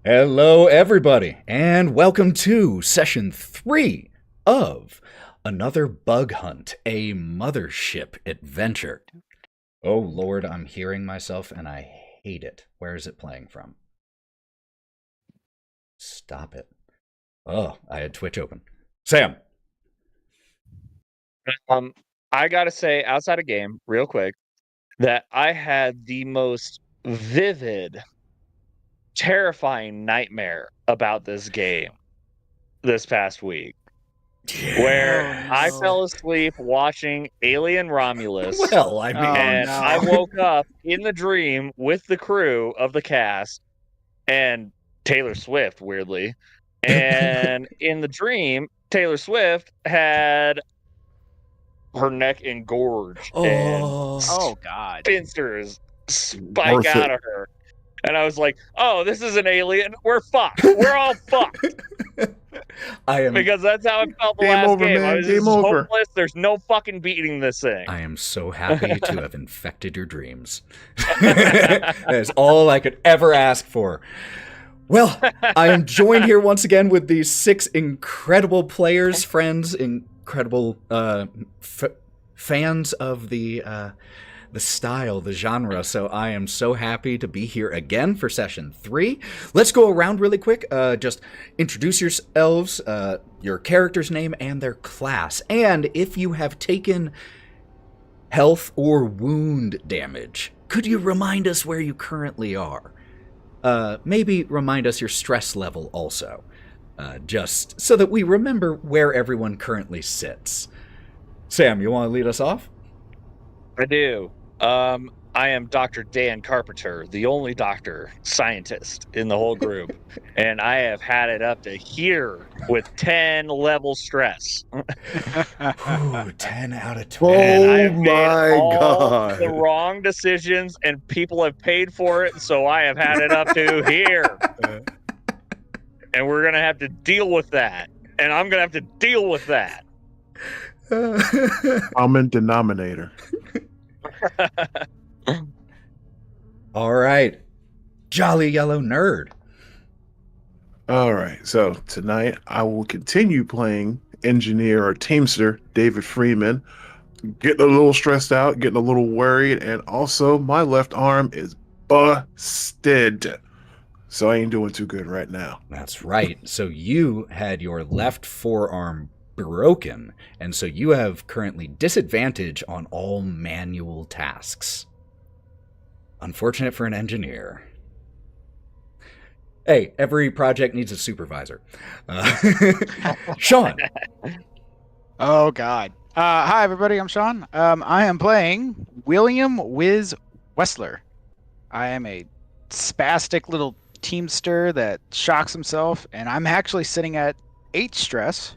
Hello, everybody, and welcome to session 3 of another bug hunt, a mothership adventure. Oh, Lord, I'm hearing myself, and I hate it. Where is it playing from? Stop it. Oh, I had Twitch open. Sam. I gotta say, outside of game, real quick, that I had the most vivid, terrifying nightmare about this game this past week, where I Yes. fell asleep watching Alien Romulus, Well, I mean... and I woke up in the dream with the crew of the cast and Taylor Swift, weirdly. And in the dream, Taylor Swift had her neck engorged and Oh, God. spinsters spike out of her. And I was like, oh, this is an alien. We're fucked. We're all fucked. Because that's how I felt the last game. I was Game just over. hopeless. There's no fucking beating this thing. I am so happy to have infected your dreams. That is all I could ever ask for. Well, I am joined here once again with these 6 incredible players, friends, incredible fans of the style, the genre. So I am so happy to be here again for session 3. Let's go around really quick. Just introduce yourselves, your character's name, and their class. And if you have taken health or wound damage, could you remind us where you currently are? Maybe remind us your stress level also, just so that we remember where everyone currently sits. Sam, you want to lead us off? I do. I am Dr. Dan Carpenter, the only doctor scientist in the whole group, and I have had it up to here with 10 level stress. Ooh, 10 out of 20. And I have made all God. the wrong decisions, and people have paid for it, so I have had it up to here. And we're going to have to deal with that. And I'm going to have to deal with that. Common denominator. All right. Jolly Yellow Nerd. All right, so tonight I will continue playing engineer or teamster David Freeman, getting a little stressed out, getting a little worried, and also my left arm is busted. So I ain't doing too good right now. That's right. So you had your left forearm broken, and so you have currently disadvantage on all manual tasks. Unfortunate for an engineer. Hey, every project needs a supervisor. Sean. Oh, God. Hi, everybody. I'm Sean. I am playing William Wiz Wessler. I am a spastic little teamster that shocks himself, and I'm actually sitting at 8 stress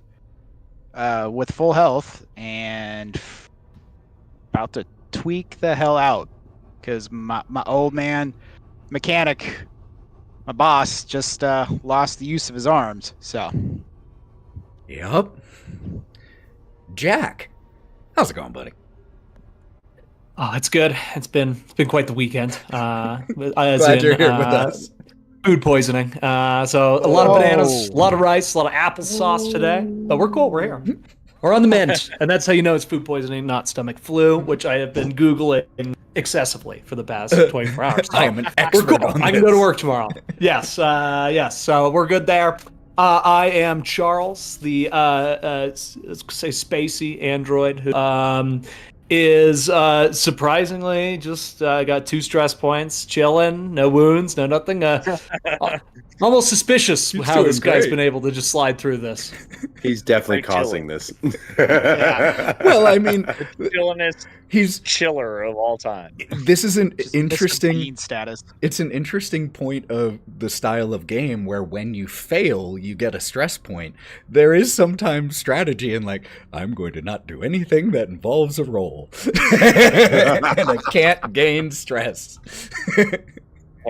with full health and about to tweak the hell out because my old man mechanic, my boss, just lost the use of his arms. So, Yup. Jack, how's it going, buddy? Oh, it's good. It's been quite the weekend. Glad you're here with us. Food poisoning. So a lot of bananas, a lot of rice, a lot of applesauce today. But we're cool. We're here. We're on the mend, and that's how you know it's food poisoning, not stomach flu, which I have been Googling excessively for the past 24 hours. So I am an expert we're cool. on I can this. go to work tomorrow. Yes, yes. So we're good there. I am Charles, the say spacey android who is surprisingly just got 2 stress points, chilling, no wounds, no nothing. Almost suspicious how this guy's been able to just slide through this. He's definitely causing this. Well, I mean, Chillingest he's chiller of all time. This is an just interesting Mr. Bean status. It's an interesting point of the style of game where when you fail, you get a stress point. There is sometimes strategy in like, I'm going to not do anything that involves a roll. And I can't gain stress.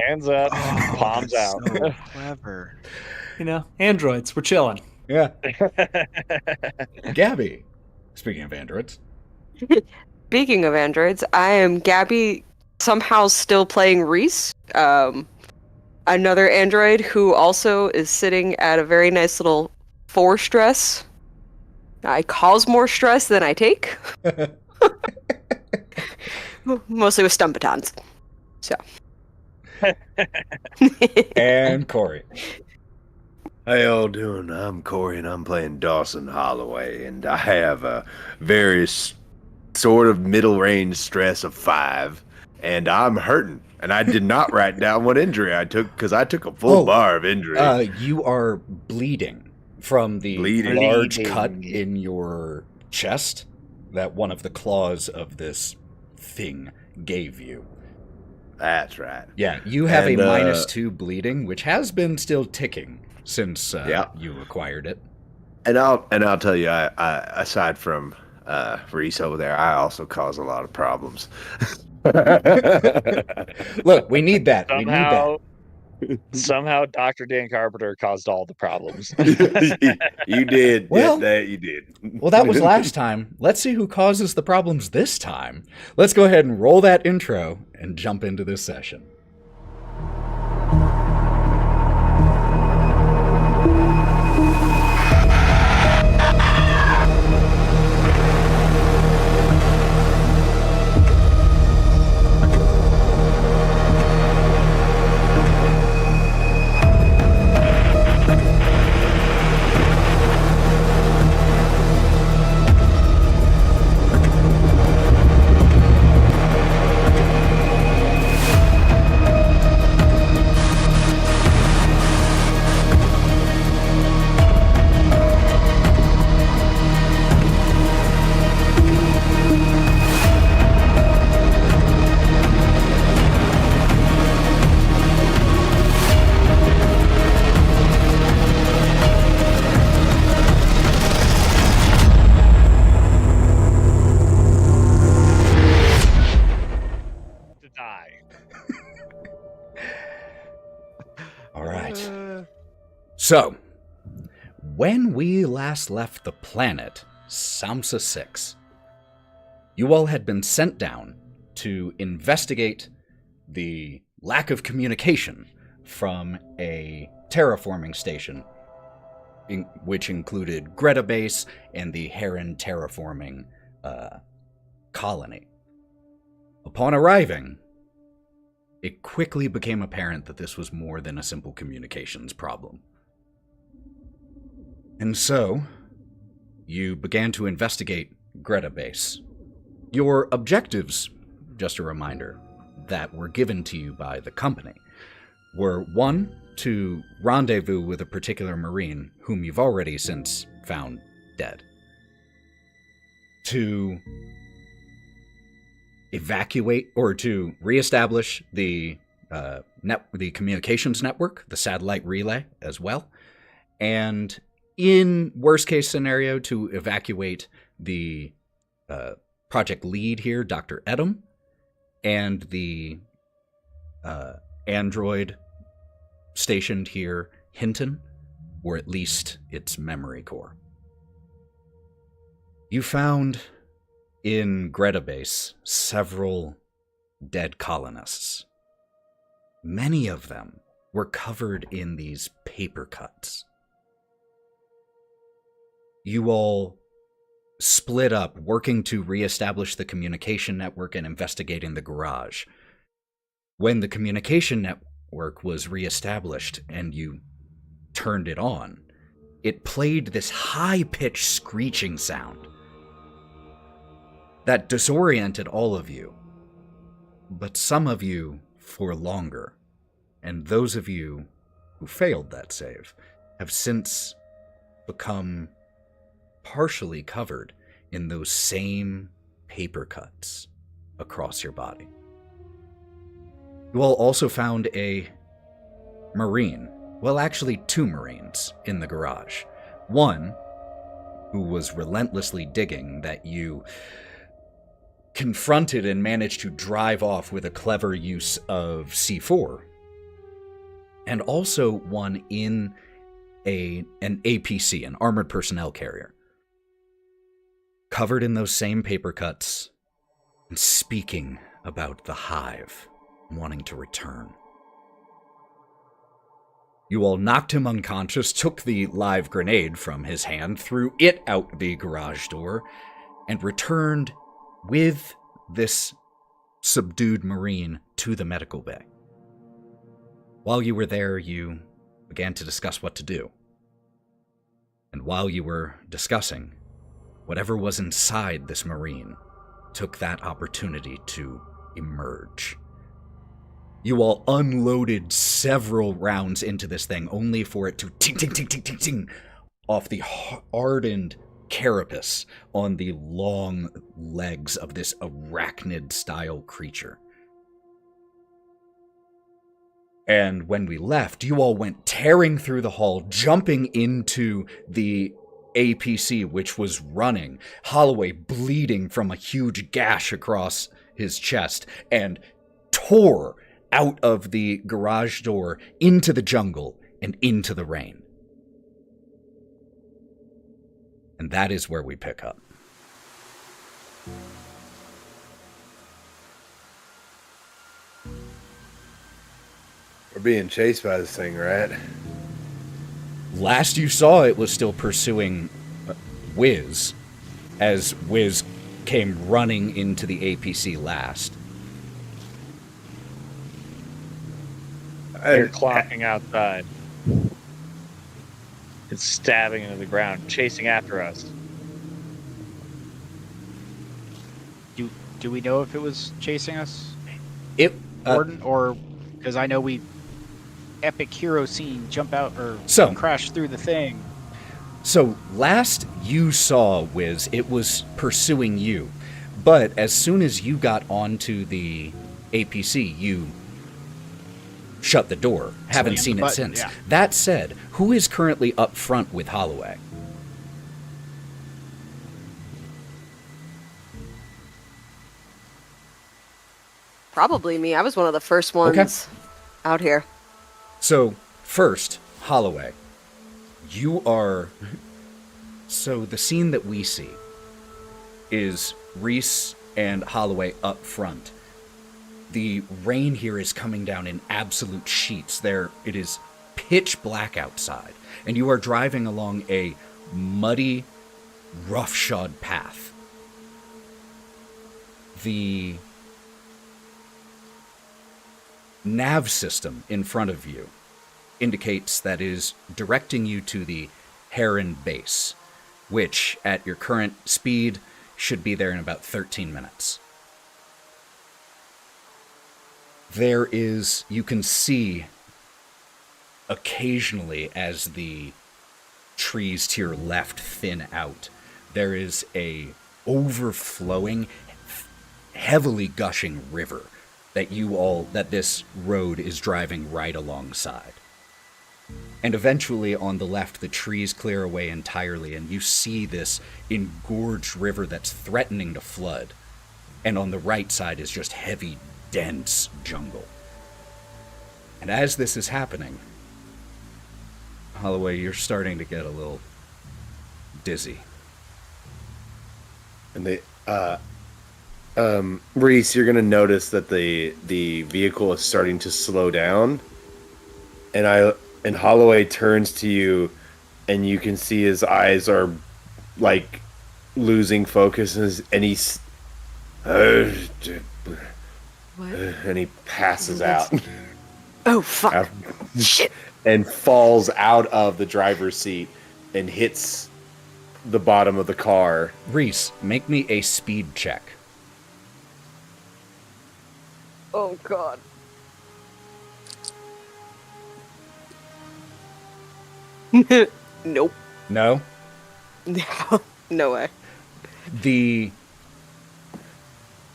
Hands up, palms out. So clever. You know, androids, we're chilling. Yeah. Gabby, speaking of androids. Speaking of androids, I am Gabby, somehow still playing Reese. another android who also is sitting at a very nice little 4 stress. I cause more stress than I take. Mostly with stun batons. So. And Corey. How y'all doing? I'm Corey, and I'm playing Dawson Holloway, and I have a very sort of middle-range stress of 5, and I'm hurting. And I did not write down what injury I took, because I took a full bar of injury. You are bleeding from the large cut in your chest that one of the claws of this thing gave you. That's right. Yeah, you have a -2 bleeding, which has been still ticking since you acquired it. And I'll tell you, I aside from Reese over there, I also cause a lot of problems. Look, we need that. Somehow Dr. Dan Carpenter caused all the problems. You did. Well, that you did. Well, that was last time. Let's see who causes the problems this time. Let's go ahead and roll that intro and jump into this session. So, when we last left the planet Samsa 6, you all had been sent down to investigate the lack of communication from a terraforming station, which included Greta Base and the Heron terraforming colony. Upon arriving, it quickly became apparent that this was more than a simple communications problem. And so, you began to investigate Greta Base. Your objectives, just a reminder, that were given to you by the company were 1, to rendezvous with a particular Marine whom you've already since found dead. 2, evacuate or to reestablish the communications network, the satellite relay as well, and in worst case scenario, to evacuate the project lead here, Dr. Edom, and the android stationed here, Hinton, or at least its memory core. You found in Greta Base several dead colonists. Many of them were covered in these paper cuts. You all split up, working to reestablish the communication network and investigating the garage. When the communication network was reestablished and you turned it on, it played this high-pitched screeching sound that disoriented all of you, but some of you for longer, and those of you who failed that save have since become partially covered in those same paper cuts across your body. You all also found a Marine, well, actually 2 Marines in the garage. One who was relentlessly digging that you confronted and managed to drive off with a clever use of C4, and also one in an APC, an armored personnel carrier, covered in those same paper cuts and speaking about the hive wanting to return. You all knocked him unconscious, took the live grenade from his hand, threw it out the garage door, and returned with this subdued Marine to the medical bay. While you were there, you began to discuss what to do. And while you were discussing, whatever was inside this Marine took that opportunity to emerge. You all unloaded several rounds into this thing, only for it to ting, ting, ting, ting, ting, ting, off the hardened carapace on the long legs of this arachnid-style creature. And when we left, you all went tearing through the hall, jumping into the APC, which was running, Holloway bleeding from a huge gash across his chest, and tore out of the garage door into the jungle and into the rain. And that is where we pick up. We're being chased by this thing, right? Last you saw, it was still pursuing Wiz, as Wiz came running into the APC last. They're clocking outside. It's stabbing into the ground, chasing after us. Do we know if it was chasing us, It Gordon, or because I know we epic hero scene jump out or crash through the thing. So last you saw Wiz, it was pursuing you, but as soon as you got onto the APC, you shut the door. Haven't seen it since. Yeah. That said, who is currently up front with Holloway? Probably me. I was one of the first ones out here. So, first, Holloway, you are... So, the scene that we see is Reese and Holloway up front. The rain here is coming down in absolute sheets. It is pitch black outside, and you are driving along a muddy, roughshod path. The nav system in front of you indicates that is directing you to the Heron base, which at your current speed should be there in about 13 minutes. You can see occasionally as the trees to your left thin out, there is a overflowing, heavily gushing river that this road is driving right alongside. And eventually on the left, the trees clear away entirely, and you see this engorged river that's threatening to flood. And on the right side is just heavy, dense jungle. And as this is happening, Holloway, you're starting to get a little dizzy. And Reese, you're gonna notice that the vehicle is starting to slow down, and Holloway turns to you, and you can see his eyes are like losing focus, and he's What? and he passes out. Oh, fuck. Shit. And falls out of the driver's seat and hits the bottom of the car. Reese, make me a speed check. Oh, God. Nope. No? No. No way. The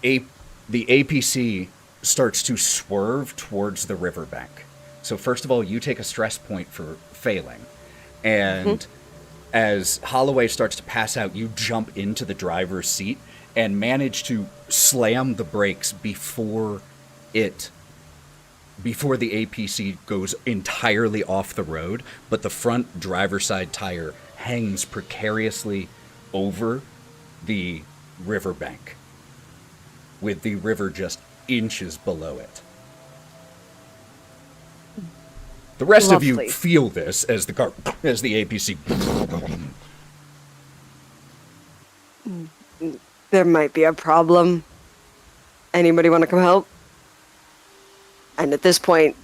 APC starts to swerve towards the riverbank. So first of all, you take a stress point for failing. And as Holloway starts to pass out, you jump into the driver's seat and manage to slam the brakes before the APC goes entirely off the road, but the front driver's side tire hangs precariously over the riverbank, with the river just inches below it. The rest of Lovely. you feel this as the APC. There might be a problem. Anybody want to come help? And at this point,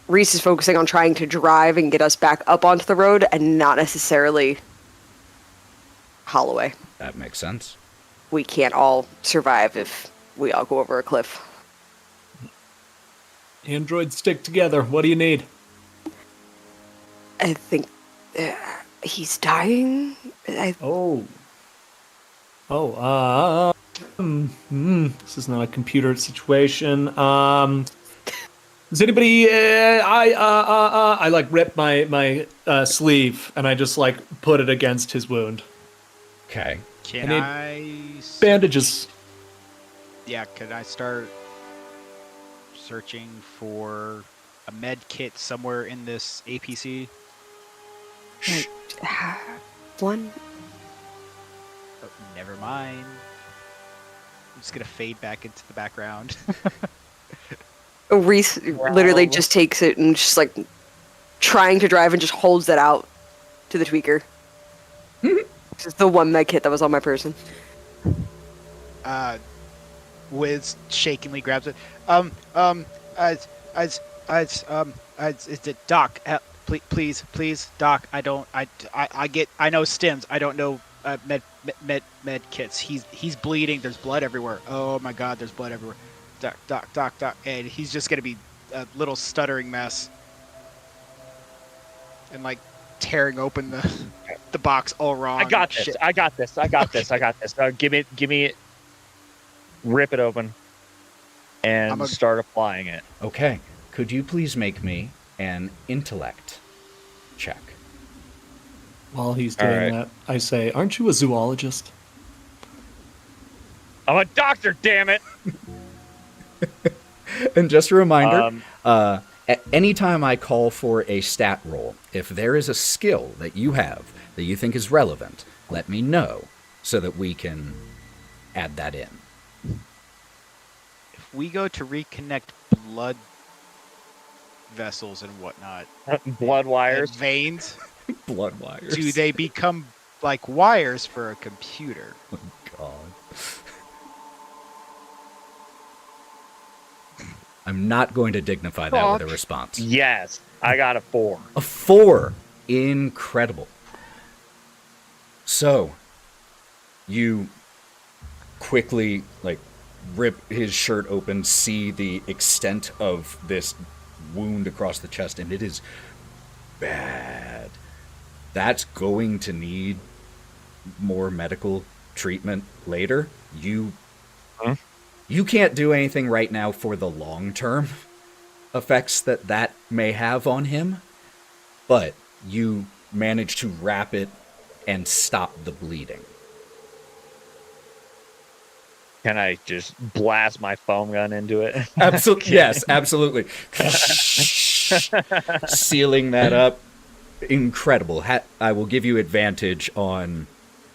Reese is focusing on trying to drive and get us back up onto the road and not necessarily Holloway. That makes sense. We can't all survive if we all go over a cliff. Androids stick together. What do you need? I think he's dying. This is not a computer situation. Does anybody? I like rip my sleeve and I just like put it against his wound. Okay. Can I I? Bandages. Yeah, can I start searching for a med kit somewhere in this APC? One. Oh, never mind. I'm just gonna fade back into the background. Reese literally just takes it and just like trying to drive and just holds that out to the tweaker. This is the one med kit that was on my person. Wiz shakingly grabs it. Is it Doc? Please, Doc. I know stims. I don't know med kits. He's bleeding. There's blood everywhere. Oh my God, there's blood everywhere. Doc. And he's just gonna be a little stuttering mess. And like tearing open the box all wrong. I got this. Shit. I got this. Give me it. Rip it open and start applying it. Okay. Could you please make me an intellect check? While he's doing that, I say, "Aren't you a zoologist?" I'm a doctor, damn it! And just a reminder, at any time I call for a stat roll, if there is a skill that you have that you think is relevant, let me know so that we can add that in. If we go to reconnect blood vessels and whatnot, Blood wires. and veins, Blood wires. do they become like wires for a computer? Oh, God. I'm not going to dignify that with a response. Yes, I got a 4. A 4. Incredible. So, you quickly, like, rip his shirt open, see the extent of this wound across the chest, and it is bad. That's going to need more medical treatment later. You can't do anything right now for the long-term effects that may have on him, but you manage to wrap it and stop the bleeding. Can I just blast my foam gun into it? Absolutely. Yes, absolutely. Sealing that up. Incredible. I will give you advantage on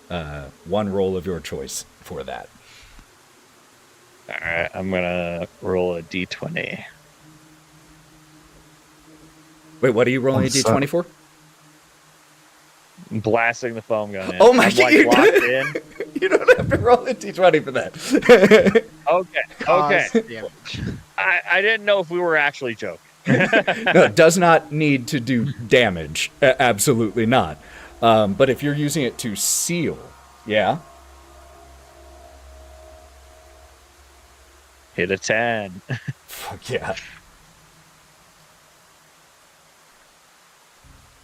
one roll of your choice for that. All right, I'm gonna roll a d20. Wait, what are you rolling a d20 for? Blasting the foam gun in. Oh my I'm, like, God. locked in. You don't have to roll a d20 for that. Okay. Cause damage. I didn't know if we were actually joking. No, it does not need to do damage. Absolutely not. But if you're using it to seal, yeah. Hit a 10. Fuck yeah.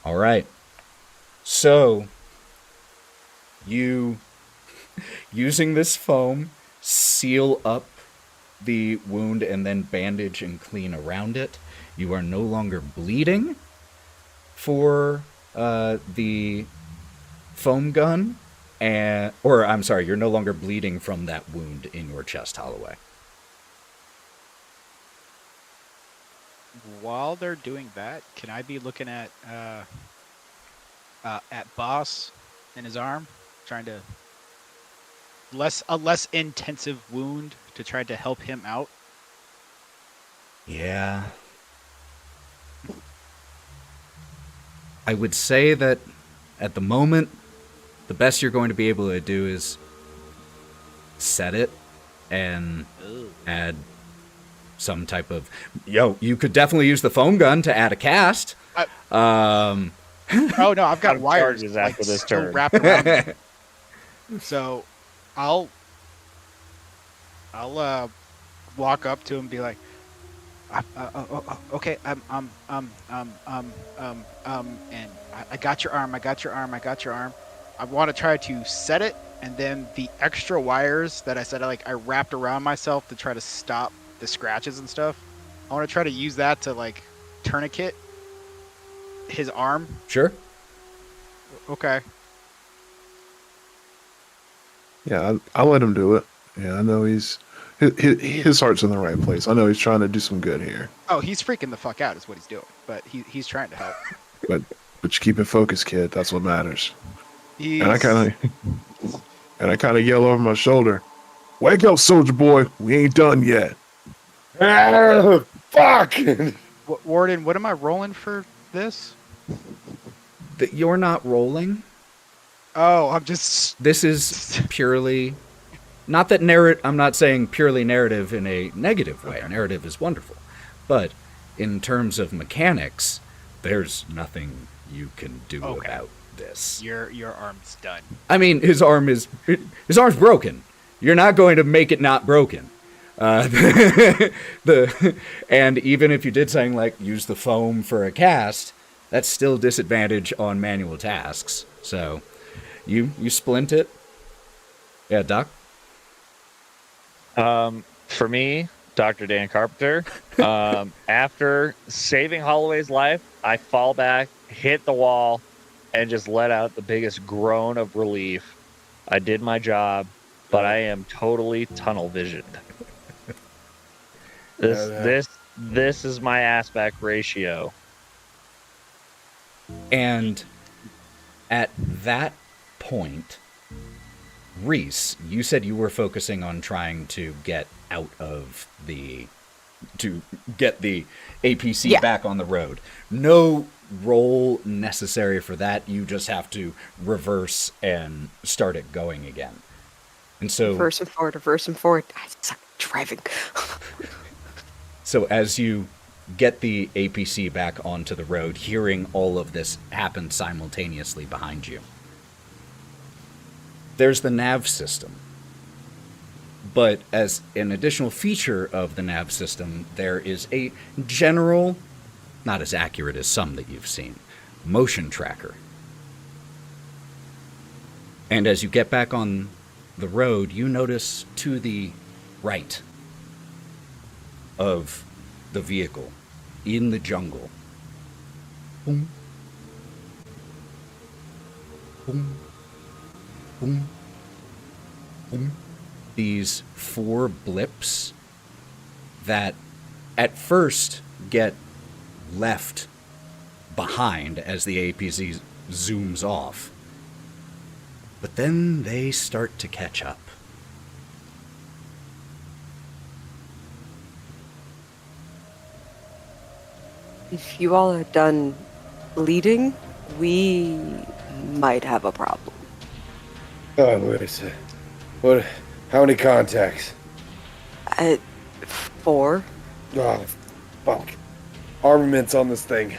All right. So, you, using this foam, seal up the wound and then bandage and clean around it. You are no longer bleeding for the foam gun, you're no longer bleeding from that wound in your chest, Holloway. While they're doing that, can I be looking at Boss and his arm, trying to a less intensive wound to try to help him out? Yeah. I would say that at the moment, the best you're going to be able to do is set it and add some type of... you could definitely use the foam gun to add a cast. Oh no, I've got Out of wires charges after this still turn. wrapped around me. So I'll walk up to him and be like, okay, and I got your arm. I want to try to set it, and then the extra wires that I said I wrapped around myself to try to stop the scratches and stuff. I want to try to use that to like tourniquet his arm. Sure. Okay. Yeah, I'll let him do it. Yeah, I know his heart's in the right place. I know he's trying to do some good here. Oh, he's freaking the fuck out is what he's doing, but he's trying to help. But you keep it focused, kid. That's what matters. He's... And I kind of yell over my shoulder, "Wake up, soldier boy! We ain't done yet." Ah, fuck! Warden, what am I rolling for this? That you're not rolling. Oh, I'm just... This is purely... Not that I'm not saying purely narrative in a negative way. Narrative is wonderful. But in terms of mechanics, there's nothing you can do about this. Your arm's done. I mean, his arm's broken. You're not going to make it not broken. And even if you did something like use the foam for a cast, that's still disadvantage on manual tasks. So you splint it. Yeah, Doc? For me, Dr. Dan Carpenter, after saving Holloway's life, I fall back, hit the wall, and just let out the biggest groan of relief. I did my job, but I am totally tunnel visioned. This is my aspect ratio. And at that point, Reese, you said you were focusing on trying to get out of to get the APC back on the road. No roll necessary for that. You just have to reverse and start it going again. And so Reverse and forward. I suck at driving. So as you get the APC back onto the road, hearing all of this happen simultaneously behind you, there's the nav system. But as an additional feature of the nav system, there is a general, not as accurate as some that you've seen, motion tracker. And as you get back on the road, you notice to the right of the vehicle, in the jungle, boom, boom, boom, boom, these 4 blips that at first get left behind as the APC zooms off. But then they start to catch up. If you all are done bleeding, we might have a problem. Oh, wait a sec. What? How many contacts? 4. Oh, fuck. Armaments on this thing.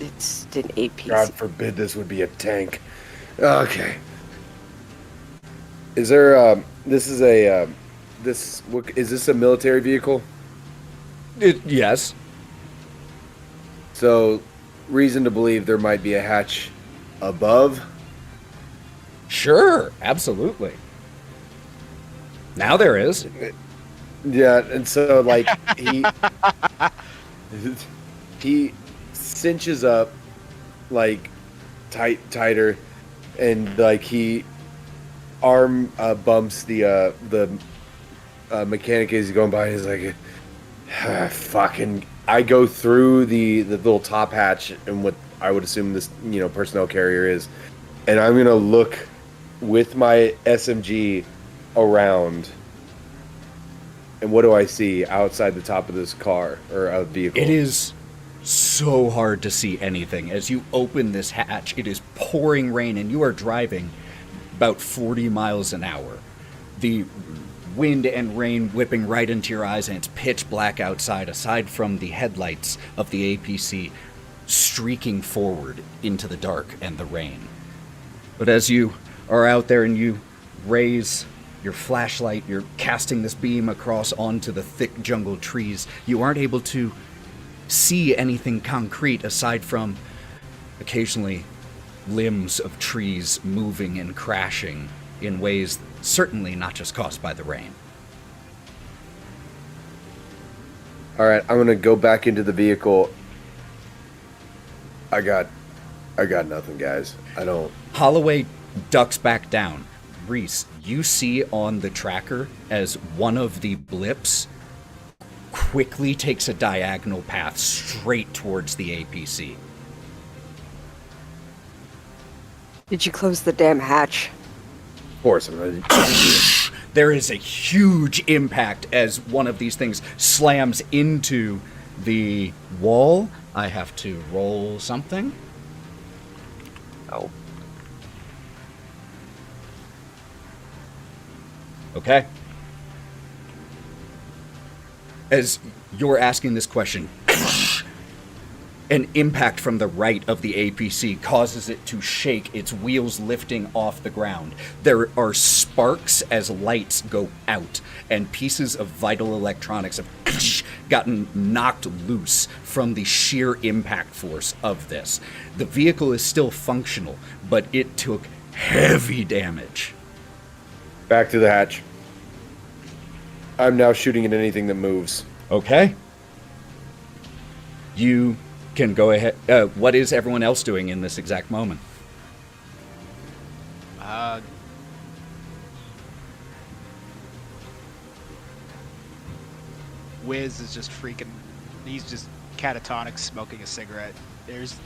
It's an APC. God forbid this would be a tank. Okay. Is there, is this a military vehicle? Yes. So, reason to believe there might be a hatch above? Sure, absolutely. Now there is. Yeah, and so, like, he cinches up, like, tighter, and, like, he arm bumps the mechanic as he's going by. He's like, fucking... I go through the little top hatch and what I would assume this, personnel carrier is, and I'm going to look with my SMG around And what do I see outside the top of this car or vehicle? It is so hard to see anything. As you open this hatch, it is pouring rain, and you are driving about 40 miles an hour. The wind and rain whipping right into your eyes, and it's pitch black outside, aside from the headlights of the APC streaking forward into the dark and the rain. But as you are out there and you raise your flashlight, you're casting this beam across onto the thick jungle trees, you aren't able to see anything concrete aside from occasionally limbs of trees moving and crashing in ways certainly not just caused by the rain. All right, I'm gonna go back into the vehicle. I got nothing, guys. I don't. Holloway ducks back down. Reese, you see on the tracker as one of the blips quickly takes a diagonal path straight towards the APC. Did you close the damn hatch? Of course, I'm ready. There is a huge impact as one of these things slams into the wall. I have to roll something. Oh. Okay. As you're asking this question, an impact from the right of the APC causes it to shake, its wheels lifting off the ground. There are sparks as lights go out, and pieces of vital electronics have gotten knocked loose from the sheer impact force of this. The vehicle is still functional, but it took heavy damage. Back to the hatch. I'm now shooting at anything that moves. Okay. You can go ahead. What is everyone else doing in this exact moment? Wiz is just freaking. He's just catatonic, smoking a cigarette. There's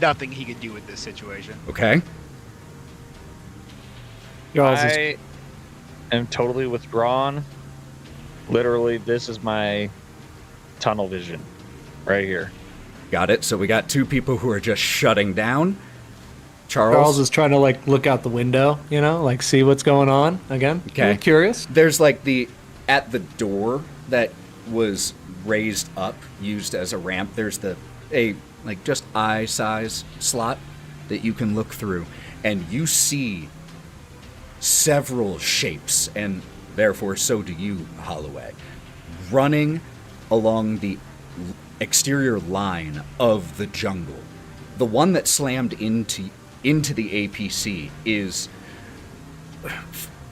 nothing he can do with this situation. Okay. I am totally withdrawn. Literally, this is my tunnel vision right here. Got it. So we got two people who are just shutting down. Charles is trying to like look out the window, like see what's going on again. Okay. I'm curious. There's like at the door that was raised up, used as a ramp. There's a just eye size slot that you can look through, and you see several shapes, and therefore so do you, Holloway, running along the exterior line of the jungle. The one that slammed into the APC is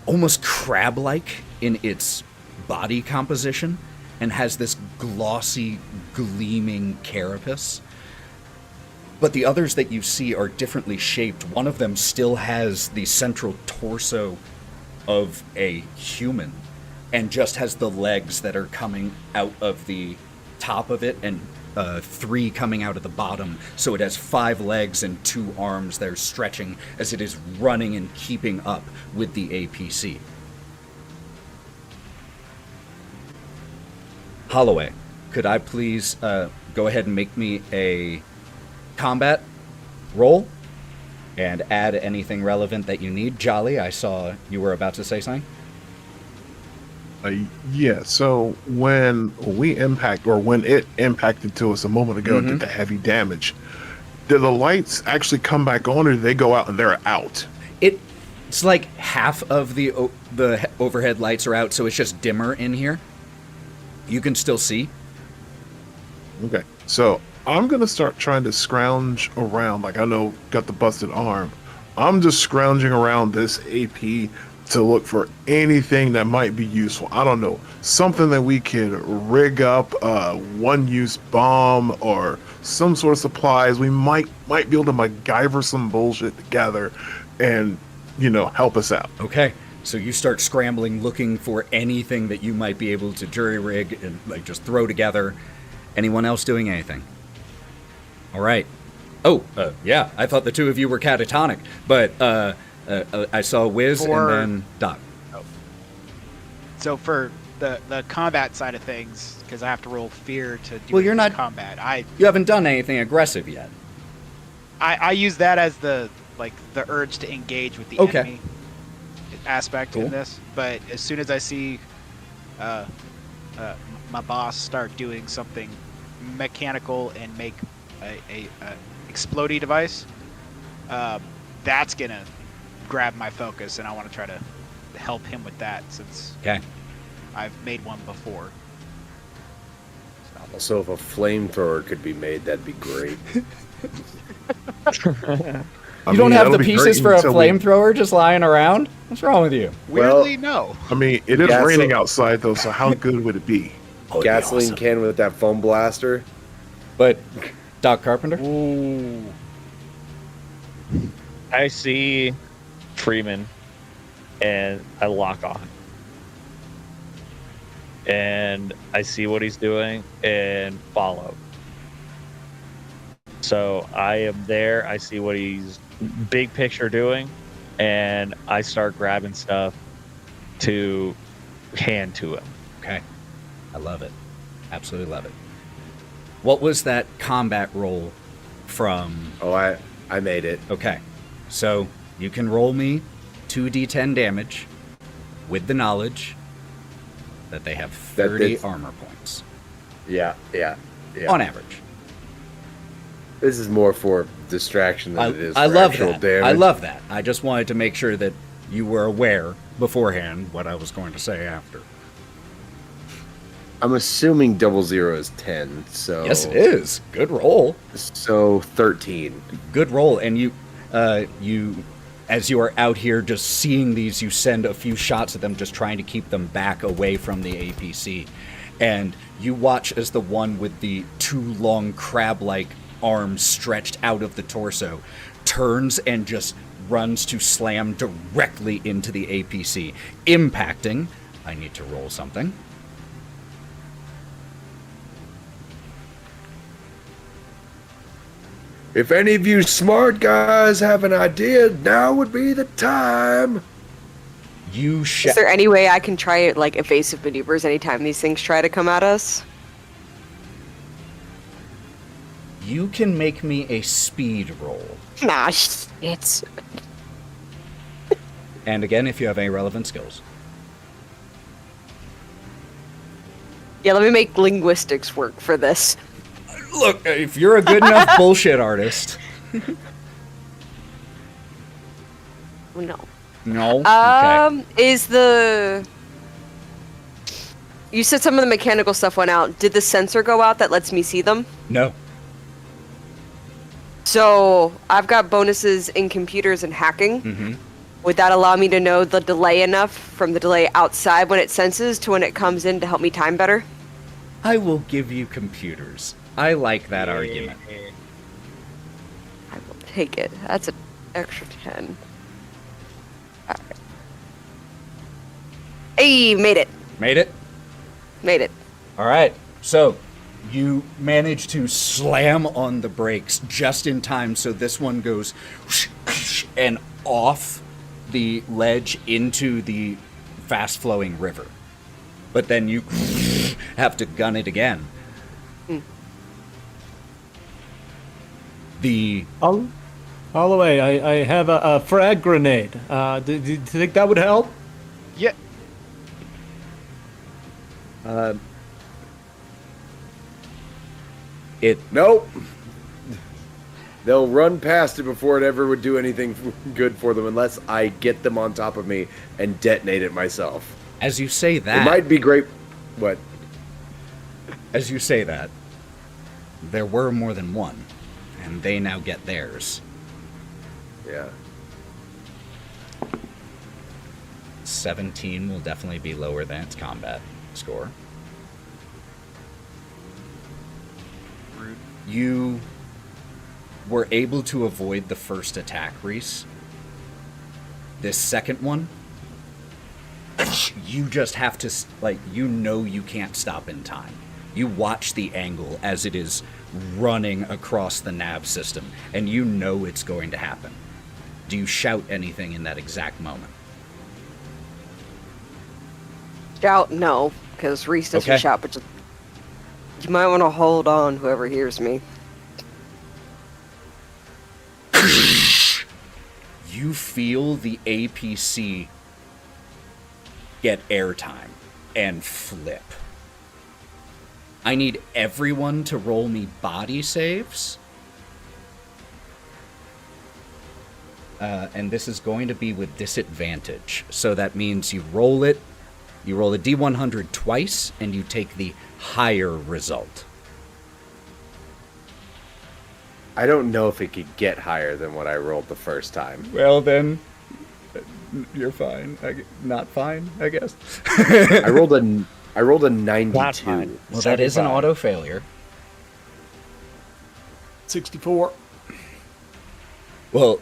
almost crab-like in its body composition and has this glossy, gleaming carapace. But the others that you see are differently shaped. One of them still has the central torso of a human and just has the legs that are coming out of the top of it and 3 coming out of the bottom. So it has 5 legs and 2 arms that are stretching as it is running and keeping up with the APC. Holloway, could I please go ahead and make me a combat roll and add anything relevant that you need? Jolly, I saw you were about to say something. Yeah, so when it impacted to us a moment ago and did the heavy damage, did the lights actually come back on, or did they go out and they're out? It's like half of the overhead lights are out, so it's just dimmer in here. You can still see. Okay, so I'm going to start trying to scrounge around. Like, I know, got the busted arm. I'm just scrounging around this AP to look for anything that might be useful. I don't know, something that we could rig up, one-use bomb or some sort of supplies. We might be able to MacGyver some bullshit together and, help us out. Okay, so you start scrambling, looking for anything that you might be able to jury rig and just throw together. Anyone else doing anything? All right. Oh, yeah, I thought the two of you were catatonic, but I saw Wiz and then Doc. So for the combat side of things, because I have to roll fear to do Well, you're this not- combat. You haven't done anything aggressive yet. I use that as the urge to engage with the Okay. enemy aspect Cool. in this. But as soon as I see my boss start doing something mechanical and make a explodey device, that's gonna grab my focus, and I want to try to help him with that since Okay. I've made one before. Also, if a flamethrower could be made, that'd be great. You don't have the pieces for a flamethrower just lying around? What's wrong with you? Weirdly, no. I mean, it is Gasoline- raining outside though, so how good would it be? Oh, it'd be Gasoline awesome. can with that foam blaster. But Doc Carpenter? Ooh. I see Freeman, and I lock on. And I see what he's doing and follow. So I am there. I see what he's big picture doing, and I start grabbing stuff to hand to him. Okay. I love it. Absolutely love it. What was that combat roll from? Oh, I made it. Okay. So you can roll me 2d10 damage with the knowledge that they have 30 it's- armor points Yeah. on average. This is more for distraction than it is I for love actual that. damage. I love that. I just wanted to make sure that you were aware beforehand what I was going to say after. I'm assuming 00 is 10, so... Yes, it is. Good roll. So 13. Good roll. And you, as you are out here just seeing these, you send a few shots at them, just trying to keep them back away from the APC. And you watch as the one with the two long crab-like arms stretched out of the torso turns and just runs to slam directly into the APC, impacting. I need to roll something. If any of you smart guys have an idea, now would be the time. You Is there any way I can try like evasive maneuvers anytime these things try to come at us? You can make me a speed roll. Nah, shit. And again, if you have any relevant skills. Yeah, let me make linguistics work for this. Look, if you're a good enough bullshit artist. No. No? Okay. Is the... You said some of the mechanical stuff went out. Did the sensor go out that lets me see them? No. So, I've got bonuses in computers and hacking. Mm-hmm. Would that allow me to know the delay enough from the delay outside when it senses to when it comes in to help me time better? I will give you computers. I like that argument. I will take it. That's an extra 10. Alright. Hey, made it. Made it? Made it. All right. So, you manage to slam on the brakes just in time so this one goes and off the ledge into the fast-flowing river. But then you have to gun it again. The Holloway, I have a frag grenade. Do you think that would help? Yeah. Nope. They'll run past it before it ever would do anything good for them unless I get them on top of me and detonate it myself. as you say It that, might be great. What? as you say that, there were more than one, and they now get theirs. Yeah. 17 will definitely be lower than its combat score. You were able to avoid the first attack, Reese. This second one, you just have to, you can't stop in time. You watch the angle as it is running across the nav system, and you know it's going to happen. Do you shout anything in that exact moment? Shout, no. because Reese does Okay. shout, but just, you might want to hold on, whoever hears me. You feel the APC get airtime and flip. I need everyone to roll me body saves. And this is going to be with disadvantage. So that means you roll a D100 twice, and you take the higher result. I don't know if it could get higher than what I rolled the first time. Well, then, you're fine. Not fine, I guess. I rolled a 92. Not fine. Well, that is an 75. auto failure. 64. Well,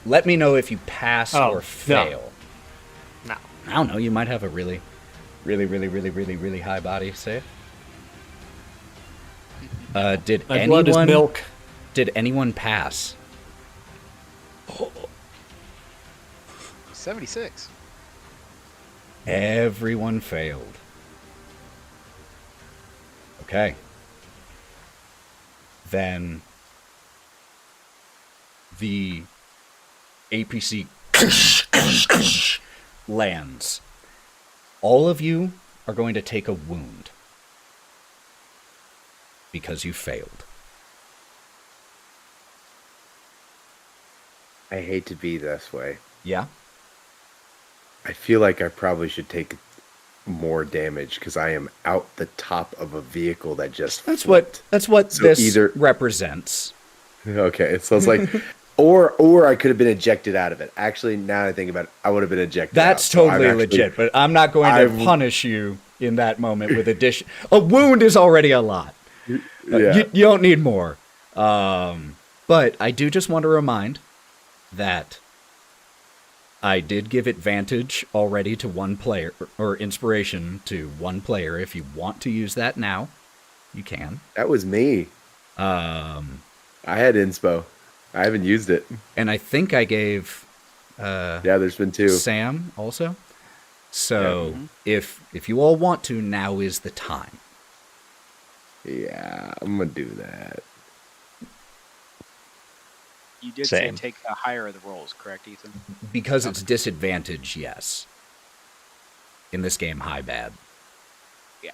let me know if you pass Oh, or no. fail. No. I don't know. You might have a really high body save. Did My blood is anyone? milk. Did anyone pass? 76. Everyone failed. Okay. Then the APC lands. All of you are going to take a wound because you failed. I hate to be this way. Yeah? I feel like I probably should take more damage because I am out the top of a vehicle that just That's flipped. what So this either- represents. Okay, so it's like, or I could have been ejected out of it. Actually, now that I think about it, I would have been ejected. That's out. So totally I'm actually- legit, but I'm not going to I've- punish you in that moment with addition. A wound is already a lot. Yeah. You don't need more. But I do just want to remind that I did give advantage already to one player, or inspiration to one player. If you want to use that now, you can. That was me. I had inspo. I haven't used it. And I think I gave Yeah, there's been two. Sam also. So if you all want to, now is the time. Yeah, I'm gonna do that. You did Same. say take the higher of the rolls, correct, Ethan? Because it's disadvantage, yes. In this game, high bad. You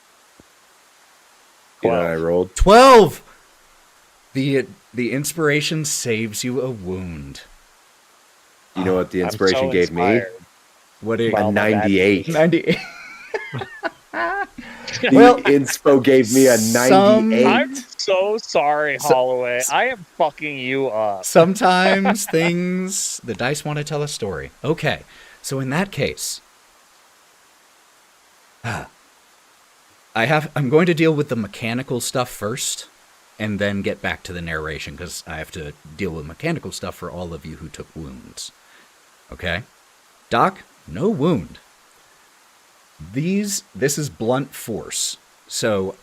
know what I rolled? 12! The inspiration saves you a wound. You know what the I'm inspiration so gave me? inspired. What it, A Well, my bad. 98. 98. The Well, inspo gave me a some- 98. I'm so sorry, Holloway. I am fucking you up. Sometimes the dice want to tell a story. Okay, so in that case, I'm going to deal with the mechanical stuff first, and then get back to the narration, because I have to deal with mechanical stuff for all of you who took wounds. Okay? Doc, no wound. This is blunt force. So,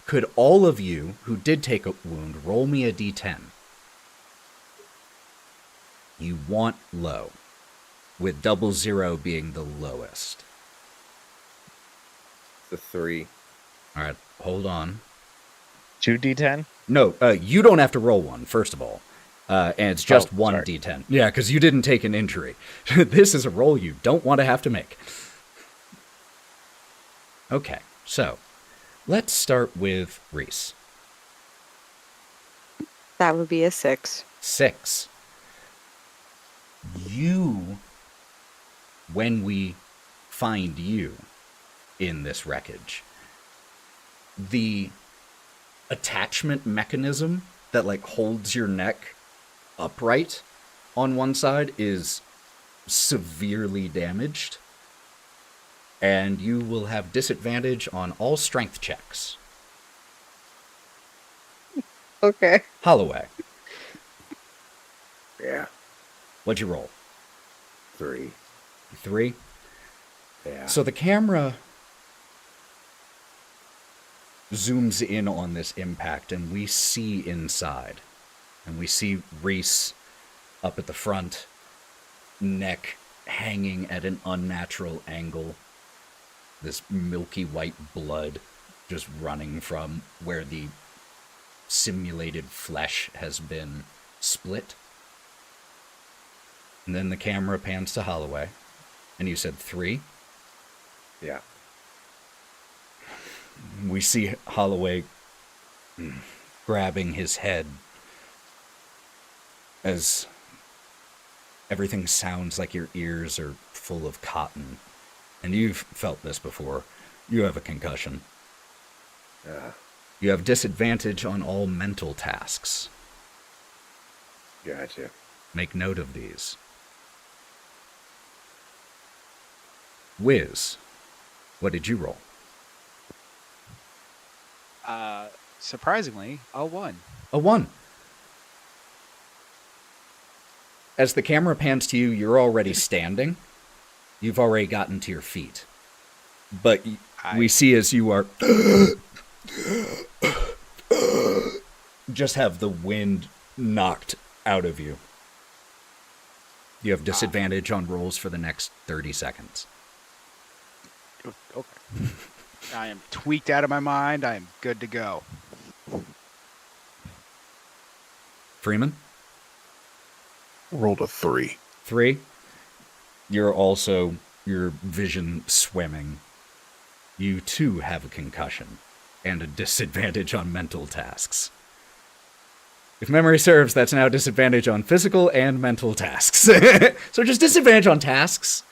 could all of you who did take a wound roll me a d10? You want low, with 00 being the lowest. The 3. All right, hold on. 2d10? No, you don't have to roll one, first of all. And it's just Oh, one sorry. d10. Yeah, because you didn't take an injury. This is a roll you don't want to have to make. Okay, so let's start with Reese. That would be a 6. 6. You, when we find you in this wreckage, the attachment mechanism that like holds your neck upright on one side is severely damaged, and you will have disadvantage on all strength checks. Okay. Holloway, Yeah. what'd you roll? 3. 3? Yeah. So the camera zooms in on this impact, and we see inside. And we see Reese up at the front, neck hanging at an unnatural angle. this milky white blood just running from where the simulated flesh has been split. And then the camera pans to Holloway, and you said 3. Yeah. We see Holloway grabbing his head as everything sounds like your ears are full of cotton. And you've felt this before. You have a concussion. You have disadvantage on all mental tasks. Gotcha. Make note of these. Wiz, what did you roll? Surprisingly, a 1. A 1. As the camera pans to you, you're already standing. You've already gotten to your feet. But we see as you are just have the wind knocked out of you. You have disadvantage on rolls for the next 30 seconds. Okay. I am tweaked out of my mind. I am good to go. Freeman? Rolled a 3. 3. You're also, your vision swimming. You too have a concussion and a disadvantage on mental tasks. If memory serves, that's now disadvantage on physical and mental tasks. So just disadvantage on tasks.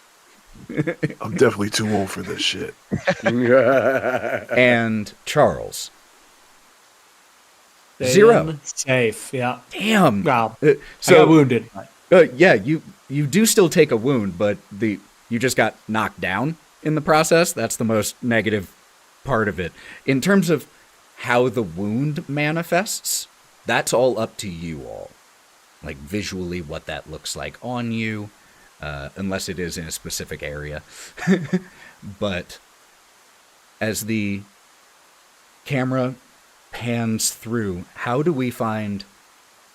I'm definitely too old for this shit. And Charles. Staying 0. Safe, yeah. Damn. Well, So I got wounded. yeah, you do still take a wound, but you just got knocked down in the process. That's the most negative part of it. In terms of how the wound manifests, that's all up to you all. Like visually what that looks like on you, unless it is in a specific area. But as the camera pans through, how do we find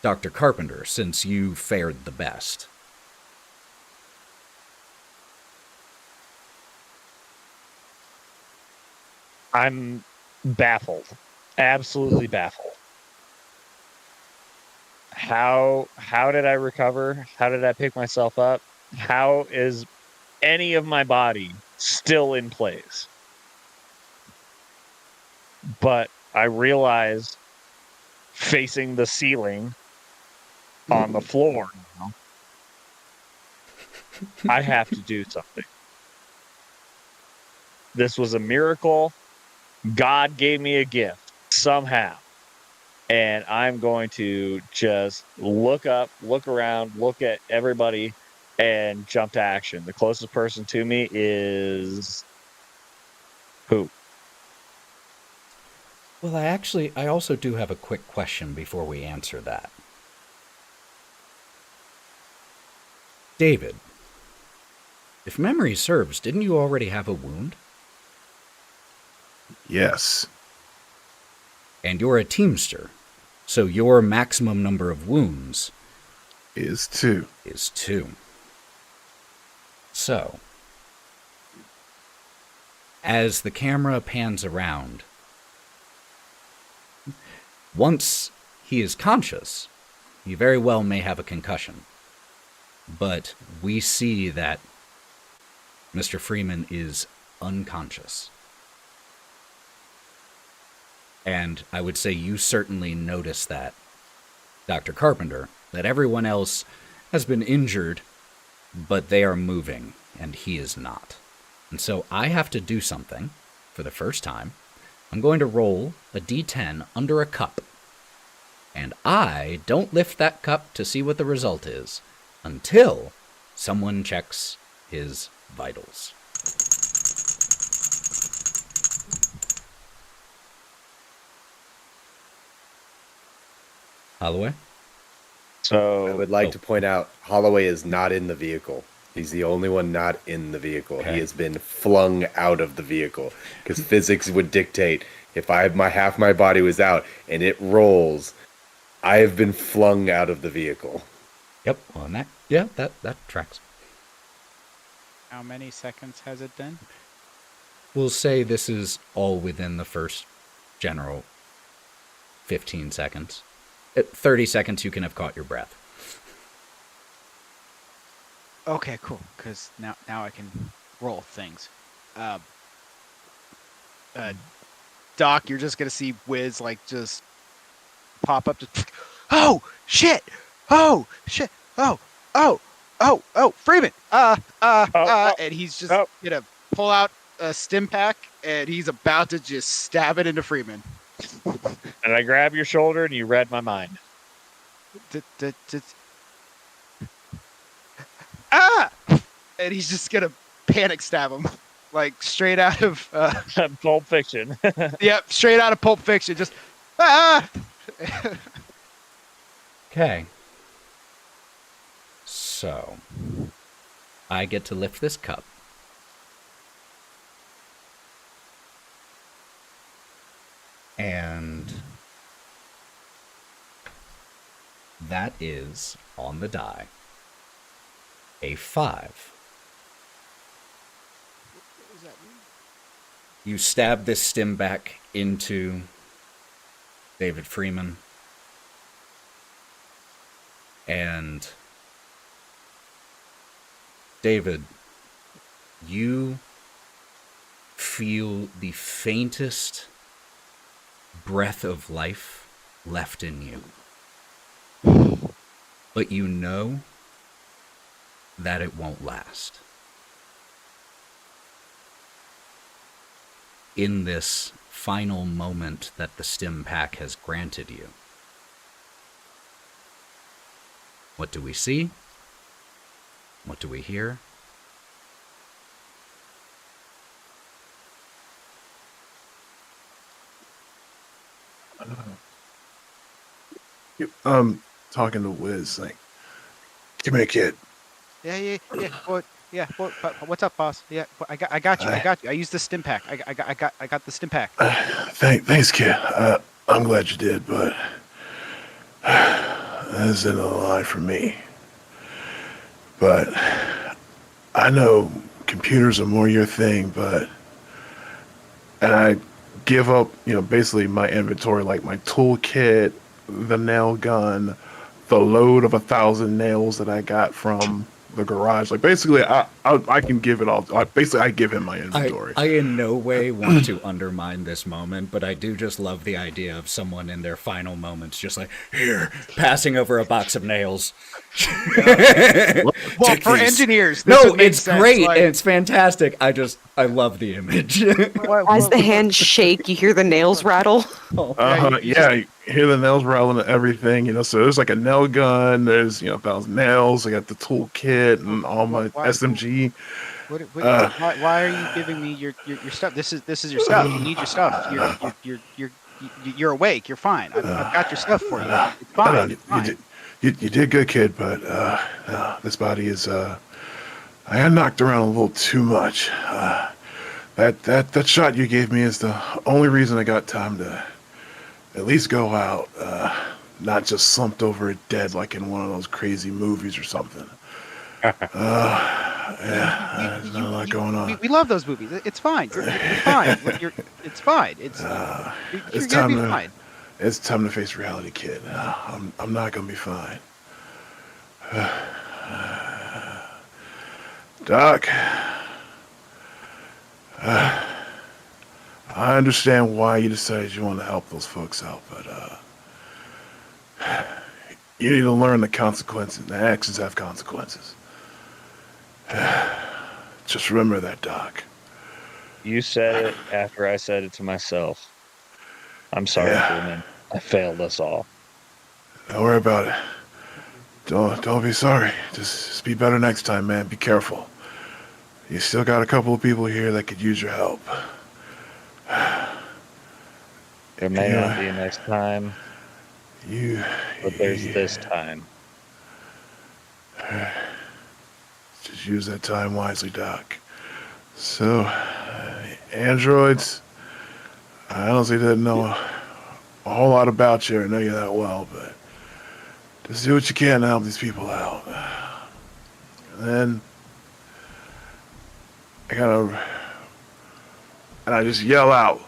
Dr. Carpenter, since you fared the best? I'm baffled. Absolutely baffled. How did I recover? How did I pick myself up? How is any of my body still in place? But I realized facing the ceiling on the floor now, I have to do something. This was a miracle. God gave me a gift somehow. And I'm going to just look up, look around, look at everybody, and jump to action. The closest person to me is who? Well, I also do have a quick question before we answer that. David, if memory serves, didn't you already have a wound? Yes. And you're a teamster, so your maximum number of wounds Is 2. is 2. So, as the camera pans around, once he is conscious, he very well may have a concussion. But we see that Mr. Freeman is unconscious. And I would say you certainly notice that, Dr. Carpenter, that everyone else has been injured, but they are moving, and he is not. And so I have to do something for the first time. I'm going to roll a d10 under a cup. And I don't lift that cup to see what the result is until someone checks his vitals. Holloway? So I would like to point out Holloway is not in the vehicle. He's the only one not in the vehicle. Okay. He has been flung out of the vehicle because physics would dictate if half my body was out and it rolls, I have been flung out of the vehicle. Yep, well, and that tracks. How many seconds has it been? We'll say this is all within the first general 15 seconds. At 30 seconds, you can have caught your breath. Okay, cool. Because now I can roll things. Doc, you're just gonna see Wiz like just pop up. Just, oh shit! Oh shit! Oh, Freeman! And he's just gonna pull out a stim pack, and he's about to just stab it into Freeman. And I grab your shoulder, and you read my mind. And he's just gonna panic stab him, like straight out of Pulp Fiction. Yep, straight out of Pulp Fiction. Just ah. Okay. So, I get to lift this cup. And that is, on the die, a 5. What does that mean? You stab this stim back into David Freeman. And David, you feel the faintest breath of life left in you. But you know that it won't last. In this final moment that the stim pack has granted you, what do we see? What do we hear? Talking to Wiz, like, come here, kid. Yeah. What? Yeah. What's up, boss? Yeah. I got you. I used the stim pack. I got the stim pack. Thanks, kid. I'm glad you did, but this isn't a lie for me. But I know computers are more your thing, and I give up, basically my inventory, like my toolkit, the nail gun, the load of 1,000 nails that I got from the garage. Like, basically, I can give it all. I give him my inventory. I in no way want to undermine this moment, but I do just love the idea of someone in their final moments just like, here, passing over a box of nails. Well, for engineers, this no, would make it's sense, great. like- It's fantastic. I love the image. As the hands shake, you hear the nails rattle. Yeah, you hear the nails rattling and everything, so there's like a nail gun, there's, 1,000 nails, I got the toolkit and all my SMG. Why are you giving me your stuff? This is your stuff. You need your stuff. You're awake. You're fine. I've got your stuff for you. It's fine. It's fine. You did good, kid, but this body is I got knocked around a little too much. That shot you gave me is the only reason I got time to at least go out, not just slumped over dead like in one of those crazy movies or something. There's not a lot going on. We love those movies. It's fine. You're fine. It's fine. You're gonna be fine. It's time to face reality, kid. I'm not gonna be fine. Doc, I understand why you decided you want to help those folks out, but you need to learn the consequences. The actions have consequences. Just remember that, Doc. You said it after I said it to myself. I'm sorry, Freeman. I failed us all. Don't worry about it. Don't be sorry. Just be better next time, man. Be careful. You still got a couple of people here that could use your help. There may not be a next time, but there's this time. Just use that time wisely, Doc. So, androids, I honestly didn't know a whole lot about you or know you that well, but just do what you can to help these people out. And then I gotta and I just yell out,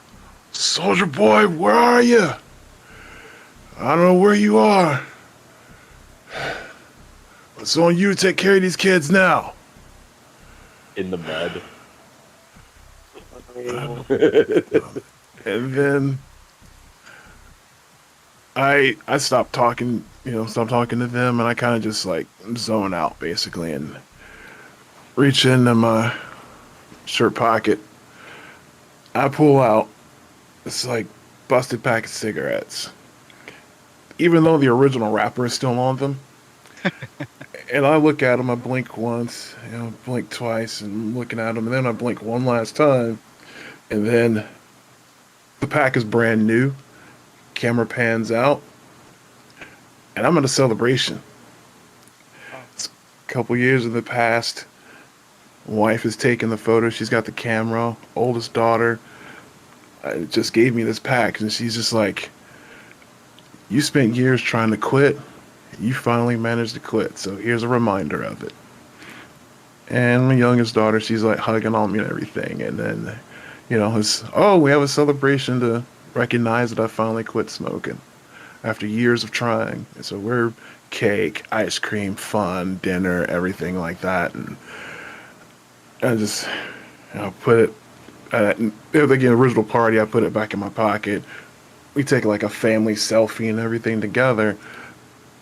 "Soldier boy, where are you? I don't know where you are. It's on you to take care of these kids now." In the mud. And then I stopped talking, stopped talking to them, and I kind of just like zone out basically, and reach into my shirt pocket. I pull out this like busted pack of cigarettes, even though the original wrapper is still on them. And I look at them. I blink once, blink twice, and I'm looking at them, and then I blink one last time, and then the pack is brand new. Camera pans out, and I'm at a celebration. It's a couple years in the past. Wife is taking the photo. She's got the camera. Oldest daughter just gave me this pack, and she's just like, "You spent years trying to quit. You finally managed to quit. So here's a reminder of it." And my youngest daughter, she's like hugging on me and everything. And then, we have a celebration to recognize that I finally quit smoking after years of trying. And so we're cake, ice cream, fun, dinner, everything like that. And I just, put it, again, original party, I put it back in my pocket. We take like a family selfie and everything together.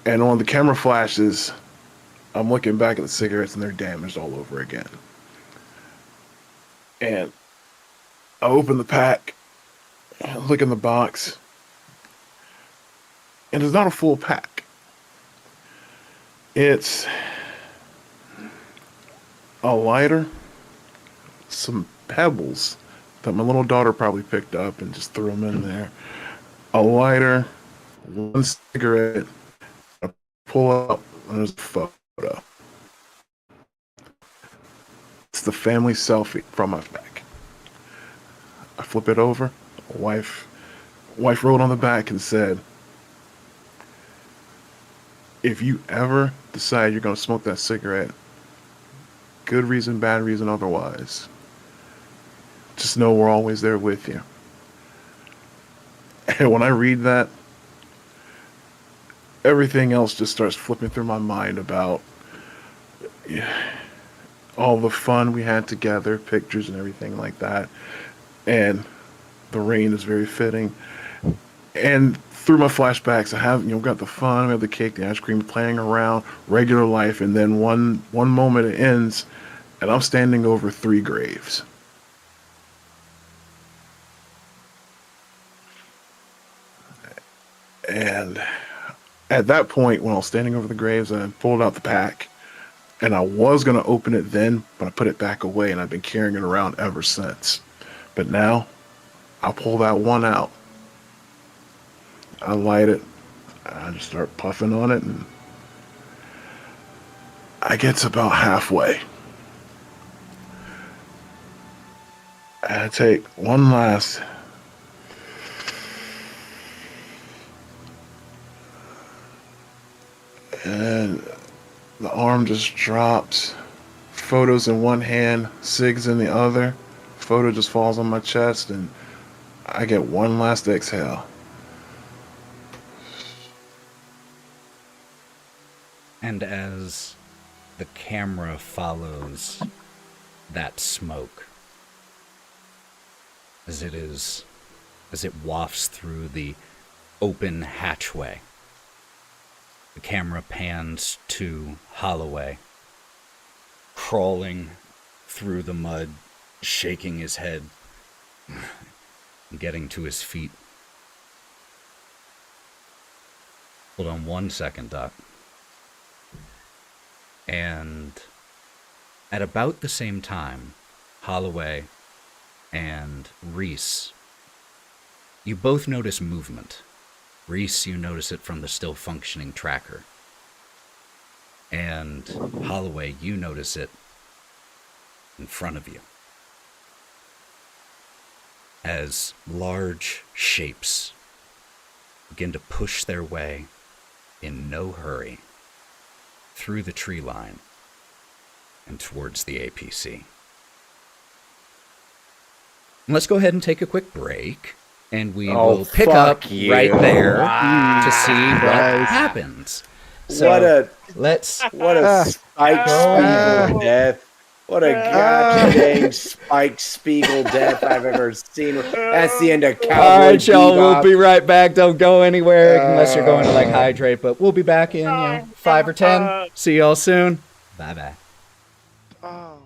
And on the camera flashes, I'm looking back at the cigarettes and they're damaged all over again. And I open the pack, look in the box, and it's not a full pack. It's a lighter, some pebbles that my little daughter probably picked up and just threw them in there. A lighter, one cigarette, I pull out, and there's a photo. It's the family selfie from my back. I flip it over. Wife wrote on the back and said, "If you ever decide you're going to smoke that cigarette, good reason, bad reason, otherwise, just know we're always there with you." And when I read that, everything else just starts flipping through my mind about all the fun we had together, pictures and everything like that. And the rain is very fitting. And through my flashbacks, I have, got the fun, we have the cake, the ice cream, playing around, regular life, and then one moment it ends, and I'm standing over 3 graves. And at that point, when I was standing over the graves, I pulled out the pack, and I was going to open it then, but I put it back away, and I've been carrying it around ever since. But now, I pull that one out. I light it. I just start puffing on it, and I get to about halfway. I take one last. And the arm just drops. Photos in one hand, cigs in the other. Photo just falls on my chest, and I get one last exhale. And as the camera follows that smoke, as it wafts through the open hatchway, the camera pans to Holloway, crawling through the mud, shaking his head, getting to his feet. Hold on one second, Doc. And at about the same time, Holloway and Reese, you both notice movement. Reese, you notice it from the still functioning tracker. And Holloway, you notice it in front of you. As large shapes begin to push their way in no hurry through the tree line and towards the APC. let's go ahead and take a quick break, and we Oh, will pick up fuck you. right there Wow. to see what Nice. happens. So What a let's. Spike Spiegel death. What a gosh dang Spike Spiegel death I've ever seen. That's the end of Cowboy All right, y'all. We'll Bebop. be right back. Don't go anywhere unless you're going to like hydrate. But we'll be back in 5 or 10. See y'all soon. Bye bye. Oh.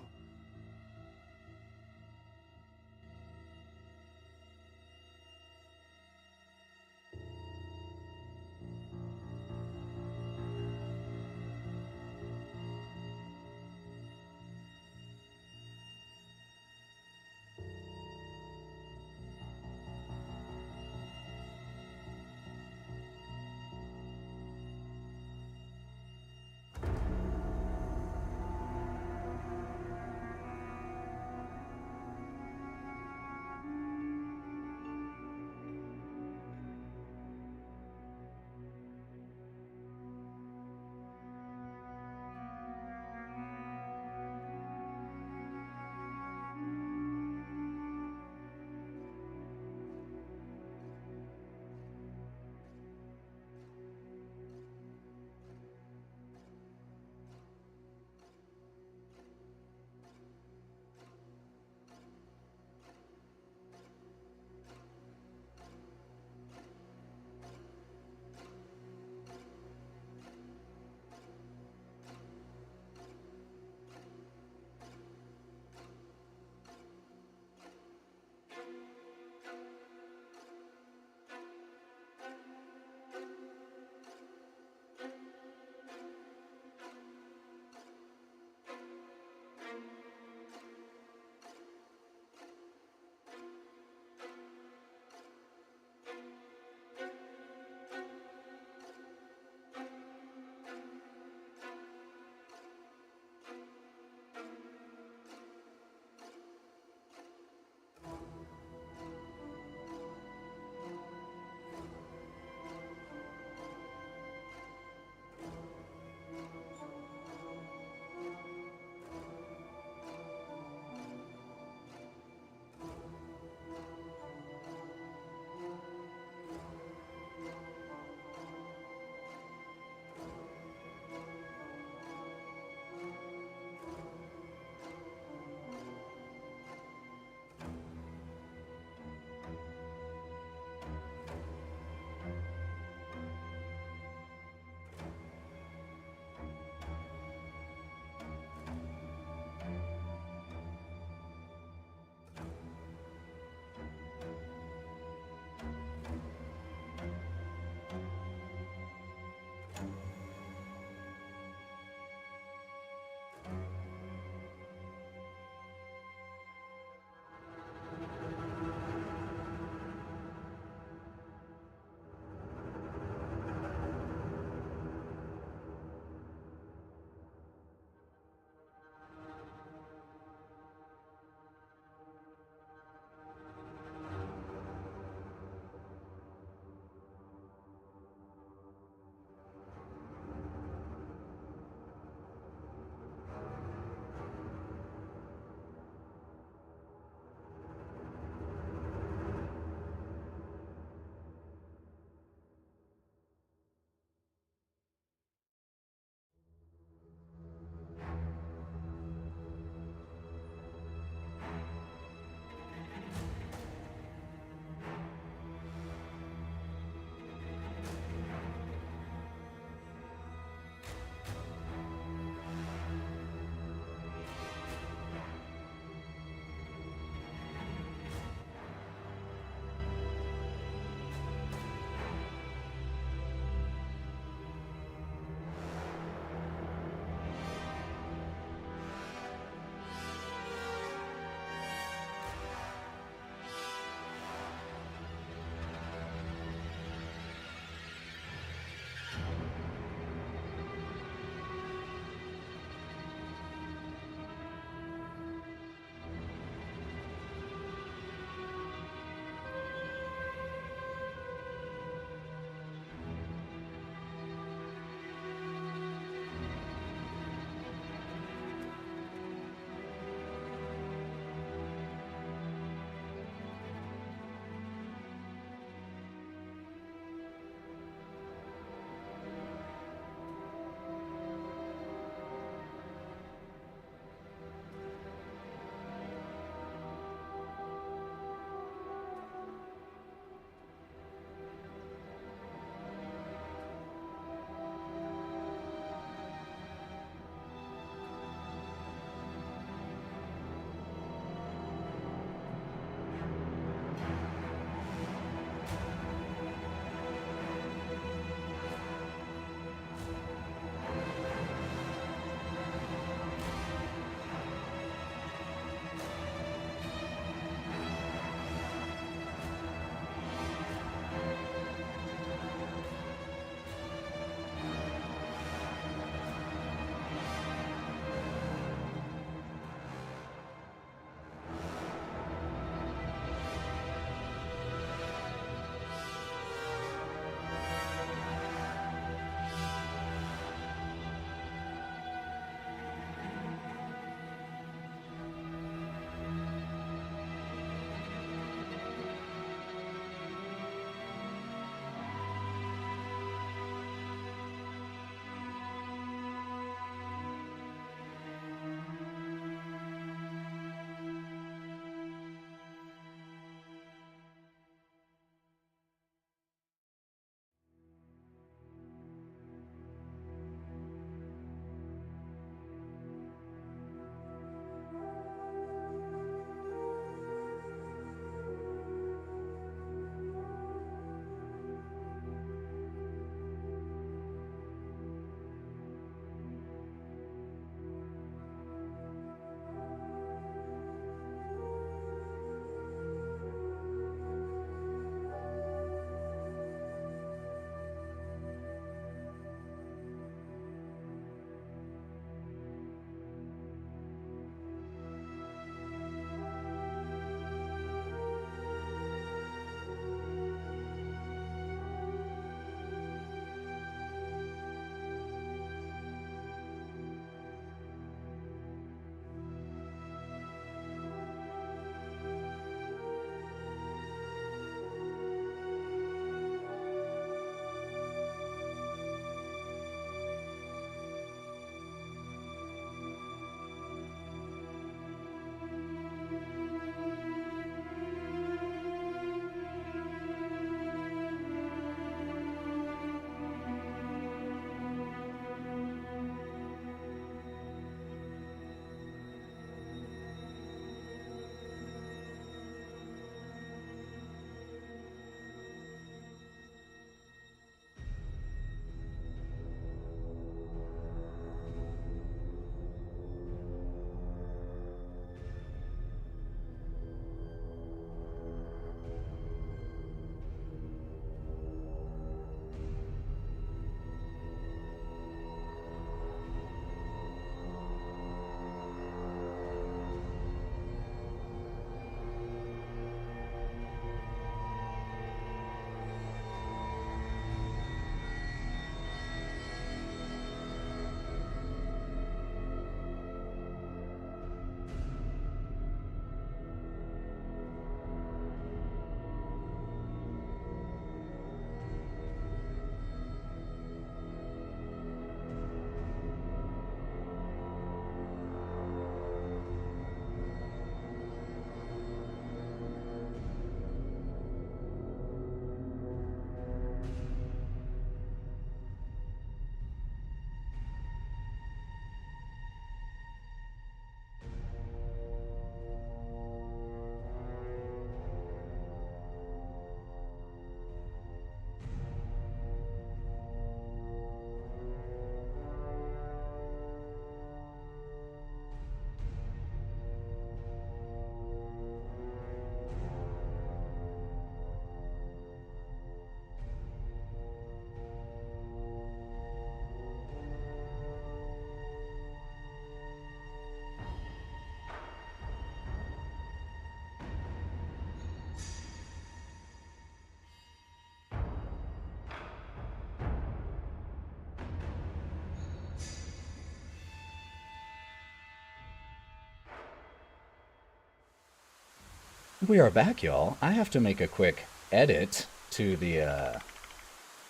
We are back, y'all. I have to make a quick edit to the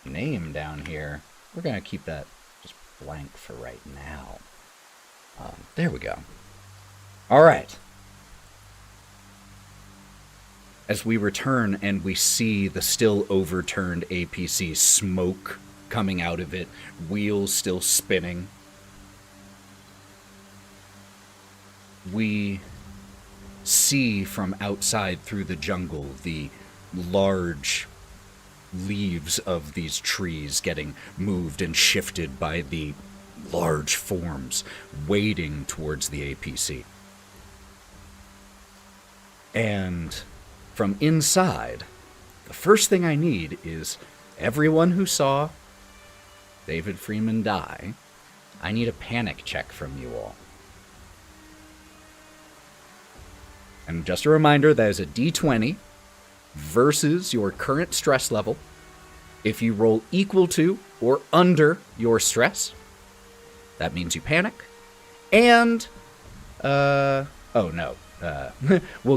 name down here. We're going to keep that just blank for right now. There we go. All right. As we return and we see the still overturned APC, smoke coming out of it, wheels still spinning, we see from outside through the jungle the large leaves of these trees getting moved and shifted by the large forms wading towards the APC. And from inside, the first thing I need is everyone who saw David Freeman die, I need a panic check from you all. And just a reminder, that is a d20 versus your current stress level. If you roll equal to or under your stress, that means you panic. And, we'll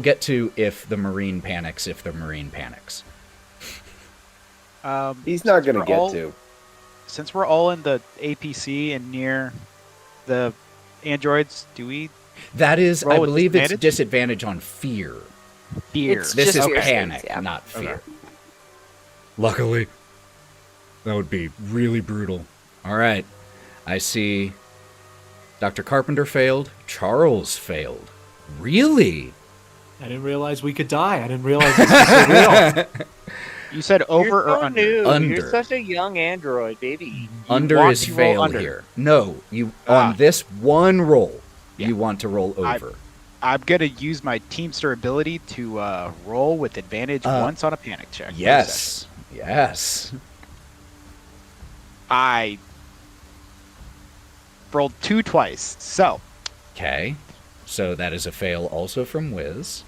get to if the Marine panics, He's not going to get to. Since we're all in the APC and near the androids, do we That is, I roll with believe it's disadvantage? disadvantage on fear. fear? It's This just is fear panic, things, yeah. not fear. Okay. Luckily, that would be really brutal. All right, I see Dr. Carpenter failed, Charles failed. Really? I didn't realize we could die. I didn't realize this was so real. You said over You're or so under? new. Under. You're such a young android, baby. Under want is to roll fail under. here. No, you Ah. on this one roll, Yeah. you want to roll I- over. I'm gonna use my Teamster ability to roll with advantage once on a panic check. Yes, yes. I rolled 2 twice, so Okay, so that is a fail also from Wiz.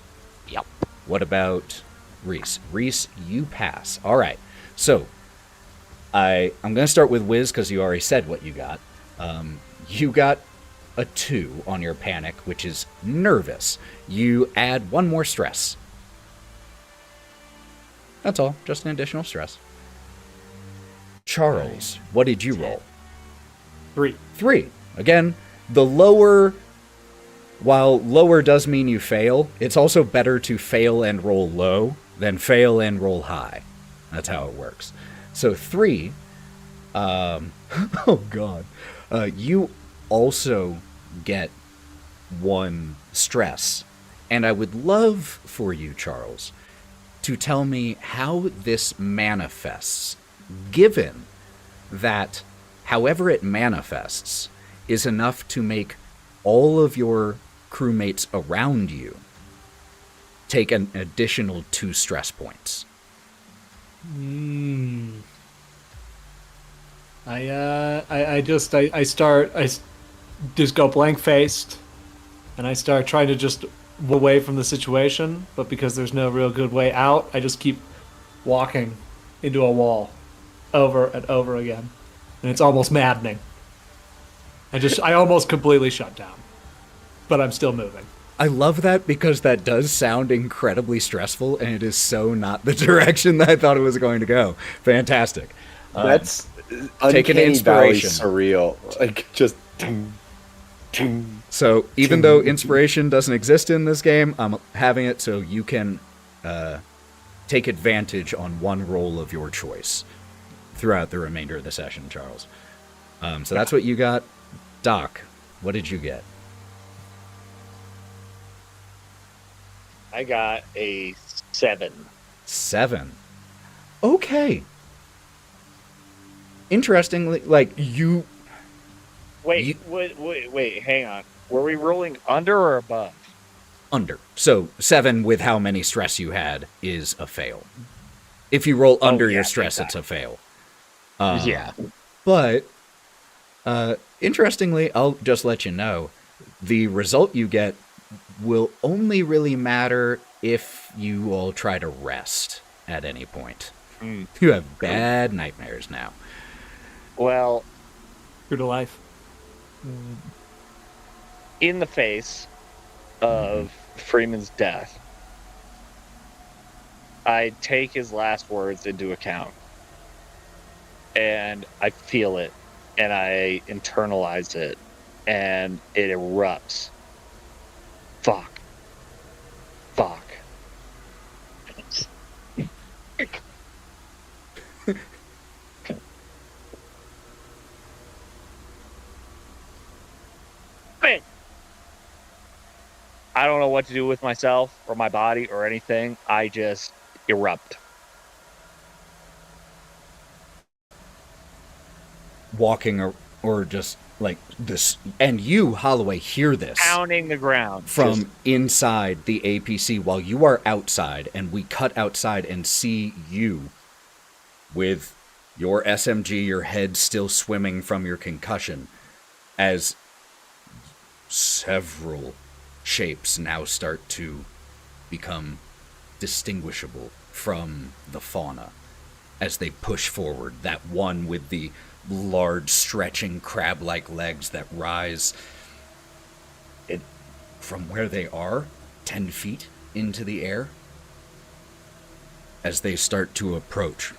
Yep. What about Reese? Reese, you pass. All right. So I'm going to start with Wiz because you already said what you got. You got a 2 on your panic, which is nervous. You add 1 more stress. That's all. Just an additional stress. Charles, what did you roll? 3. 3. Again, the lower, while lower does mean you fail, it's also better to fail and roll low than fail and roll high. That's how it works. So 3, oh god, you also get 1 stress. And I would love for you, Charles, to tell me how this manifests, given that however it manifests is enough to make all of your crewmates around you take an additional 2 stress points. I just go blank faced, and I start trying to just away from the situation. But because there's no real good way out, I just keep walking into a wall, over and over again, and it's almost maddening. I almost completely shut down, but I'm still moving. I love that because that does sound incredibly stressful, and it is so not the direction that I thought it was going to go. Fantastic. That's take an uncanny valley inspiration. surreal. Like just. Ting, ting. So even though inspiration doesn't exist in this game, I'm having it so you can take advantage on 1 roll of your choice throughout the remainder of the session, Charles. So that's what you got. Doc, what did you get? I got a 7. 7. Okay. Interestingly, like you... Wait, hang on. Were we rolling under or above? Under. So 7 with how many stress you had is a fail. If you roll under yeah, your stress, exactly. it's a fail. yeah. But, interestingly, I'll just let you know, the result you get will only really matter if you all try to rest at any point. You have bad nightmares now. Well, True to life. in the face of Freeman's death, I take his last words into account. And I feel it. And I internalize it. And it erupts. Fuck. Fuck. I don't know what to do with myself or my body or anything. I just erupt. Walking or just like this, and you, Holloway, hear this Pounding the ground. from Just- inside the APC while you are outside, and we cut outside and see you with your SMG, your head still swimming from your concussion, as several shapes now start to become distinguishable from the fauna as they push forward. That one with the large stretching crab-like legs that rise from where they are 10 feet into the air as they start to approach.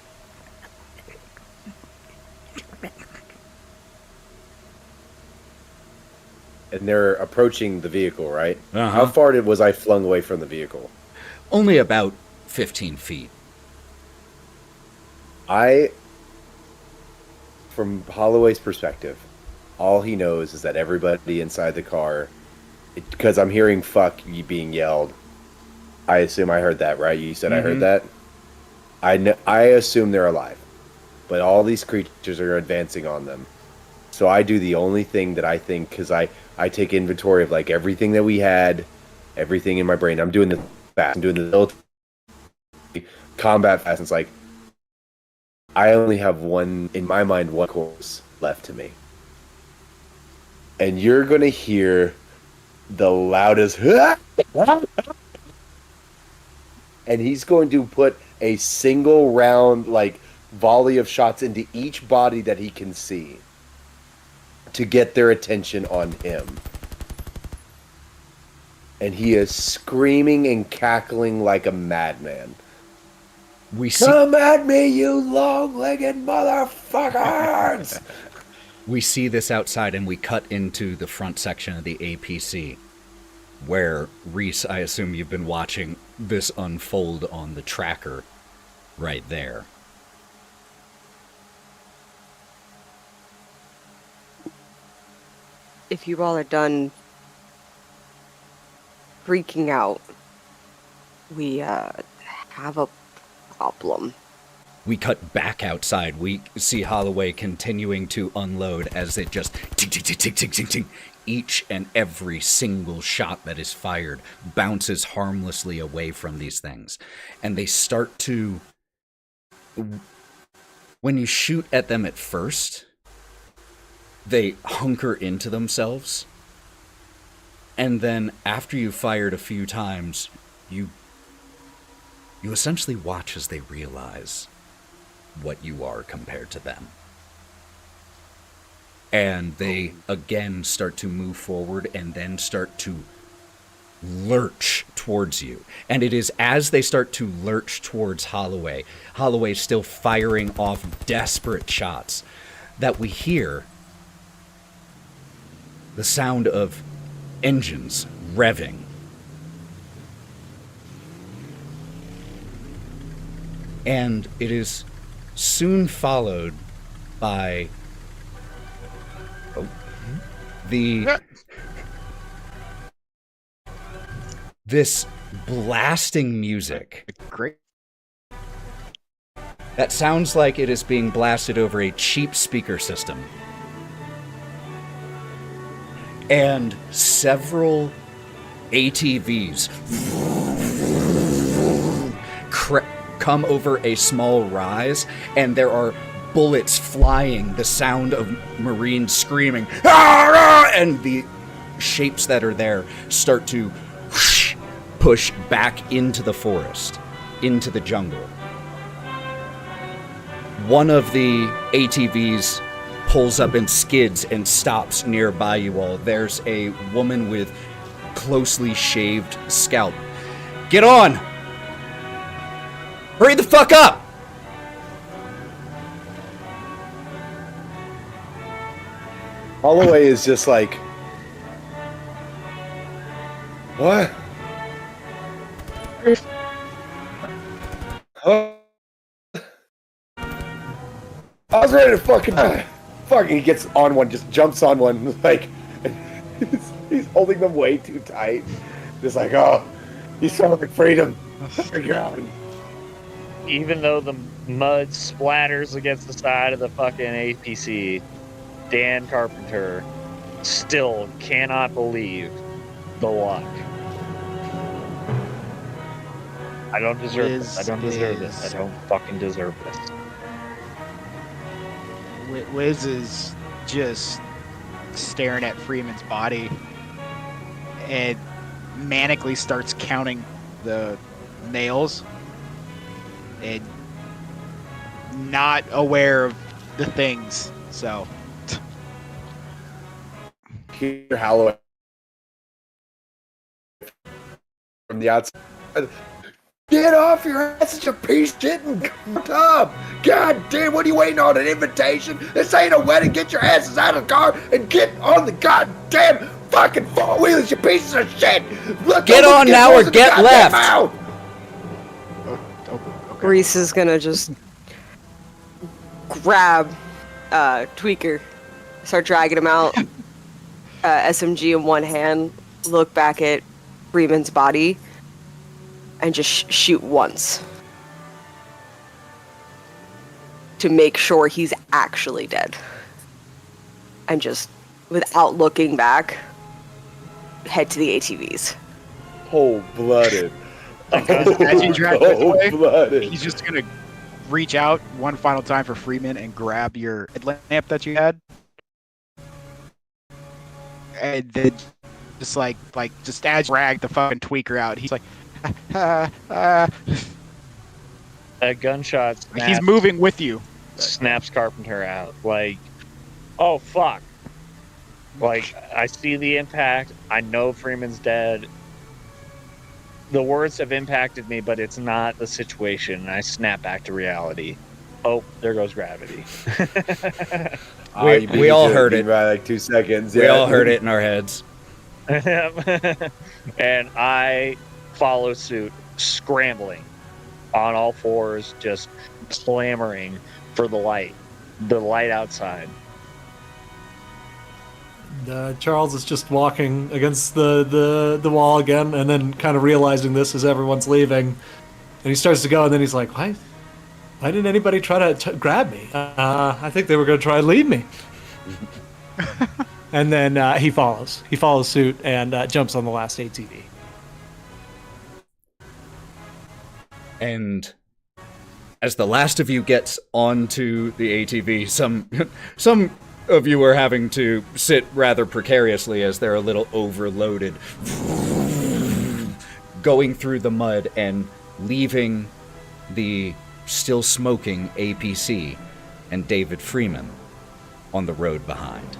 And they're approaching the vehicle, right? Uh-huh. How far was I flung away from the vehicle? Only about 15 feet. From Holloway's perspective, all he knows is that everybody inside the car, because I'm hearing "fuck" being yelled. I assume I heard that, right? You said I heard that. I assume they're alive, but all these creatures are advancing on them. So I do the only thing that I think, because I take inventory of like everything that we had, everything in my brain. I'm doing the fast. I'm doing the military combat fast. And it's like I only have one in my mind, one course left to me, and you're gonna hear the loudest, and he's going to put a single round like volley of shots into each body that he can see to get their attention on him. And he is screaming and cackling like a madman. We see Come at me, you long-legged motherfuckers! we see this outside, and we cut into the front section of the APC, where, Reese, I assume you've been watching this unfold on the tracker right there. If you all are done freaking out, we have a problem. We cut back outside. We see Holloway continuing to unload as it just ting, ting, ting, ting, ting, ting, ting. Each and every single shot that is fired bounces harmlessly away from these things. And they start to... When you shoot at them at first, they hunker into themselves. And then after you've fired a few times, you essentially watch as they realize what you are compared to them. And they again start to move forward and then start to lurch towards you. And it is as they start to lurch towards Holloway still firing off desperate shots, that we hear the sound of engines revving. And it is soon followed by this blasting music Great. that sounds like it is being blasted over a cheap speaker system. And several ATVs come over a small rise, and there are bullets flying, the sound of Marines screaming, and the shapes that are there start to push back into the forest, into the jungle. One of the ATVs pulls up and skids and stops nearby you all. There's a woman with closely shaved scalp. Get on! Hurry the fuck up! Holloway is just like, what? Huh? I was ready to fucking he gets on one, just jumps on one, like, he's holding them way too tight. Just like, oh, you sound like freedom. Even though the mud splatters against the side of the fucking APC, Dan Carpenter still cannot believe the luck. I don't deserve this. I don't deserve this. I don't fucking deserve this. Wiz is just staring at Freeman's body and manically starts counting the nails and not aware of the things. So Hear Holloway from the outside. Get off your ass, you piece of shit, and come up. God damn, what are you waiting on? An invitation? This ain't a wedding. Get your asses out of the car and get on the goddamn fucking four-wheelers, you pieces of shit. Look, Get on now or get left. Reese is gonna just grab Tweaker, start dragging him out, SMG in one hand, look back at Freeman's body, and just shoot once to make sure he's actually dead. And just, without looking back, head to the ATVs. Cold-blooded. as you drag this way, Cold-blooded. he's just gonna reach out one final time for Freeman and grab your lamp that you had, and then just just as you drag the fucking Tweaker out, he's like, That gunshot snaps, he's moving with you. snaps Carpenter out. Like, oh fuck. Like, I see the impact. I know Freeman's dead. The words have impacted me, but it's not the situation. I snap back to reality. Oh, there goes gravity. We all heard it. By like 2 seconds. We all heard it in our heads. And I follow suit, scrambling on all fours, just clamoring for the light outside. Charles is just walking against the wall again, and then kind of realizing this as everyone's leaving, and he starts to go, and then he's like, "Why didn't anybody try to grab me? I think they were going to try to leave me." And then he follows suit and jumps on the last ATV. And as the last of you gets onto the ATV, some of you are having to sit rather precariously as they're a little overloaded, going through the mud and leaving the still smoking APC and David Freeman on the road behind.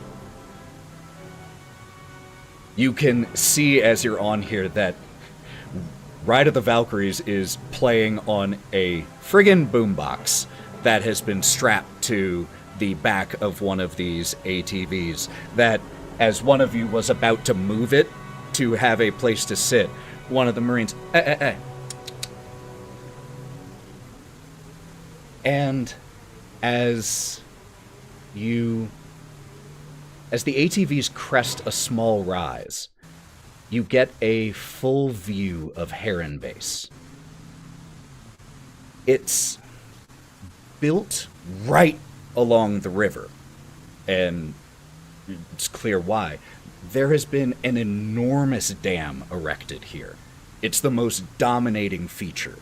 You can see as you're on here that Ride of the Valkyries is playing on a friggin' boombox that has been strapped to the back of one of these ATVs, that as one of you was about to move it to have a place to sit, one of the Marines, And as the ATVs crest a small rise, you get a full view of Heron Base. It's built right along the river, and it's clear why. There has been an enormous dam erected here. It's the most dominating feature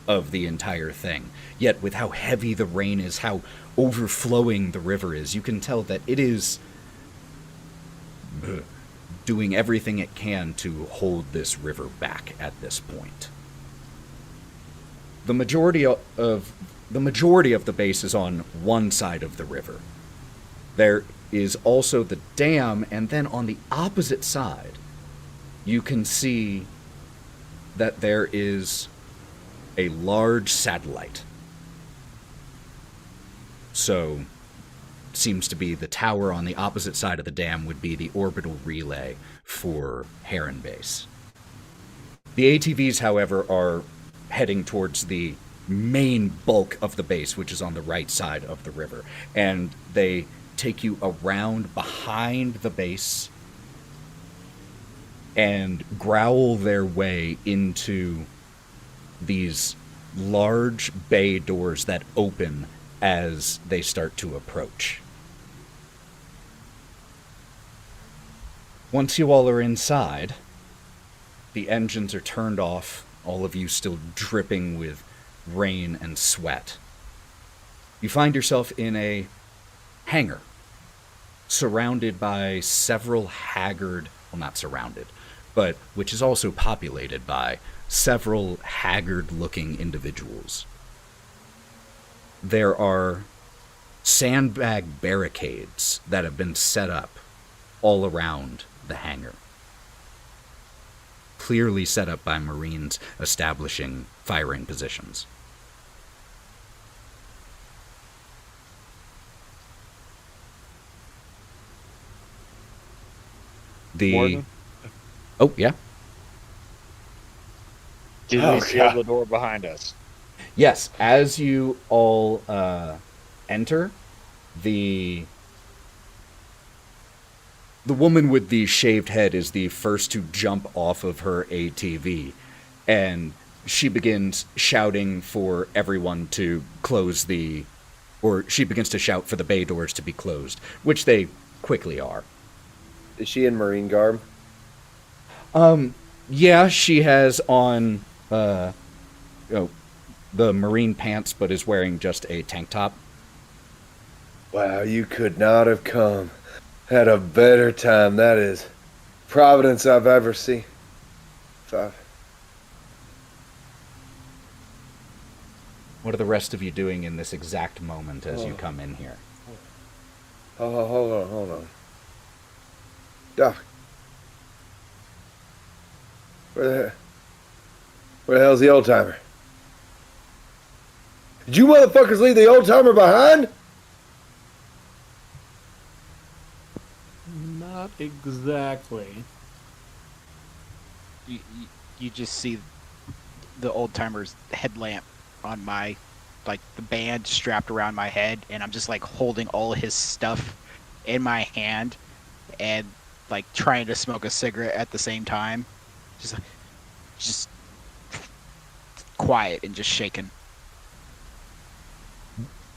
of the entire thing. Yet with how heavy the rain is, how overflowing the river is, you can tell that it is doing everything it can to hold this river back at this point. The majority of the base is on one side of the river. There is also the dam, and then on the opposite side, you can see that there is a large satellite. So, seems to be the tower on the opposite side of the dam would be the orbital relay for Heron Base. The ATVs, however, are heading towards the main bulk of the base, which is on the right side of the river. And they take you around behind the base and growl their way into these large bay doors that open as they start to approach. Once you all are inside, the engines are turned off, all of you still dripping with rain and sweat. You find yourself in a hangar, surrounded by several haggard, well, not surrounded, but which is also populated by several haggard-looking individuals. There are sandbag barricades that have been set up all around the hangar, clearly set up by Marines establishing firing positions. Warden? Oh, yeah? Did we seal the door behind us? Yes, as you all enter, the woman with the shaved head is the first to jump off of her ATV, and she begins shouting for everyone to close she begins to shout for the bay doors to be closed, which they quickly are. Is she in Marine garb? Yeah, she has on, the Marine pants, but is wearing just a tank top. Wow, you could not have come at a better time. That is Providence I've ever seen. What are the rest of you doing in this exact moment as you come in here? Oh, hold on. Doc. Where the hell's the old timer? Did you motherfuckers leave the old timer behind? Not exactly. You just see the old timer's headlamp on my, like, the band strapped around my head, and I'm just like holding all his stuff in my hand and like trying to smoke a cigarette at the same time. Just quiet and just shaking.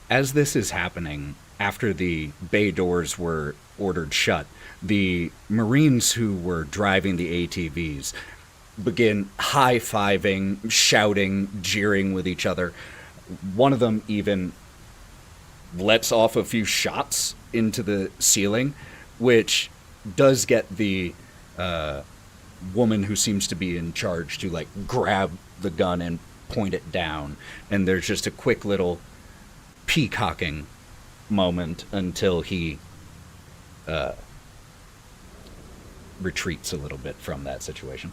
As this is happening, after the bay doors were ordered shut, the Marines who were driving the ATVs begin high-fiving, shouting, jeering with each other. One of them even lets off a few shots into the ceiling, which does get the woman who seems to be in charge to like grab the gun and point it down. And there's just a quick little peacocking moment until he retreats a little bit from that situation.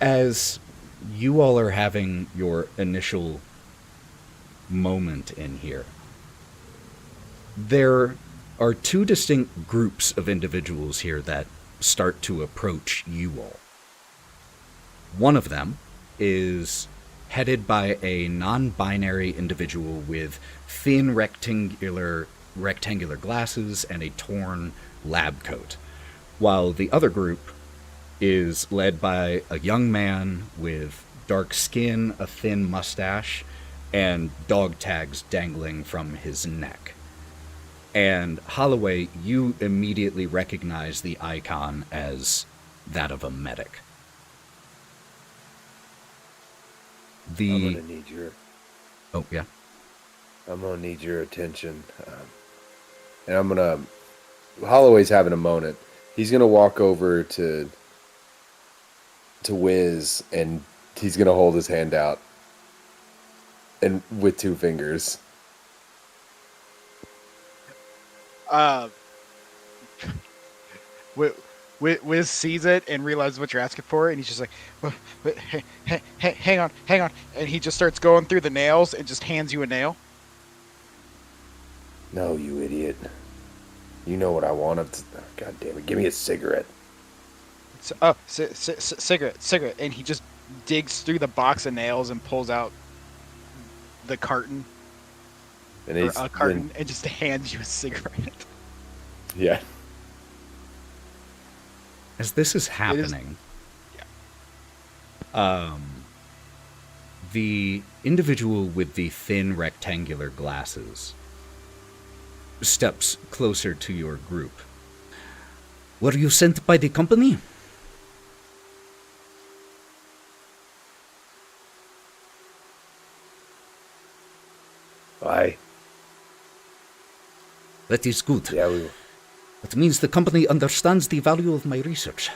As you all are having your initial moment in here, there are two distinct groups of individuals here that start to approach you all. One of them is headed by a non-binary individual with thin rectangular glasses and a torn lab coat, while the other group is led by a young man with dark skin, a thin mustache, and dog tags dangling from his neck. And Holloway, you immediately recognize the icon as that of a medic. I'm gonna need your... Oh, yeah? I'm gonna need your attention. And I'm gonna... Holloway's having a moment. He's gonna walk over to Wiz, and he's gonna hold his hand out. And with two fingers. Wiz sees it and realizes what you're asking for, and he's just like, hang on, and he just starts going through the nails and just hands you a nail. No, you idiot. You know what I want. God damn it. Give me a cigarette. Cigarette, and he just digs through the box of nails and pulls out the carton, And and just hands you a cigarette. Yeah. As this is happening, the individual with the thin rectangular glasses steps closer to your group. Were you sent by the company? Aye. That is good. Yeah, we were. That means the company understands the value of my research.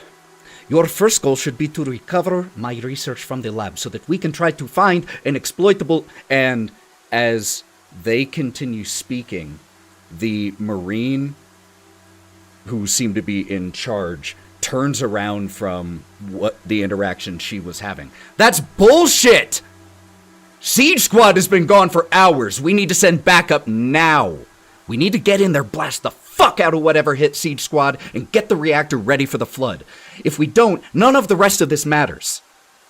Your first goal should be to recover my research from the lab so that we can try to find an exploitable... And as they continue speaking, the Marine who seemed to be in charge turns around from what the interaction she was having. That's bullshit! Siege Squad has been gone for hours. We need to send backup now. We need to get in there, blast the fuck out of whatever hit Siege Squad, and get the reactor ready for the flood. If we don't, none of the rest of this matters.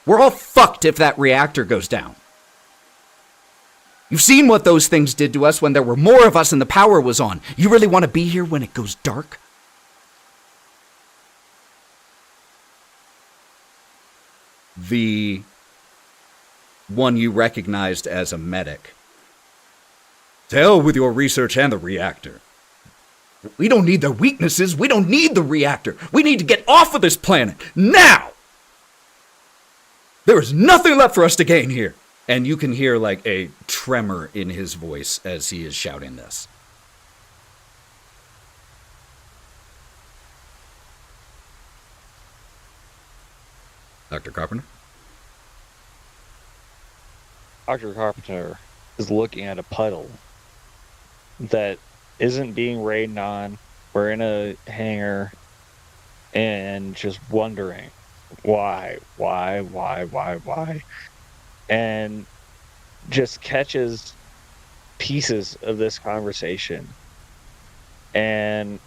We're all fucked if that reactor goes down. You've seen what those things did to us when there were more of us and the power was on. You really want to be here when it goes dark? The one you recognized as a medic. To hell with your research and the reactor. We don't need their weaknesses. We don't need the reactor. We need to get off of this planet now. There is nothing left for us to gain here. And you can hear like a tremor in his voice as he is shouting this. Dr. Carpenter? Dr. Carpenter is looking at a puddle that isn't being rained on. We're in a hangar and just wondering why, and just catches pieces of this conversation, and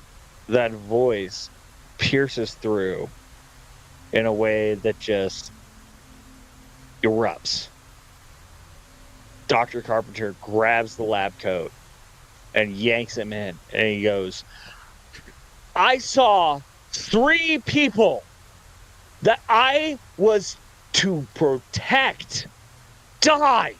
that voice pierces through in a way that just erupts. Dr. Carpenter grabs the lab coat and yanks him in, and he goes, I saw 3 people that I was to protect die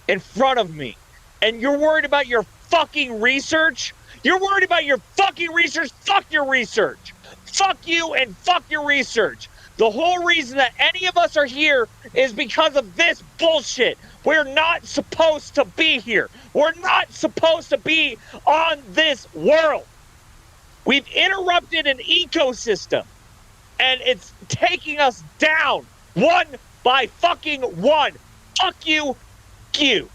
in front of me. And you're worried about your fucking research? You're worried about your fucking research? Fuck your research. Fuck you and fuck your research. The whole reason that any of us are here is because of this bullshit. We're not supposed to be here. We're not supposed to be on this world. We've interrupted an ecosystem, and it's taking us down one by fucking one. Fuck you, you.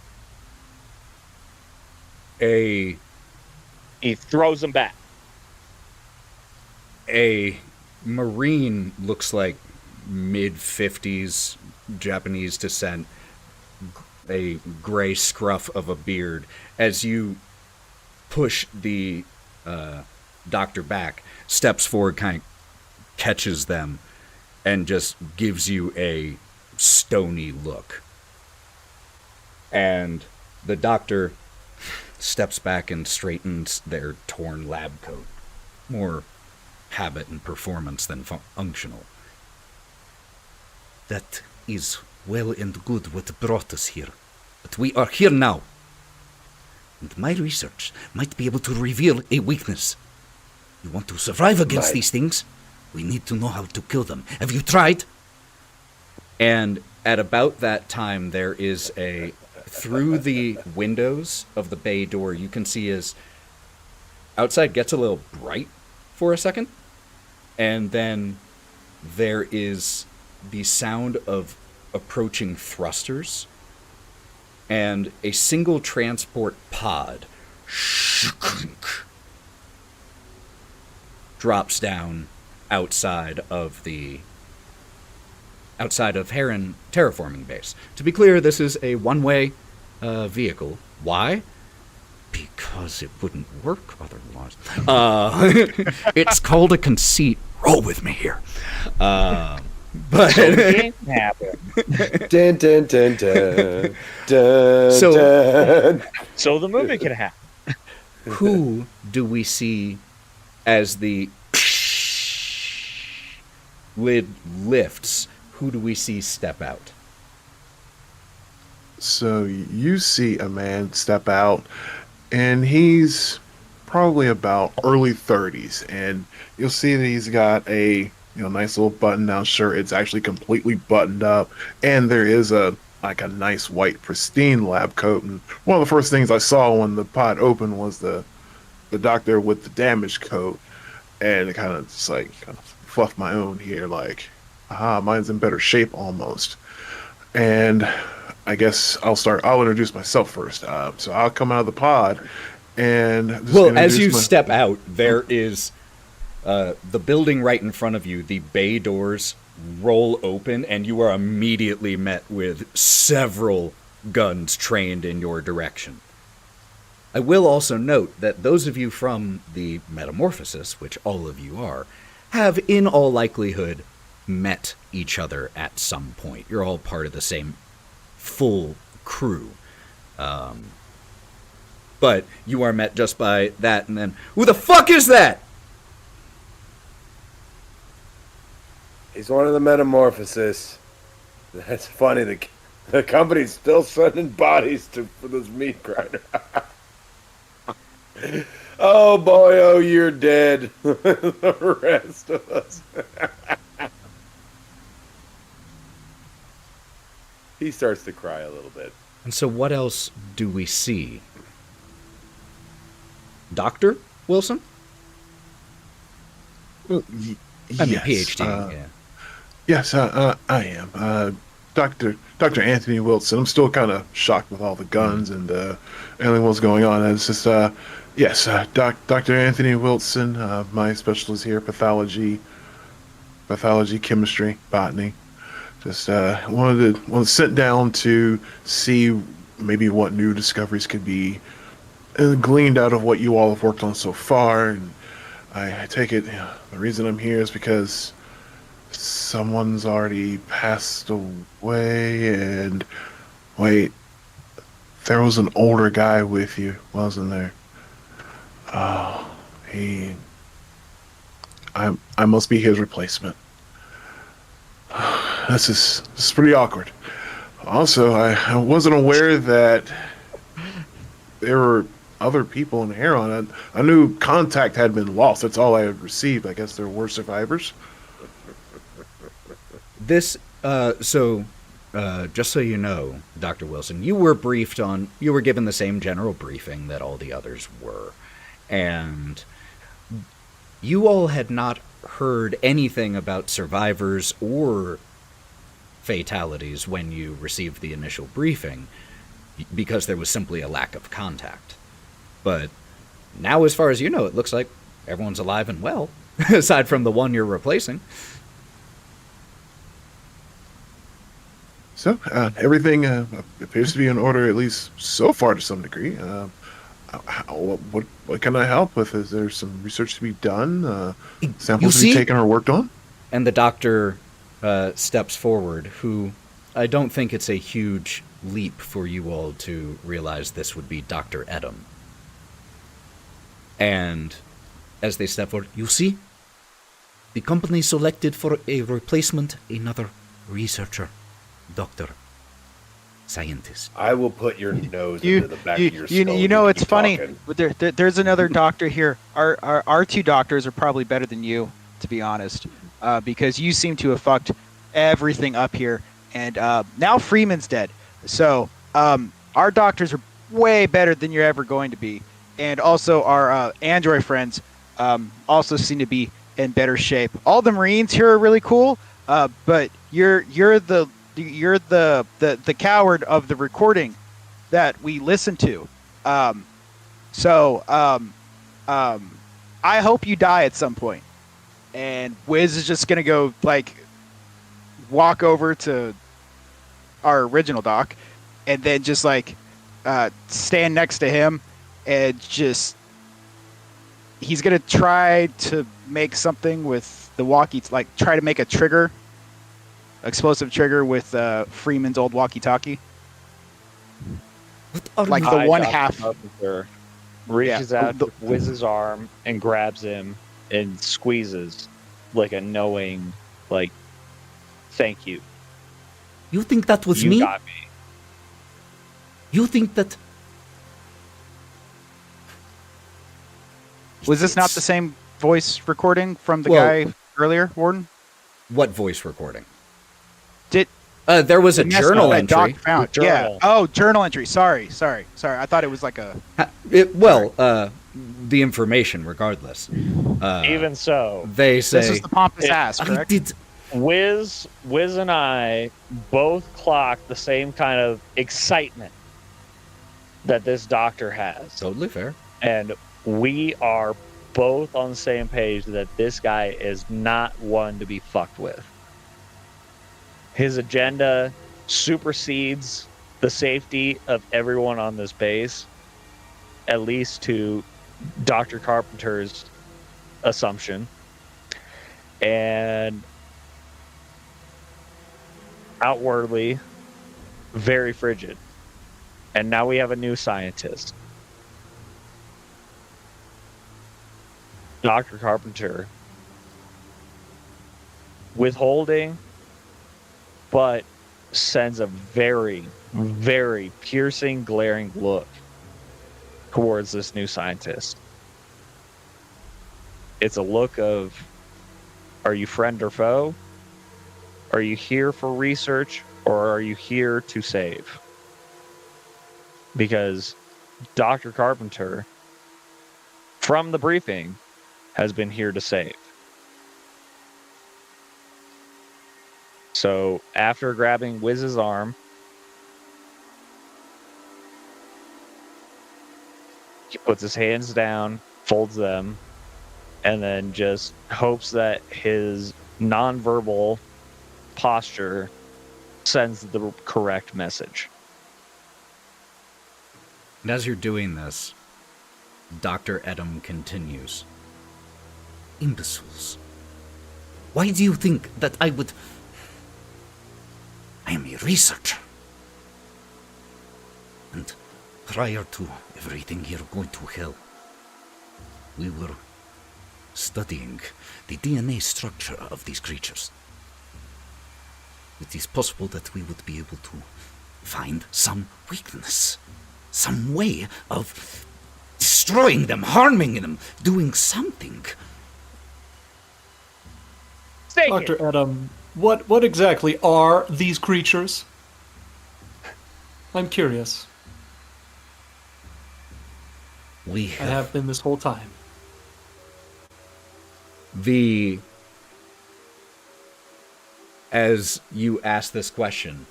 He throws him back. A Marine looks like mid-50s Japanese descent, a gray scruff of a beard. As you push the doctor back, steps forward, kind of catches them, and just gives you a stony look. And the doctor steps back and straightens their torn lab coat. More habit and performance than functional. That is well and good what brought us here. But we are here now. And my research might be able to reveal a weakness. You want to survive against these things? We need to know how to kill them. Have you tried? And at about that time, there is through the windows of the bay door, you can see as outside gets a little bright for a second. And then there is the sound of approaching thrusters and a single transport pod drops down outside of Heron terraforming base. To be clear, this is a one-way vehicle. Why? Because it wouldn't work otherwise. It's called a conceit. Roll with me here. But So it can't happen. Dun, dun, dun, dun, dun, So- dun. So the movie can happen. who do we see as the lid lifts? Who do we see step out? So you see a man step out, and he's probably about early 30s, and you'll see that he's got a nice little button-down shirt. It's actually completely buttoned up, and there is a nice white pristine lab coat. And one of the first things I saw when the pod opened was the doctor with the damaged coat, and it kind of just fluffed my own here, like, aha, mine's in better shape almost. And I guess I'll introduce myself first. So I'll come out of the pod, and just Well, as you introduce step out, there is the building right in front of you. The bay doors roll open, and you are immediately met with several guns trained in your direction. I will also note that those of you from the Metamorphosis, which all of you are, have in all likelihood met each other at some point. You're all part of the same full crew. But you are met just by that, and then, who the fuck is that? He's one of the Metamorphosis. That's funny. The company's still sending bodies for this meat grinder. Oh boy, oh you're dead. The rest of us. He starts to cry a little bit. And so what else do we see? Dr. Wilson? Well, I mean, yes, PhD, yeah. Yes, I am. Dr. Anthony Wilson. I'm still kind of shocked with all the guns and everything what's going on. It's just, yes, Dr. Anthony Wilson. My specialty is here, pathology, chemistry, botany. Just wanted to sit down to see maybe what new discoveries could be gleaned out of what you all have worked on so far. And I take it the reason I'm here is because someone's already passed away. And wait, there was an older guy with you, wasn't there? Oh, I must be his replacement. This is pretty awkward. Also, I wasn't aware that there were other people in Heron. I knew contact had been lost. That's all I had received. I guess there were survivors. This, just so you know, Dr. Wilson, you were given the same general briefing that all the others were. And you all had not heard anything about survivors or fatalities when you received the initial briefing, because there was simply a lack of contact. But now, as far as you know, it looks like everyone's alive and well, aside from the one you're replacing. So everything appears to be in order, at least so far, to some degree. What can I help with? Is there some research to be done? Samples to be taken or worked on? And the doctor steps forward, who I don't think it's a huge leap for you all to realize this would be Dr. Edom. And as they step forward, you see, the company selected for a replacement another researcher, doctor, scientist. I will put your nose into the back of your skull. You know, if it's keep funny. talking. But there's another doctor here. Our two doctors are probably better than you, to be honest, because you seem to have fucked everything up here. And now Freeman's dead. So our doctors are way better than you're ever going to be. And also our android friends also seem to be in better shape. All the Marines here are really cool, but you're the coward of the recording that we listen to. I hope you die at some point. and Wiz is just gonna go like walk over to our original doc, and then just like stand next to him, and just he's gonna try to make something with the walkie, like try to make a trigger, explosive trigger with Freeman's old walkie-talkie. What are Like you- the I, one Dr. half. Carpenter, reaches Yeah, out to Wiz's arm and grabs him and squeezes like a knowing, like, thank you. You think that was you me? got me. You think that... Was this not the same voice recording from the Well- guy earlier, Warden? What voice recording? Did There was a the message journal that entry. Doc found? The Yeah. journal. Oh, journal entry. Sorry. I thought it was like a. The information, regardless. Even so, They say... This is the pompous it- ass, I correct? did... Wiz and I both clocked the same kind of excitement that this doctor has. Totally fair. And we are both on the same page that this guy is not one to be fucked with. His agenda supersedes the safety of everyone on this base, at least to Dr. Carpenter's assumption. And outwardly, very frigid. And now we have a new scientist. Dr. Carpenter, withholding, but sends a very, very piercing, glaring look towards this new scientist. It's a look of, are you friend or foe? Are you here for research, or are you here to save? Because Dr. Carpenter, from the briefing, has been here to save. So after grabbing Wiz's arm, he puts his hands down, folds them, and then just hopes that his nonverbal posture sends the correct message. And as you're doing this, Dr. Edom continues. Imbeciles. Why do you think that I would... I am a researcher. And prior to everything here going to hell, we were studying the DNA structure of these creatures. It is possible that we would be able to find some weakness, some way of destroying them, harming them, doing something. Stay Dr. Edom, what exactly are these creatures? I'm curious. We I have been this whole time. As you ask this question,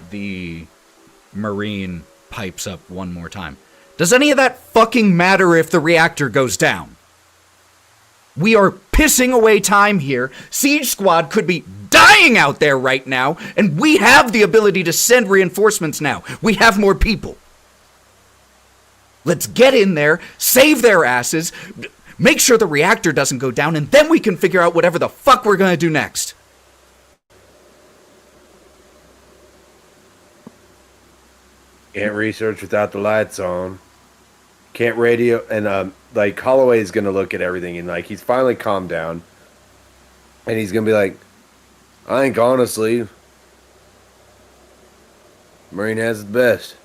the Marine pipes up one more time. Does any of that fucking matter if the reactor goes down? We are pissing away time here. Siege Squad could be dying out there right now, and we have the ability to send reinforcements now. We have more people. Let's get in there, save their asses, make sure the reactor doesn't go down, and then we can figure out whatever the fuck we're gonna do next. Can't research without the lights on. Can't radio, and like Holloway's gonna look at everything and like he's finally calmed down, and he's gonna be like, I think honestly, Marine has it best.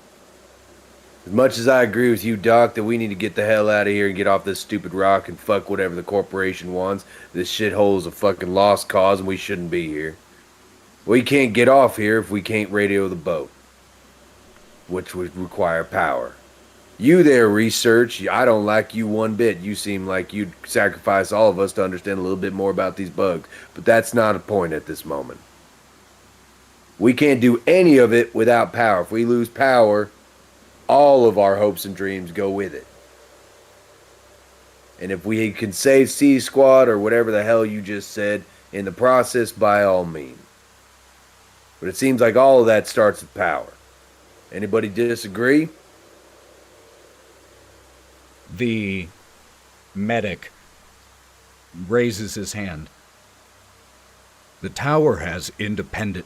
As much as I agree with you, Doc, that we need to get the hell out of here and get off this stupid rock and fuck whatever the corporation wants. This shithole is a fucking lost cause and we shouldn't be here. We can't get off here if we can't radio the boat, which would require power. You there, research, I don't like you one bit. You seem like you'd sacrifice all of us to understand a little bit more about these bugs, but that's not a point at this moment. We can't do any of it without power. If we lose power, all of our hopes and dreams go with it. And if we can save C Squad or whatever the hell you just said in the process, by all means. But it seems like all of that starts with power. Anybody disagree? The medic raises his hand. The tower has an independent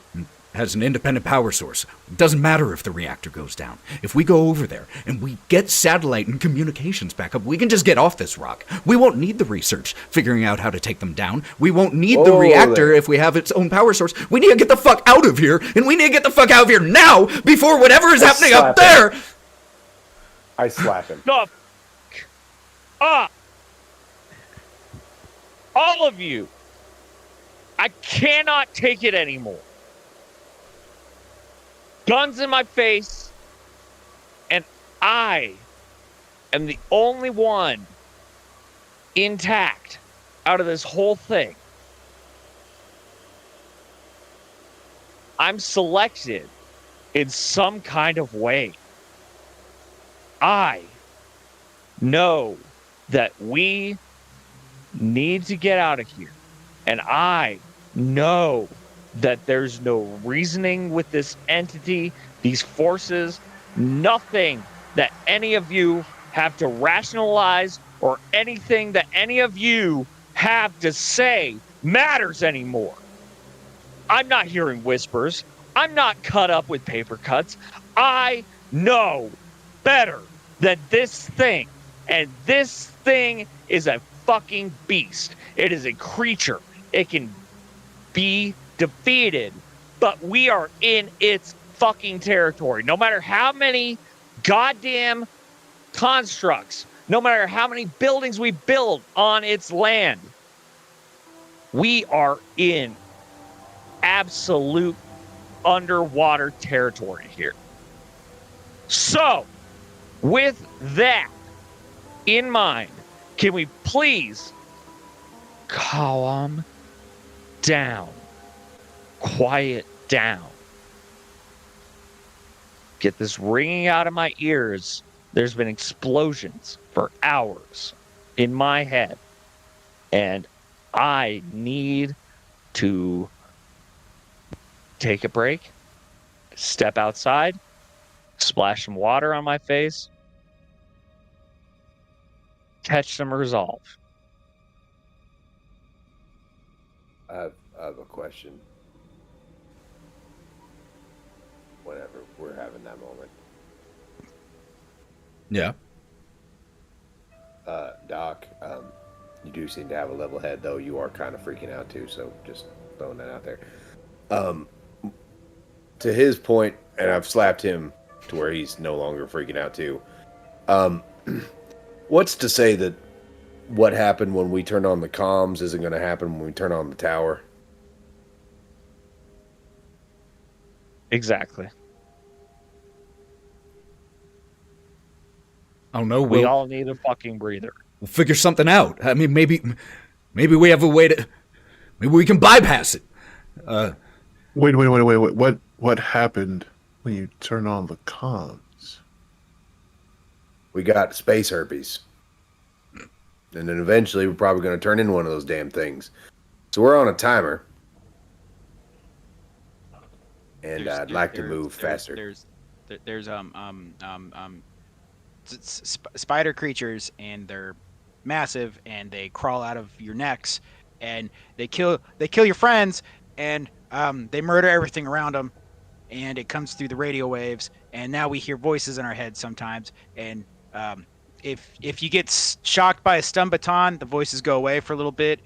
power source. It doesn't matter if the reactor goes down. If we go over there and we get satellite and communications back up, we can just get off this rock. We won't need the research figuring out how to take them down. We won't need the reactor if we have its own power source. We need to get the fuck out of here, and we need to get the fuck out of here now before whatever is happening up there. I slap him. No. Ah! All of you! I cannot take it anymore. Guns in my face, and I am the only one intact out of this whole thing. I'm selected in some kind of way. I know that we need to get out of here. And I know that there's no reasoning with this entity, these forces, nothing that any of you have to rationalize or anything that any of you have to say matters anymore. I'm not hearing whispers. I'm not cut up with paper cuts. I know better than this thing. And this thing is a fucking beast. It is a creature. It can be defeated, but we are in its fucking territory. No matter how many goddamn constructs, no matter how many buildings we build on its land, we are in absolute underwater territory here. So, with that in mind, can we please calm down, quiet down, get this ringing out of my ears? There's been explosions for hours in my head, and I need to take a break, step outside, splash some water on my face, catch some resolve. I have a question. Whenever we're having that moment. Yeah. Doc, you do seem to have a level head, though you are kind of freaking out too, so just throwing that out there. To his point, and I've slapped him to where he's no longer freaking out too. What's to say that what happened when we turned on the comms isn't going to happen when we turn on the tower? Exactly. I don't know. We all need a fucking breather. We'll figure something out. I mean, maybe we have a way to. Maybe we can bypass it. Wait. What happened when you turn on the comms? We got space herpes. And then eventually we're probably going to turn into one of those damn things. So we're on a timer. And I'd like to move faster. There's spider creatures, and they're massive, and they crawl out of your necks, and they kill your friends, and they murder everything around them, and it comes through the radio waves, and now we hear voices in our heads sometimes, and if you get shocked by a stun baton, the voices go away for a little bit,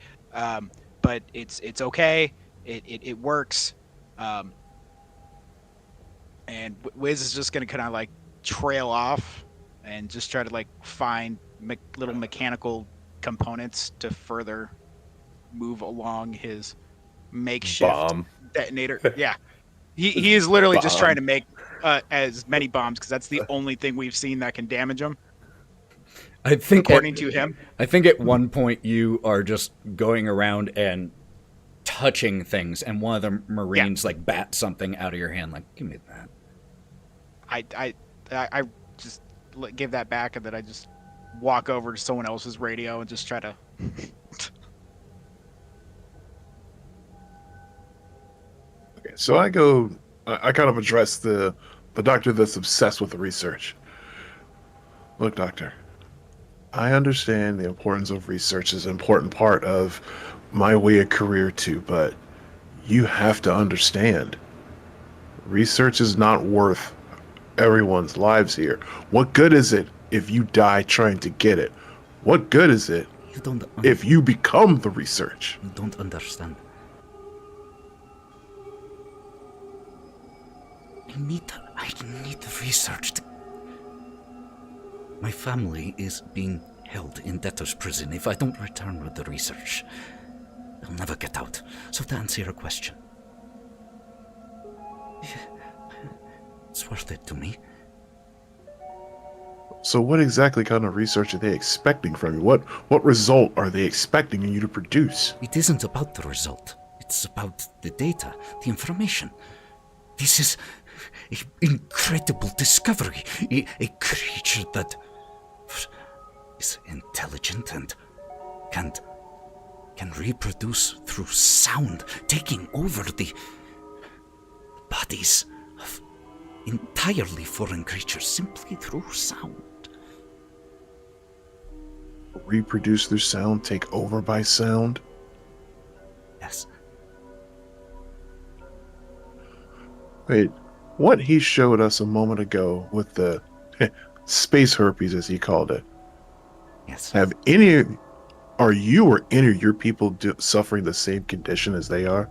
but it's okay, it works, and Wiz is just gonna kind of like trail off and just try to like find little mechanical components to further move along his makeshift Bomb detonator. Yeah, he is literally just trying to make as many bombs because that's the only thing we've seen that can damage him. I think, according to him, I think at one point you are just going around and touching things, and one of the Marines like bats something out of your hand, like, give me that. I just give that back, and then I just walk over to someone else's radio and just try to. Okay, so I go. I kind of address the doctor that's obsessed with the research. Look, doctor, I understand the importance of research is an important part of my way of career too, but you have to understand, research is not worth everyone's lives here. What good is it if you die trying to get it? What good is it You don't. if you become the research? You don't understand. I need the research. My family is being held in debtor's prison. If I don't return with the research, they'll never get out. So to answer your question, it's worth it to me. So what exactly kind of research are they expecting from you? What result are they expecting you to produce? It isn't about the result. It's about the data, the information. This is an incredible discovery. A creature that is intelligent and can reproduce through sound, taking over the bodies of entirely foreign creatures simply through sound. Reproduce through sound, take over by sound? Yes. Wait, what he showed us a moment ago with the space herpes, as he called it. Yes. Are you or any of your people suffering the same condition as they are?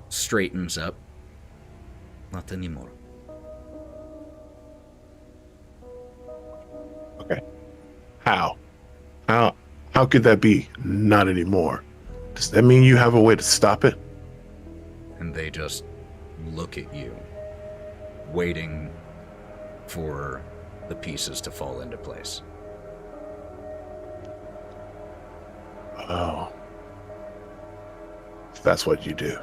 Straightens up. Not anymore. Okay. How could that be? Not anymore. Does that mean you have a way to stop it? And they just look at you, waiting for the pieces to fall into place. Oh. That's what you do.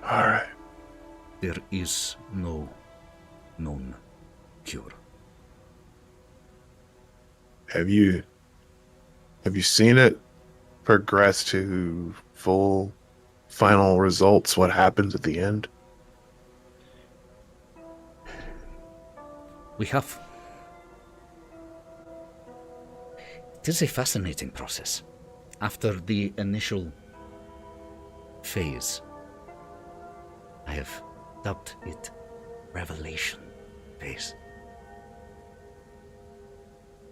All right. There is no known cure. Have you seen it progress to full final results? What happens at the end? We have. It is a fascinating process. After the initial phase, I have dubbed it revelation phase.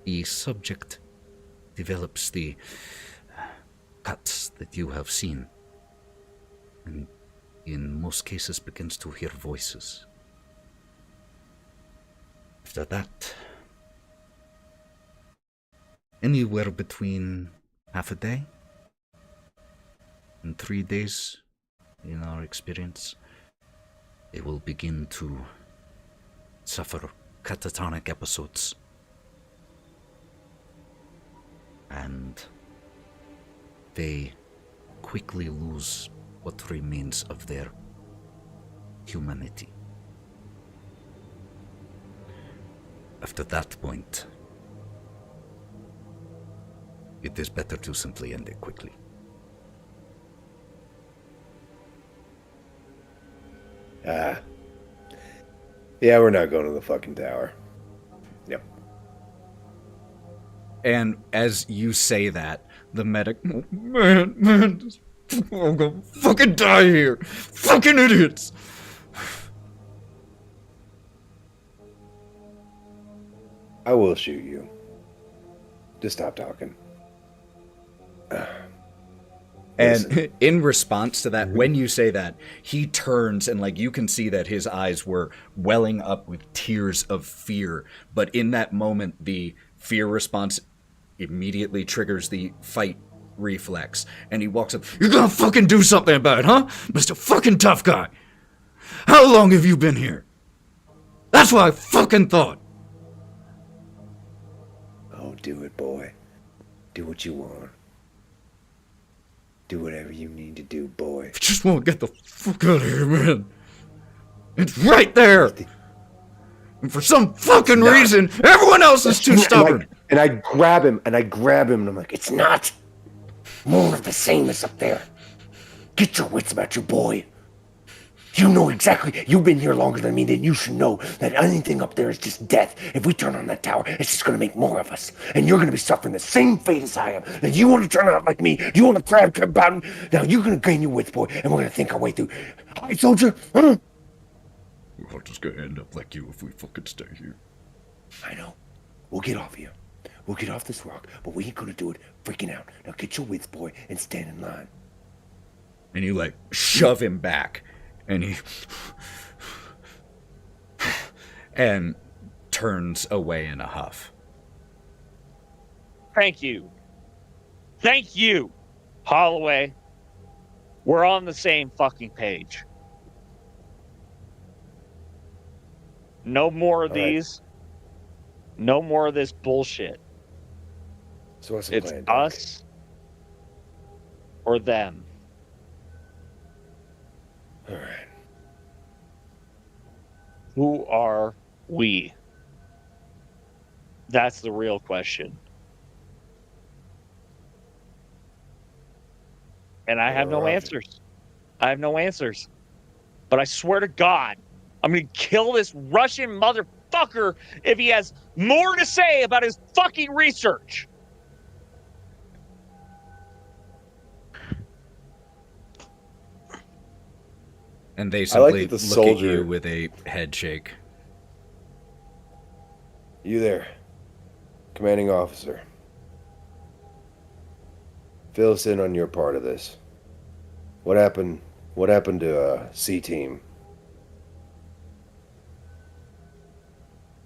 The subject develops the cuts that you have seen, and in most cases begins to hear voices. After that, anywhere between half a day and 3 days, in our experience, they will begin to suffer catatonic episodes. And they quickly lose what remains of their humanity. After that point, it is better to simply end it quickly. Yeah, we're not going to the fucking tower. Yep. And as you say that, the medic, oh, man, I'm gonna fucking die here. Fucking idiots. I will shoot you. Just stop talking. And Listen. in response to that, when you say that, he turns and like you can see that his eyes were welling up with tears of fear. But in that moment, the fear response immediately triggers the fight reflex. And he walks up, "You're gonna fucking do something about it, huh? Mr. fucking tough guy. How long have you been here? That's what I fucking thought." Oh, do it, boy. Do what you want. Do whatever you need to do, boy. I just want to get the fuck out of here, man. It's right there. And for some fucking reason, everyone else is too stubborn. And I grab him, and I'm like, it's not. More of the same is up there. Get your wits about your boy. You know exactly. You've been here longer than me, then you should know that anything up there is just death. If we turn on that tower, it's just going to make more of us. And you're going to be suffering the same fate as I am. Now, you want to turn out like me? You want to crab about? Now, you're going to gain your wits, boy, and we're going to think our way through. All right, soldier? Huh? We're just going to end up like you if we fucking stay here. I know. We'll get off here. We'll get off this rock, but we ain't going to do it freaking out. Now, get your wits, boy, and stand in line. And you, like, shove him back. And he and turns away in a huff. Thank you. Thank you, Holloway. We're on the same fucking page. No more of these. No more of this bullshit. So what's the It's plan, Doc? us or them. All right. Who are we? That's the real question. And I have no Roger. answers. I have no answers. But I swear to God, I'm going to kill this Russian motherfucker if he has more to say about his fucking research. And they I like simply that the look soldier- at you with a head shake. You there, commanding officer. Fill us in on your part of this. What happened to C-Team?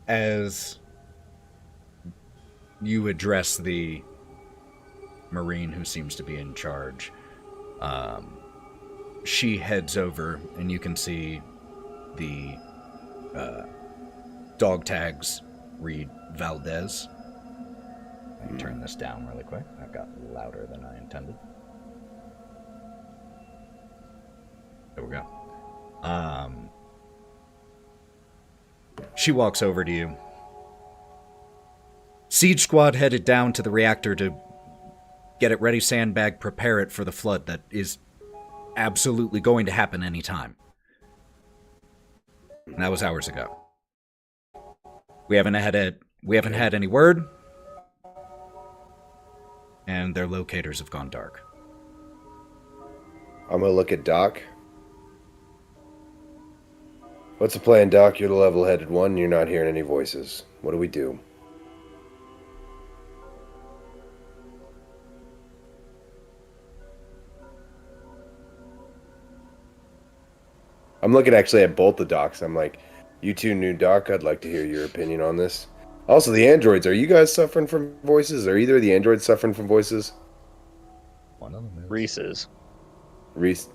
As you address the Marine who seems to be in charge, she heads over, and you can see the dog tags read Valdez. Let me turn this down really quick. That got louder than I intended. There we go. She walks over to you. Siege squad headed down to the reactor to get it ready, sandbag, prepare it for the flood that is absolutely going to happen anytime. And that was hours ago. We haven't had any word, and their locators have gone dark. I'm gonna look at Doc. What's the plan, Doc? You're the level-headed one. You're not hearing any voices. What do we do? I'm looking actually at both the docs. I'm like, you two new doc, I'd like to hear your opinion on this. Also, the androids, are you guys suffering from voices? Are either of the androids suffering from voices? One of them is. Reese's. Reese.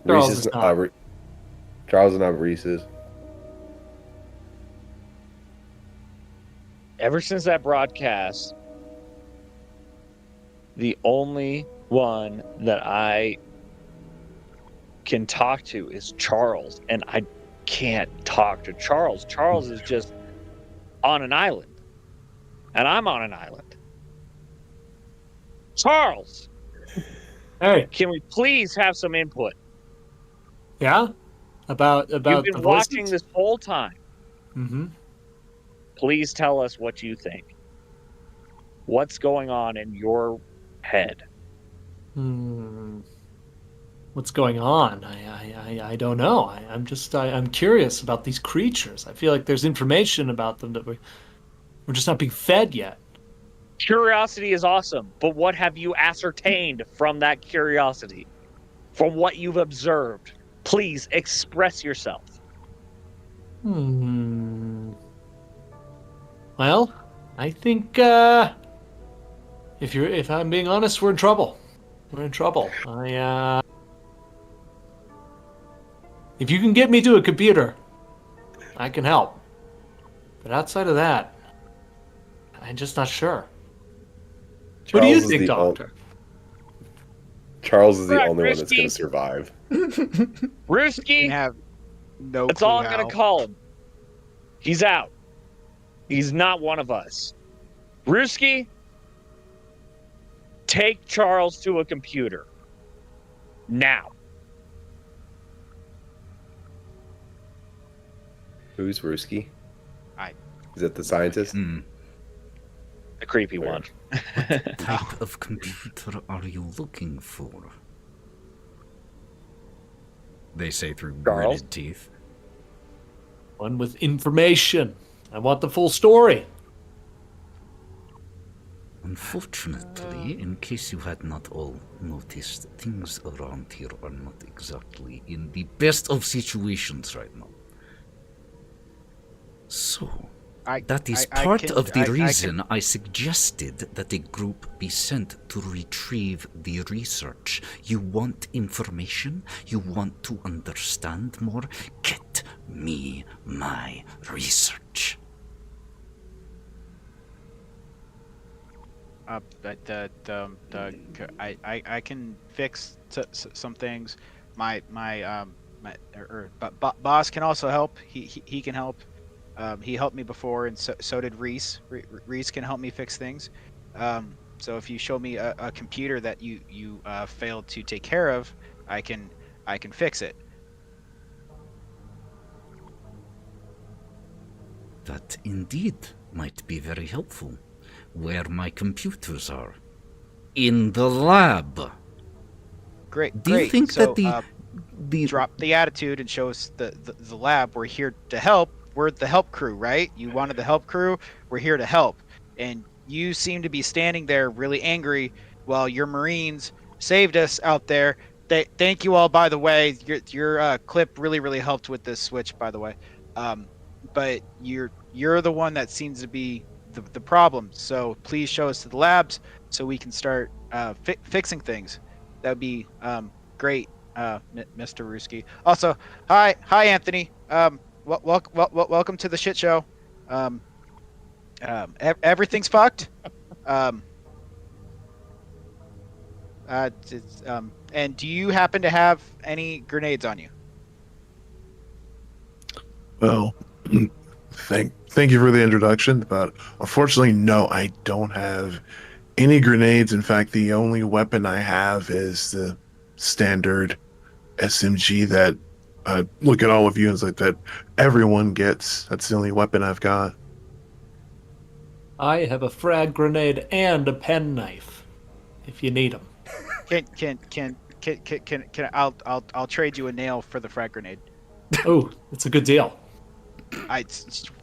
Charles Reese's is not. Charles is not Reese's. Ever since that broadcast, the only one that I can talk to is Charles, and I can't talk to Charles. Charles is just on an island, and I'm on an island. Charles, Hey, can we please have some input? yeah, about You've the been watching this whole time. Mm-hmm. Please tell us what you think. What's going on in your head? What's going on? I don't know. I'm curious about these creatures. I feel like there's information about them that we're just not being fed yet. Curiosity is awesome, but what have you ascertained from that curiosity? From what you've observed? Please express yourself. Well, I think if I'm being honest, we're in trouble. We're in trouble. If you can get me to a computer, I can help. But outside of that, I'm just not sure. What do you Charles is think, the Doctor? Charles is the Correct, only one that's going Risky. to survive. You Ruski, can have No That's clue all I'm how. gonna call him. He's out. He's not one of us. Ruski, take Charles to a computer. Now. Who's Ruski? I- Is that the scientist? Hmm. The creepy one. What type of computer are you looking for? They say through Charles? gritted teeth. One with information. I want the full story. Unfortunately, in case you had not all noticed, things around here are not exactly in the best of situations right now. So, that is part of the reason I suggested that a group be sent to retrieve the research. You want information? You want to understand more? Get me my research. I can fix some things. My boss can also help. He can help. He helped me before, and so did Reese. Reese can help me fix things. So if you show me a computer that you failed to take care of, I can fix it. That indeed might be very helpful. Where my computers are. In the lab. Great. Do you think so, that the drop the attitude and show us the lab? We're here to help. We're the help crew, right? You wanted the help crew. We're here to help. And you seem to be standing there really angry while your Marines saved us out there. Thank you all, by the way. Your clip really helped with this switch, by the way. But you're the one that seems to be the problem. So please show us to the labs so we can start fixing things. That would be great, Mr. Ruski. Also, hi Anthony. Welcome to the shit show. Everything's fucked. And do you happen to have any grenades on you? Well, thank you for the introduction, but unfortunately, no, I don't have any grenades. In fact, the only weapon I have is the standard SMG that look at all of you and it's like that everyone gets. That's the only weapon I've got. I have a frag grenade and a penknife, if you need them. Can I'll trade you a nail for the frag grenade. Oh, it's a good deal.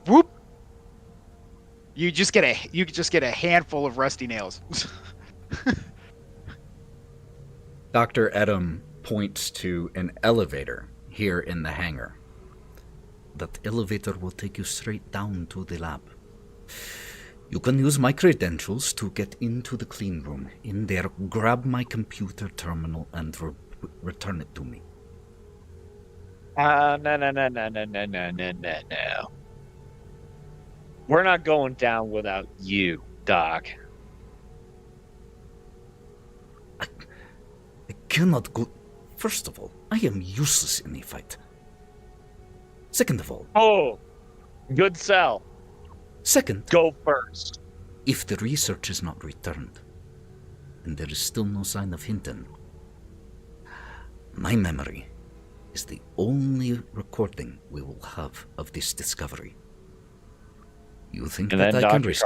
Whoop. You just get a handful of rusty nails. Dr. Edom points to an elevator here in the hangar. That elevator will take you straight down to the lab. You can use my credentials to get into the clean room. In there, grab my computer terminal and return it to me. No. We're not going down without you, Doc. I cannot go. First of all, I am useless in a fight. Second of all, Oh, good sell. Second, Go first. if the research is not returned, and there is still no sign of Hinton, my memory is the only recording we will have of this discovery. You think And that then I can risk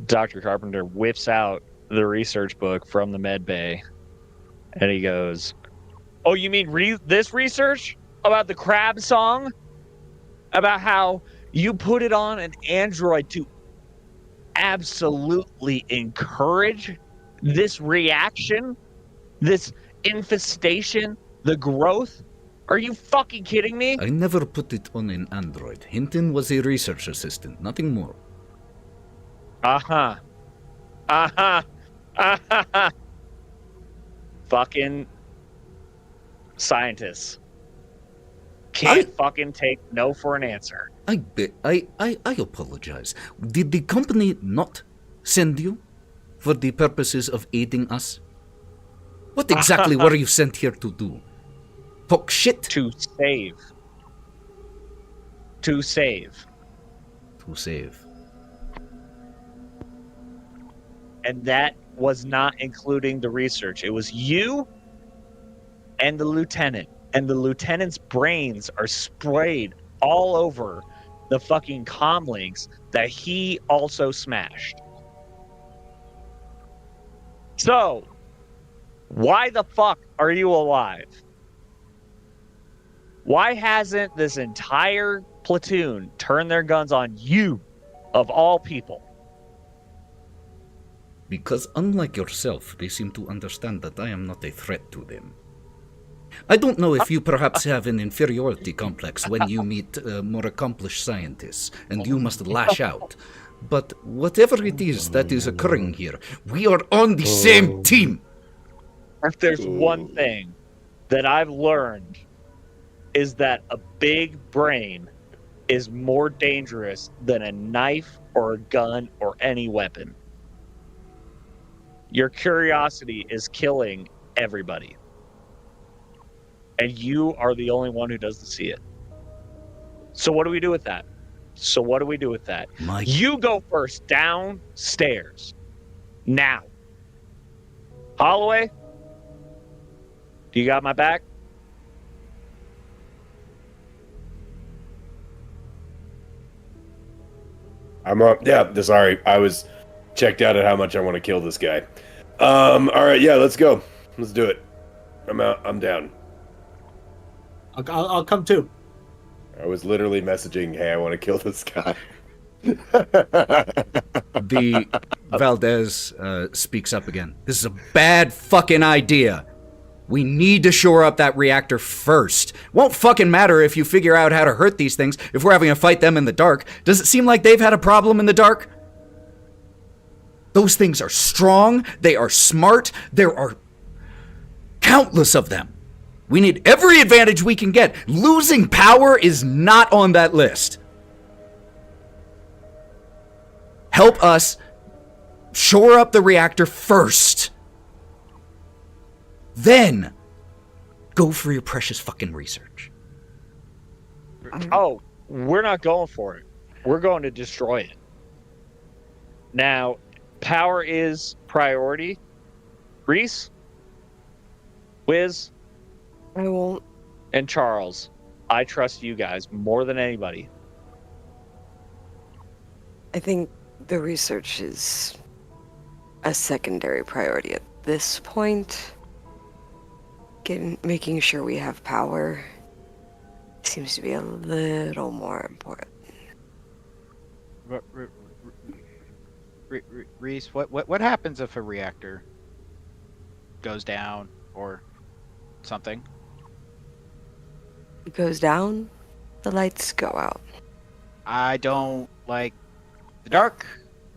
Dr. Carpenter whips out the research book from the med bay, and he goes, "Oh, you mean this research about the crab song? About how you put it on an android to absolutely encourage this reaction, this infestation, the growth? Are you fucking kidding me?" I never put it on an android. Hinton was a research assistant, nothing more. Uh-huh. Fucking scientists. Can't fucking take no for an answer. I apologize. Did the company not send you for the purposes of aiding us? What exactly were you sent here to do? Talk shit. To save. To save. To save. And that was not including the research. It was you and the lieutenant. And the lieutenant's brains are sprayed all over the fucking comlinks that he also smashed. So, why the fuck are you alive? Why hasn't this entire platoon turned their guns on you, of all people? Because unlike yourself, they seem to understand that I am not a threat to them. I don't know if you perhaps have an inferiority complex when you meet more accomplished scientists, and you must lash out. But whatever it is that is occurring here, we are on the same team. If there's one thing that I've learned is that a big brain is more dangerous than a knife or a gun or any weapon. Your curiosity is killing everybody. And you are the only one who doesn't see it. So what do we do with that? You go first downstairs. Now. Holloway? Do you got my back? I'm up. Yeah, sorry. I was checked out at how much I want to kill this guy. All right, yeah, let's go. Let's do it. I'm out. I'm down. I'll come too. I was literally messaging, hey, I want to kill this guy. The Valdez speaks up again. This is a bad fucking idea. We need to shore up that reactor first. Won't fucking matter if you figure out how to hurt these things if we're having to fight them in the dark. Does it seem like they've had a problem in the dark? Those things are strong. They are smart. There are countless of them. We need every advantage we can get. Losing power is not on that list. Help us shore up the reactor first. Then, go for your precious fucking research. Oh, we're not going for it. We're going to destroy it. Now, power is priority. Reese? Wiz? I won't. And Charles, I trust you guys more than anybody. I think the research is a secondary priority at this point. Making sure we have power seems to be a little more important. Reese, what happens if a reactor goes down or something? It goes down, the lights go out. I don't like the dark.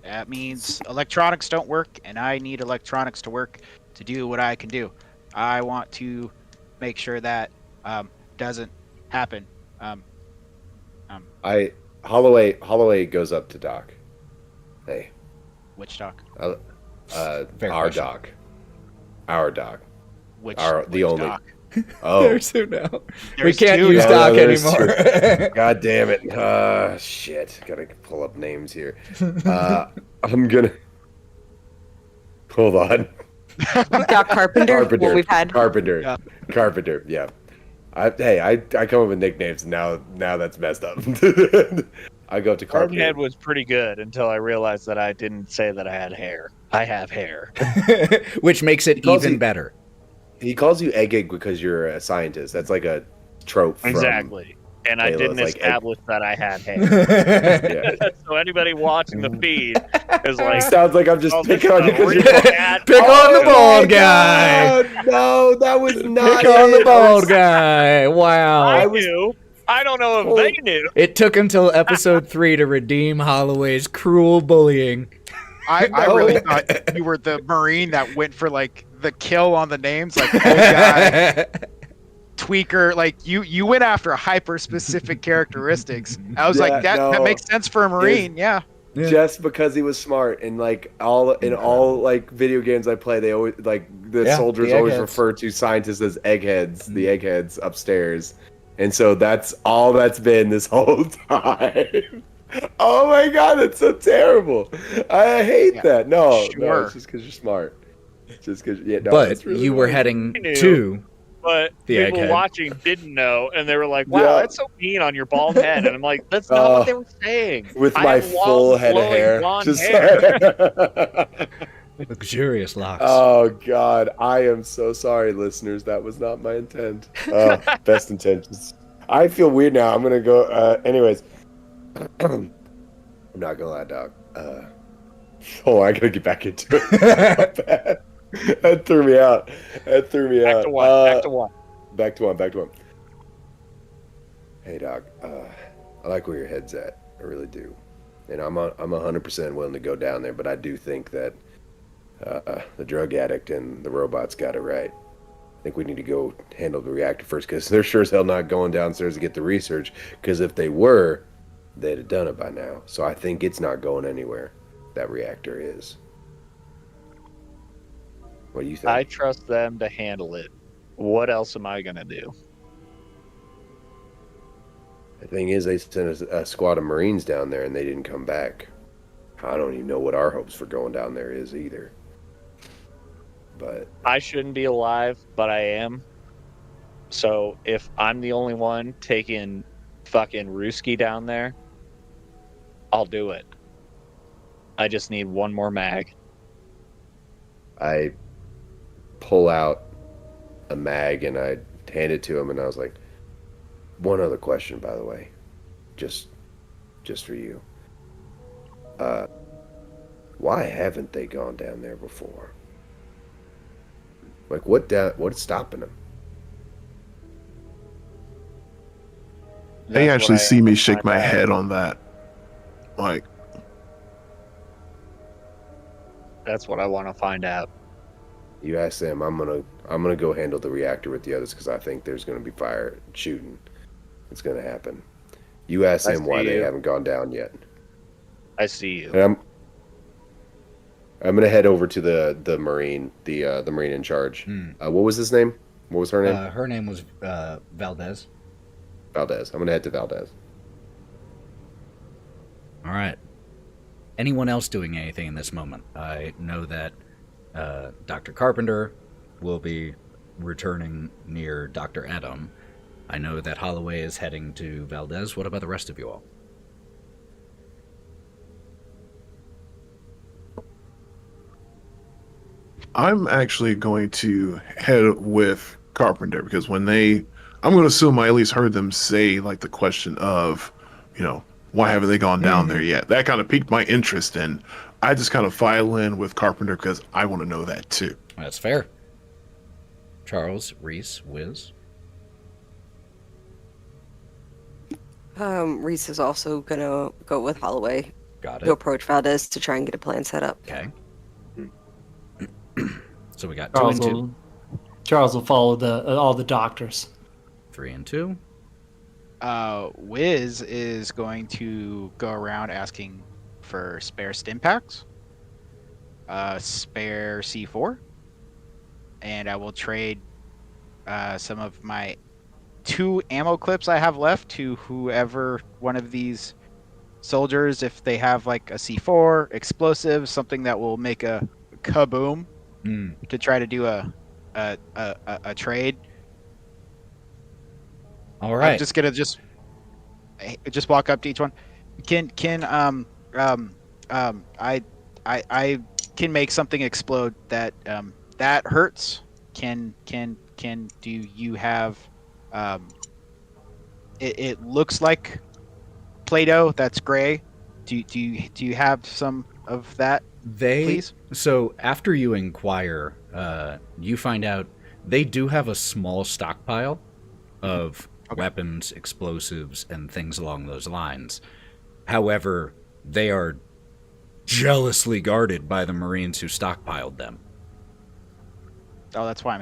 That means electronics don't work, and I need electronics to work to do what I can do. I want to make sure that doesn't happen. Holloway goes up to Doc. Hey. Which Doc? Our question. Doc. Our Doc. Which only. Doc? Oh. There's two now. We There's can't two use now. Doc there's anymore. God damn it. Shit. Gotta pull up names here. I'm gonna... Hold on. We've got Carpenter. What we've had. Carpenter. Yeah. Carpenter, yeah. I come up with nicknames, and now that's messed up. I go up to Carpenter. Head was pretty good until I realized that I didn't say that I had hair. I have hair. Which makes it even better. He calls you Egg because you're a scientist. That's like a trope. From Exactly. And I Halo. didn't It's like establish that I had hair. Yeah. So anybody watching the feed is like, Sounds like I'm just oh, picking on you because real you're bad. Pick on the bald guy. No, that was not Pick on the it. bald guy. Wow. I knew. I don't know if they knew. It took until episode 3 to redeem Holloway's cruel bullying. I really thought you were the Marine that went for like the kill on the names, like old guy, tweaker. Like you went after hyper specific characteristics. I was like, that makes sense for a Marine. Yeah. Just because he was smart, and like all like video games I play, they always like the Yeah, soldiers the always eggheads. refer to scientists as eggheads, the eggheads upstairs. And so that's all that's been this whole time. Oh my god, that's so terrible. I hate Yeah, that. No, sure. it's just because you're smart. Just because, yeah, no, but that's really you were nice. heading I knew. to But The people egghead. watching didn't know, and they were like, "Wow, Yeah. that's so mean on your bald head." And I'm like, "That's not what they were saying." With I my have full long, head of flowing hair. blonde Just hair. luxurious locks. Oh god, I am so sorry, listeners. That was not my intent. Best intentions. I feel weird now. I'm gonna go. Anyways, I'm not gonna lie, dog. I gotta get back into it. So bad. That threw me out. Back to one. Back to one. Back to one. Hey, dog. I like where your head's at. I really do. And I'm 100% willing to go down there, but I do think that the drug addict and the robots got it right. I think we need to go handle the reactor first, because they're sure as hell not going downstairs to get the research, because if they were, they'd have done it by now. So I think it's not going anywhere. That reactor is. What do you think? I trust them to handle it. What else am I gonna do? The thing is, they sent a squad of Marines down there and they didn't come back. I don't even know what our hopes for going down there is either. But I shouldn't be alive, but I am. So if I'm the only one taking fucking Ruski down there, I'll do it. I just need one more mag. I pull out a mag and I hand it to him, and I was like, one other question, by the way, just for you. Why haven't they gone down there before? Like, what's stopping them? They That's actually what I see me am shake find my out. head on that. Like, That's what I want to find out. You ask them. I'm gonna go handle the reactor with the others, because I think there's gonna be fire shooting. It's gonna happen. You ask I them why see they you. haven't gone down yet. I see you. And I'm gonna head over to the Marine, the Marine in charge. What was his name? What was her name? Her name was Valdez. Valdez. I'm gonna head to Valdez. All right. Anyone else doing anything in this moment? I know that Dr. Carpenter will be returning near Dr. Adam. I know that Holloway is heading to Valdez. What about the rest of you all? I'm actually going to head with Carpenter, because I'm going to assume I at least heard them say, like, the question of, why haven't they gone down there yet? That kind of piqued my interest, and I just kind of file in with Carpenter because I want to know that too. That's fair. Charles, Reese, Wiz. Reese is also gonna go with Holloway Got to it. approach Valdez to try and get a plan set up. Okay. So we got 2 and 2. Charles will follow all the doctors. 3 and 2. Wiz is going to go around asking for spare stim packs, spare C4, and I will trade some of my 2 ammo clips I have left to whoever one of these soldiers, if they have like a C4, explosive, something that will make a kaboom, to try to do a trade. All right. I'm just gonna just walk up to each one. I can make something explode that that hurts. Can do you have it looks like Play-Doh that's gray. Do you have some of that, please? So after you inquire, you find out they do have a small stockpile of weapons, explosives, and things along those lines. However, they are jealously guarded by the Marines who stockpiled them. Oh, that's why I'm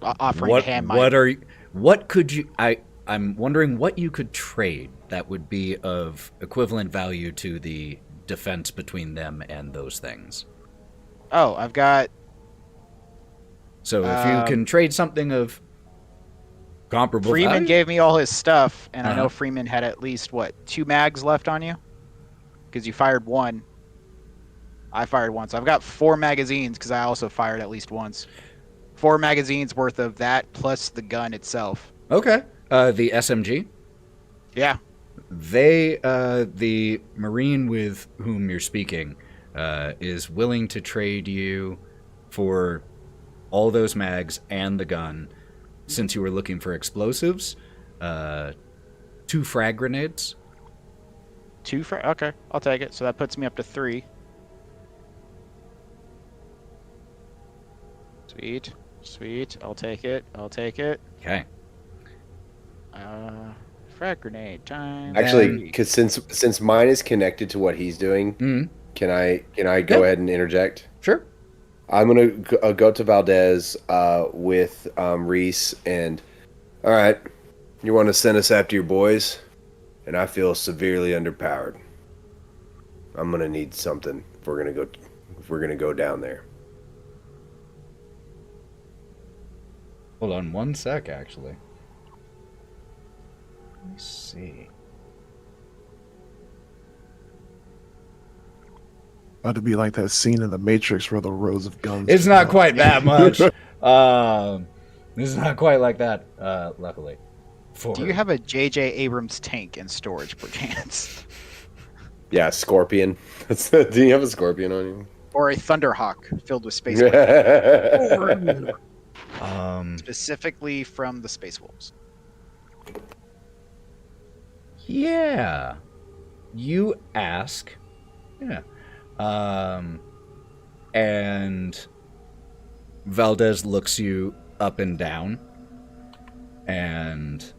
offering to hand my... I'm wondering what you could trade that would be of equivalent value to the defense between them and those things. Oh, I've got So if you can trade something of comparable Freeman value, gave me all his stuff, and I know Uh-huh. Freeman had at least, 2 mags left on you? Because you fired 1. I fired 1. So I've got 4 magazines, because I also fired at least once. 4 magazines worth of that, plus the gun itself. okay. The SMG. Yeah. The Marine with whom you're speaking is willing to trade you for all those mags and the gun, since you were looking for explosives, 2 frag grenades. 2 okay, I'll take it. So that puts me up to 3. Sweet. Sweet. I'll take it. I'll take it. Okay. Frag grenade time. Actually, because since mine is connected to what he's doing, Mhm. can I go ahead and interject? Sure. I'm gonna go to Valdez with Reese, and all right, you want to send us after your boys, and I feel severely underpowered. I'm gonna need something if we're gonna go down there. Hold on 1 sec, actually. Let me see. About to be like that scene in The Matrix where the rows of guns. It's come not out. quite that much. This is not quite like that, luckily. Do you have a J.J. Abrams tank in storage, perchance? Yeah, Scorpion. Do you have a Scorpion on you? Or a Thunderhawk filled with space wolves, specifically from the Space Wolves? Yeah. You ask. Yeah. And Valdez looks you up and down. And...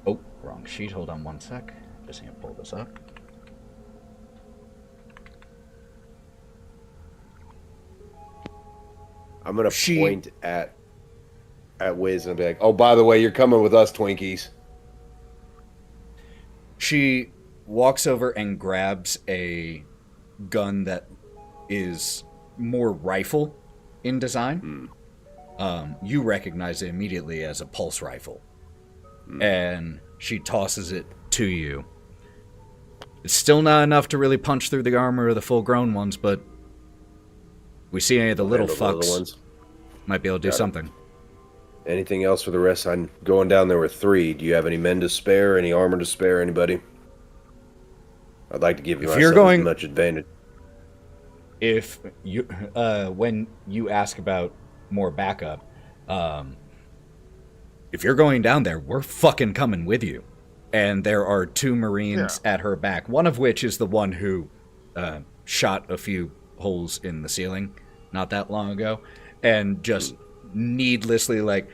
Oh, wrong sheet. Hold on 1 sec. Just need to pull this up. I'm gonna point at Wiz and be like, "Oh, by the way, you're coming with us, Twinkies." She walks over and grabs a gun that is more rifle in design. You recognize it immediately as a pulse rifle. And she tosses it to you. It's still not enough to really punch through the armor of the full-grown ones, but we see any of the little fucks ones. might be able to do something. Anything else for the rest? I'm going down there with 3. Do you have any men to spare? Any armor to spare? Anybody? I'd like to give you you're going- as much advantage. If you, when you ask about more backup, if you're going down there, we're fucking coming with you. And there are 2 Marines at her back, one of which is the one who shot a few holes in the ceiling not that long ago, and just needlessly, like,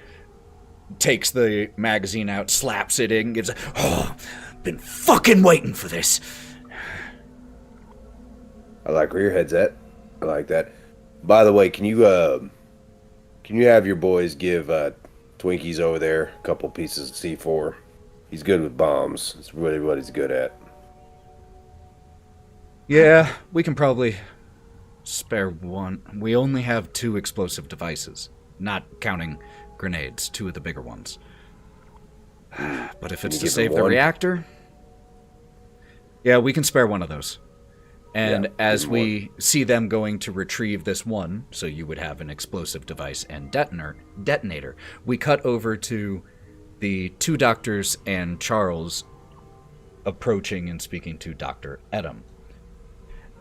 takes the magazine out, slaps it in, gives a, "Oh, been fucking waiting for this." I like where your head's at. I like that. By the way, can you have your boys give Twinkies over there a couple pieces of C4? He's good with bombs. It's really what he's good at. Yeah, we can probably spare 1. We only have 2 explosive devices, not counting grenades, 2 of the bigger ones. But if it's to give save him the one? reactor, yeah, we can spare 1 of those. And Yeah, as give him we see them going to retrieve this one, so you would have an explosive device and detonator, we cut over to the 2 doctors and Charles approaching and speaking to Dr. Edam.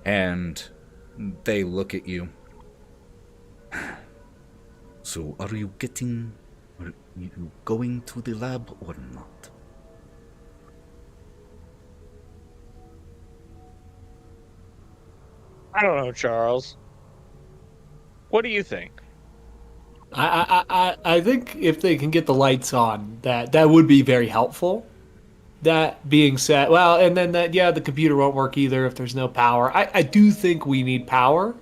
And they look at you. So are you going to the lab or not? I don't know, Charles. What do you think? I think if they can get the lights on, that would be very helpful. That being said, well, and then the computer won't work either if there's no power. I do think we need power,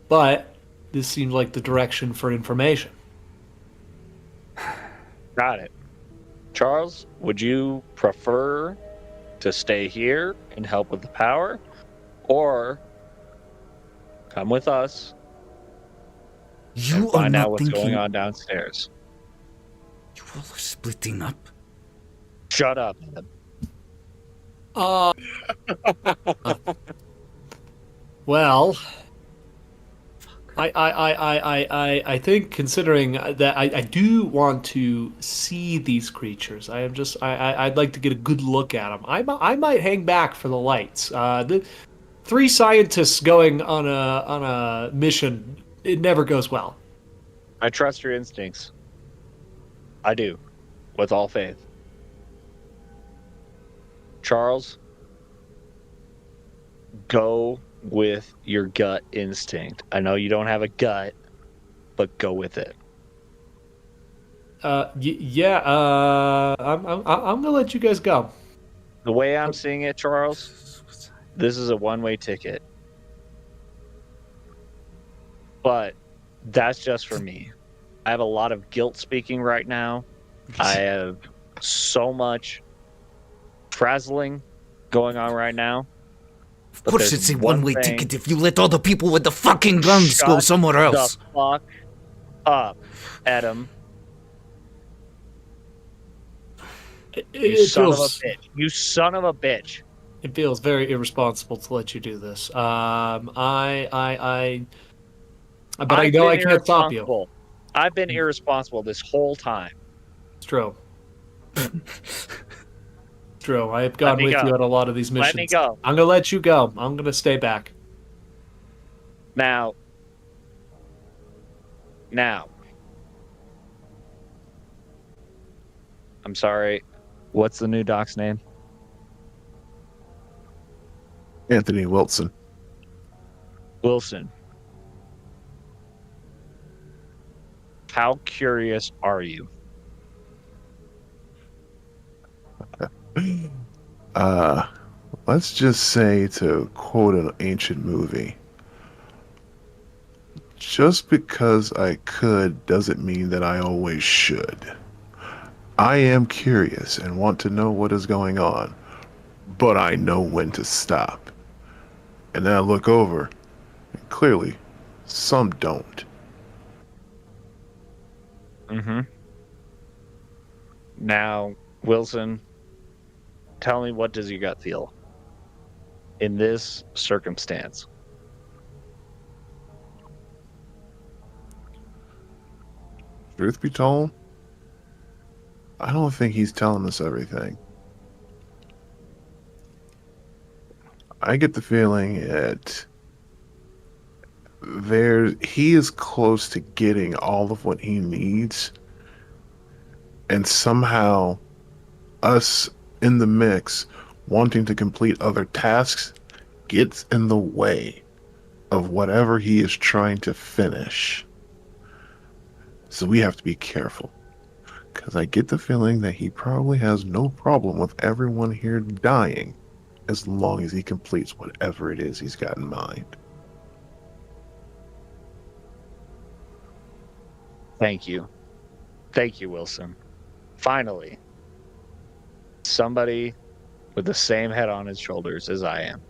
but this seems like the direction for information. Got it. Charles, would you prefer to stay here and help with the power, or come with us You and are find out not what's thinking. going on downstairs. You all are splitting up. Shut up. Uh, well, I think considering that I do want to see these creatures, I'd like to get a good look at them. I might hang back for the lights. The 3 scientists going on a mission, it never goes well. I trust your instincts. I do, with all faith. Charles, go with your gut instinct. I know you don't have a gut, but go with it. Yeah. I'm gonna let you guys go. The way I'm seeing it, Charles, this is a one-way ticket. But that's just for me. I have a lot of guilt speaking right now. I have so much frazzling going on right now. Of But course, there's it's a one one-way thing- ticket if you let all the people with the fucking guns go Shut somewhere else. The fuck up, Adam. You son of a bitch. You son of a bitch. It feels very irresponsible to let you do this. But I know I can't stop you. irresponsible. I've been irresponsible this whole time. It's true. It's true. I have gone me with go. you on a lot of these missions. Let me go. I'm gonna let you go. I'm gonna stay back. Now. I'm sorry. What's the new doc's name? Anthony Wilson. Wilson. How curious are you? Let's just say, to quote an ancient movie, just because I could doesn't mean that I always should. I am curious and want to know what is going on, but I know when to stop. And then I look over, and clearly, some don't. Mm-hmm. Now, Wilson, tell me, what does your gut feel in this circumstance? Truth be told, I don't think he's telling us everything. I get the feeling that he is close to getting all of what he needs, and somehow us in the mix wanting to complete other tasks gets in the way of whatever he is trying to finish. So we have to be careful, because I get the feeling that he probably has no problem with everyone here dying as long as he completes whatever it is he's got in mind. Thank you. Thank you, Wilson. Finally, somebody with the same head on his shoulders as I am.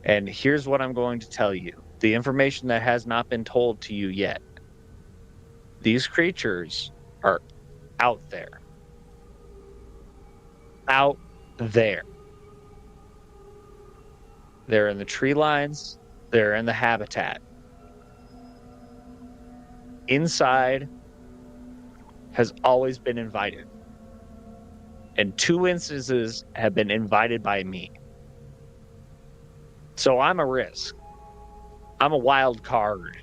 And here's what I'm going to tell you. The information that has not been told to you yet. These creatures are out there. Out there. They're in the tree lines. They're in the habitat. Inside has always been invited. And 2 instances have been invited by me. So I'm a risk. I'm a wild card,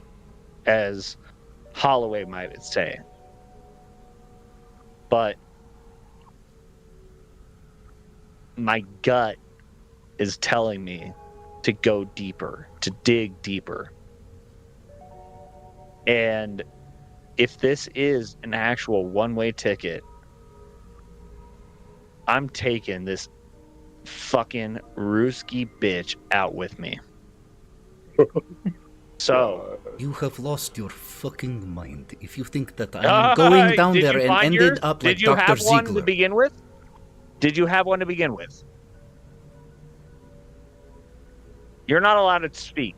as Holloway might say. But my gut is telling me to go deeper, to dig deeper. And if this is an actual one-way ticket, I'm taking this fucking Ruski bitch out with me. So You have lost your fucking mind if you think that I'm going down did there you and find ended yours? up like Did you Dr. have one to Ziegler. begin with? Did you have one to begin with? You're not allowed to speak.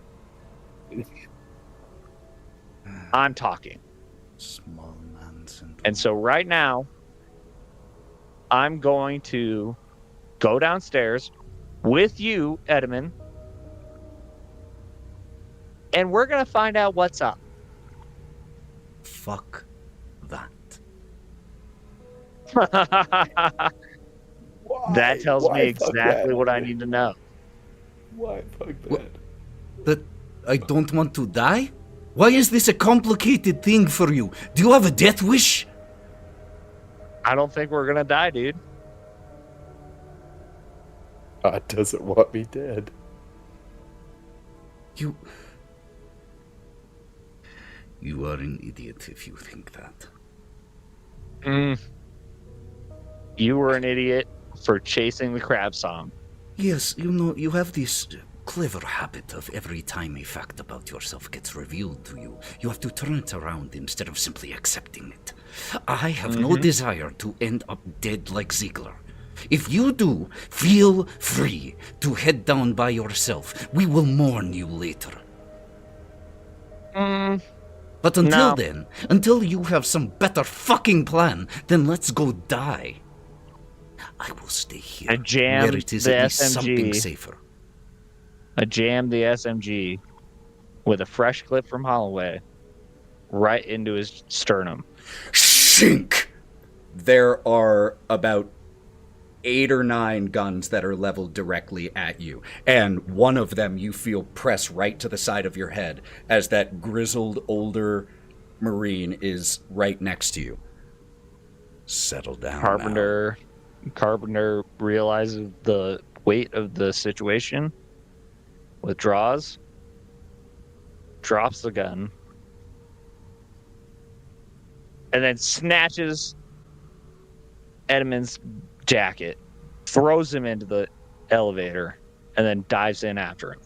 I'm talking. Small man syndrome. And so right now, I'm going to go downstairs with you, Edmund, and we're going to find out what's up. Fuck that. That tells Why me fuck exactly that? what I need to know. Why fuck What? that? But I don't want to die? Why is this a complicated thing for you? Do you have a death wish? I don't think we're going to die, dude. God doesn't want me dead. You are an idiot if you think that. You were an idiot for chasing the crab song. Yes, you have this clever habit of every time a fact about yourself gets revealed to you, you have to turn it around instead of simply accepting it. I have no desire to end up dead like Ziegler. If you do, feel free to head down by yourself. We will mourn you later. But until then, until you have some better fucking plan, then let's go die. I will stay here, I jammed where it is the at least SMG. something safer. I jammed the SMG with a fresh clip from Holloway right into his sternum. Shink! There are about 8 or 9 guns that are leveled directly at you, and one of them you feel press right to the side of your head as that grizzled older Marine is right next to you. Settle down. Carpenter realizes the weight of the situation, withdraws, drops the gun, and then snatches Edmund's jacket, throws him into the elevator, and then dives in after him.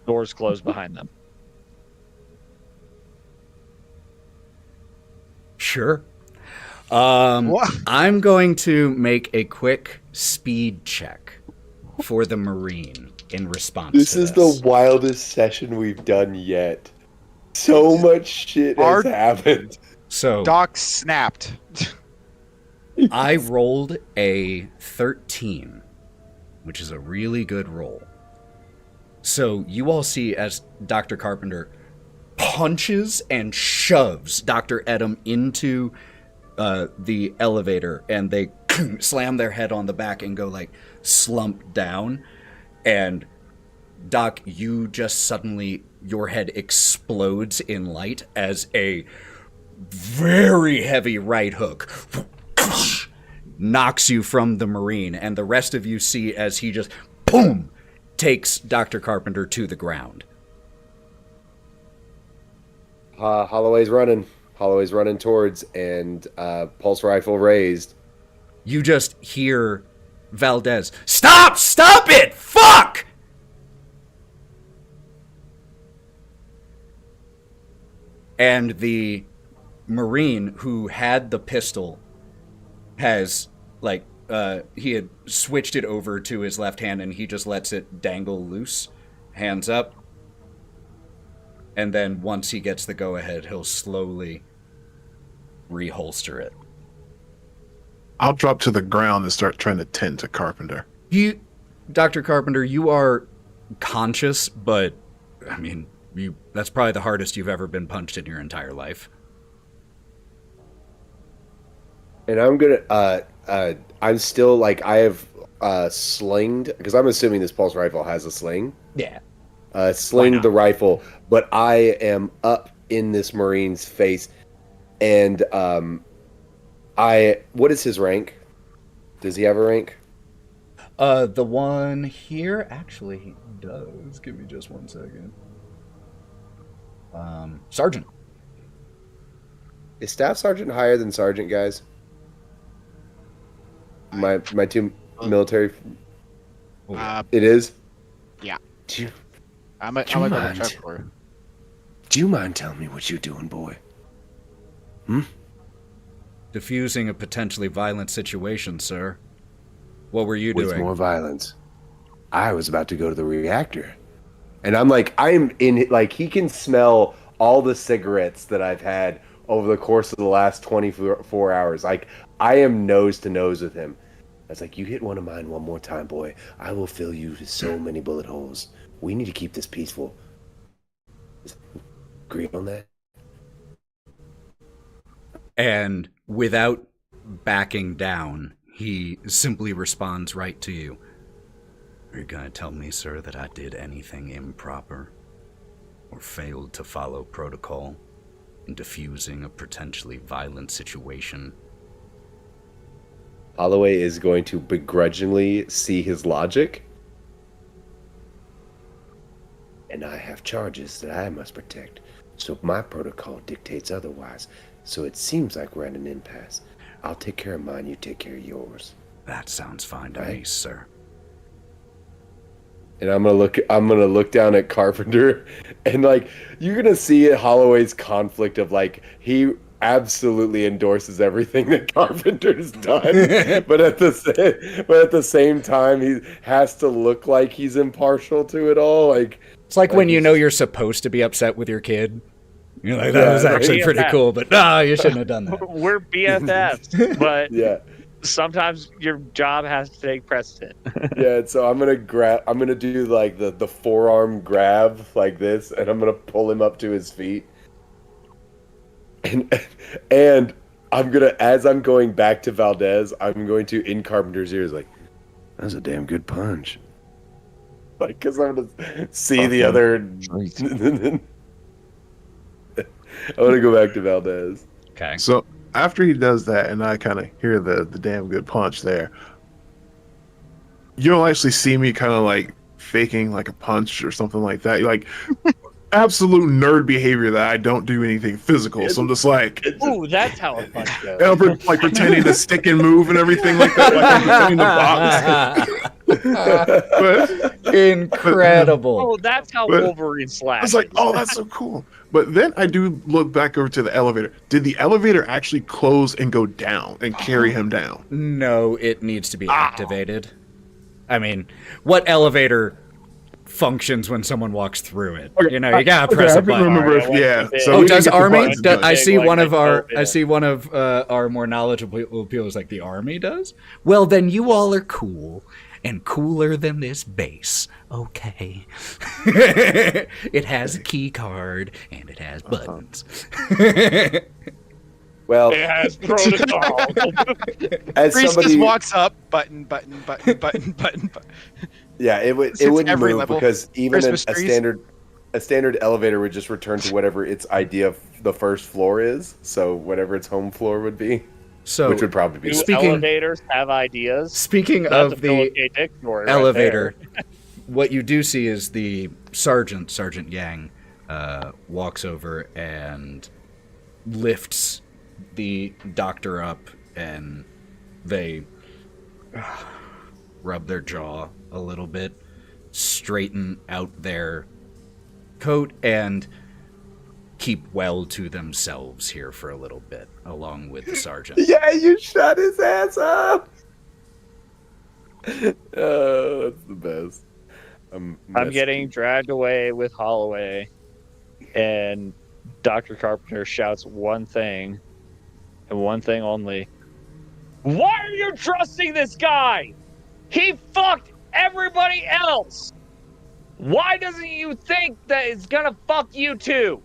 Doors close behind them. Sure. What? I'm going to make a quick speed check for the Marine in response This to is the wildest session we've done yet. So much shit Our- has happened. So Doc snapped. I rolled a 13, which is a really good roll. So you all see as Dr. Carpenter punches and shoves Dr. Edom into the elevator, and they slam their head on the back and go like slump down. And Doc, you just suddenly, your head explodes in light as a very heavy right hook knocks you from the Marine, and the rest of you see as he just boom takes Dr. Carpenter to the ground. Holloway's running. Holloway's running towards, and pulse rifle raised. You just hear Valdez, "Stop! Stop it! Fuck!" And the Marine who had the pistol has, like, he had switched it over to his left hand, and he just lets it dangle loose, hands up. And then once he gets the go-ahead, he'll slowly reholster it. I'll drop to the ground and start trying to tend to Carpenter. Dr. Carpenter, you are conscious, but, I mean, that's probably the hardest you've ever been punched in your entire life. And I'm gonna, I'm still, like, I have slinged, because I'm assuming this pulse rifle has a sling. Yeah. Sling the rifle, but I am up in this Marine's face, and what is his rank? Does he have a rank? The one here, actually, he does. Give me just one second. Sergeant. Is staff sergeant higher than sergeant, guys? My two military. It is. Yeah. Do you I'm gonna Do you double mind? check for. do you mind telling me what you're doing, boy? Diffusing a potentially violent situation, sir. What were you With doing? more violence. I was about to go to the reactor And I'm like, I'm in, like, he can smell all the cigarettes that I've had over the course of the last 24 hours. Like, I am nose to nose with him. I was like, you hit one of mine one more time, boy. I will fill you with so many bullet holes. We need to keep this peaceful. Agree on that? And without backing down, he simply responds right to you. Are you gonna tell me, sir, that I did anything improper? Or failed to follow protocol in diffusing a potentially violent situation? Holloway is going to begrudgingly see his logic. And I have charges that I must protect. So my protocol dictates otherwise. So it seems like we're at an impasse. I'll take care of mine, you take care of yours. That sounds fine to me, sir. And I'm gonna look down at Carpenter, and like you're gonna see Holloway's conflict of like he absolutely endorses everything that Carpenter's done, but at the same time he has to look like he's impartial to it all. Like it's like when you know you're supposed to be upset with your kid. You're like, that was actually pretty cool, but no, you shouldn't have done that. We're BFFs, but yeah. Sometimes your job has to take precedent. Yeah, so I'm gonna do like the forearm grab like this, and I'm gonna pull him up to his feet. And I'm gonna, as I'm going back to Valdez, I'm going to, in Carpenter's ears, like, that was a damn good punch. Like, because I'm gonna see the other. I want to go back to Valdez. Okay. So after he does that, and I kind of hear the damn good punch there, you don't actually see me kind of like faking like a punch or something like that. You're like absolute nerd behavior that I don't do anything physical. So I'm just like, ooh, that's how a punch goes. And I'm like pretending to stick and move and everything like that, like I'm pretending to box. Incredible. Oh, that's how Wolverine I slashes. was like, oh, that's so cool. But then I do look back over to the elevator. Did the elevator actually close and go down and carry him down? No, it needs to be activated. I mean, what elevator functions when someone walks through it? Okay, You know, you gotta press I a can button. remember Alright, if, yeah. So Oh, we does didn't get the Army? buttons done. I see Like one of the our. COVID. I see one of our more knowledgeable people is like the Army does. Well, then you all are cool and cooler than this base. Okay. It has a key card and it has buttons. Well, it has protocol. as Priest somebody, just walks up, button. yeah, it Hits wouldn't every move level. because even Christmas a trees. standard elevator would just return to whatever its idea of the first floor is. So whatever its home floor would be, So, which would probably be. Do Speaking- elevators have ideas? speaking That's of a Philip the K. Dick story right elevator, there. what you do see is the Sergeant Yang, walks over and lifts the doctor up, and they rub their jaw a little bit, straighten out their coat, and keep well to themselves here for a little bit, along with the sergeant. Yeah, you shut his ass up. Oh, that's the best. I'm getting dragged away with Holloway, and Dr. Carpenter shouts one thing, and one thing only. Why are you trusting this guy? He fucked everybody else. Why doesn't you think that it's gonna fuck you too?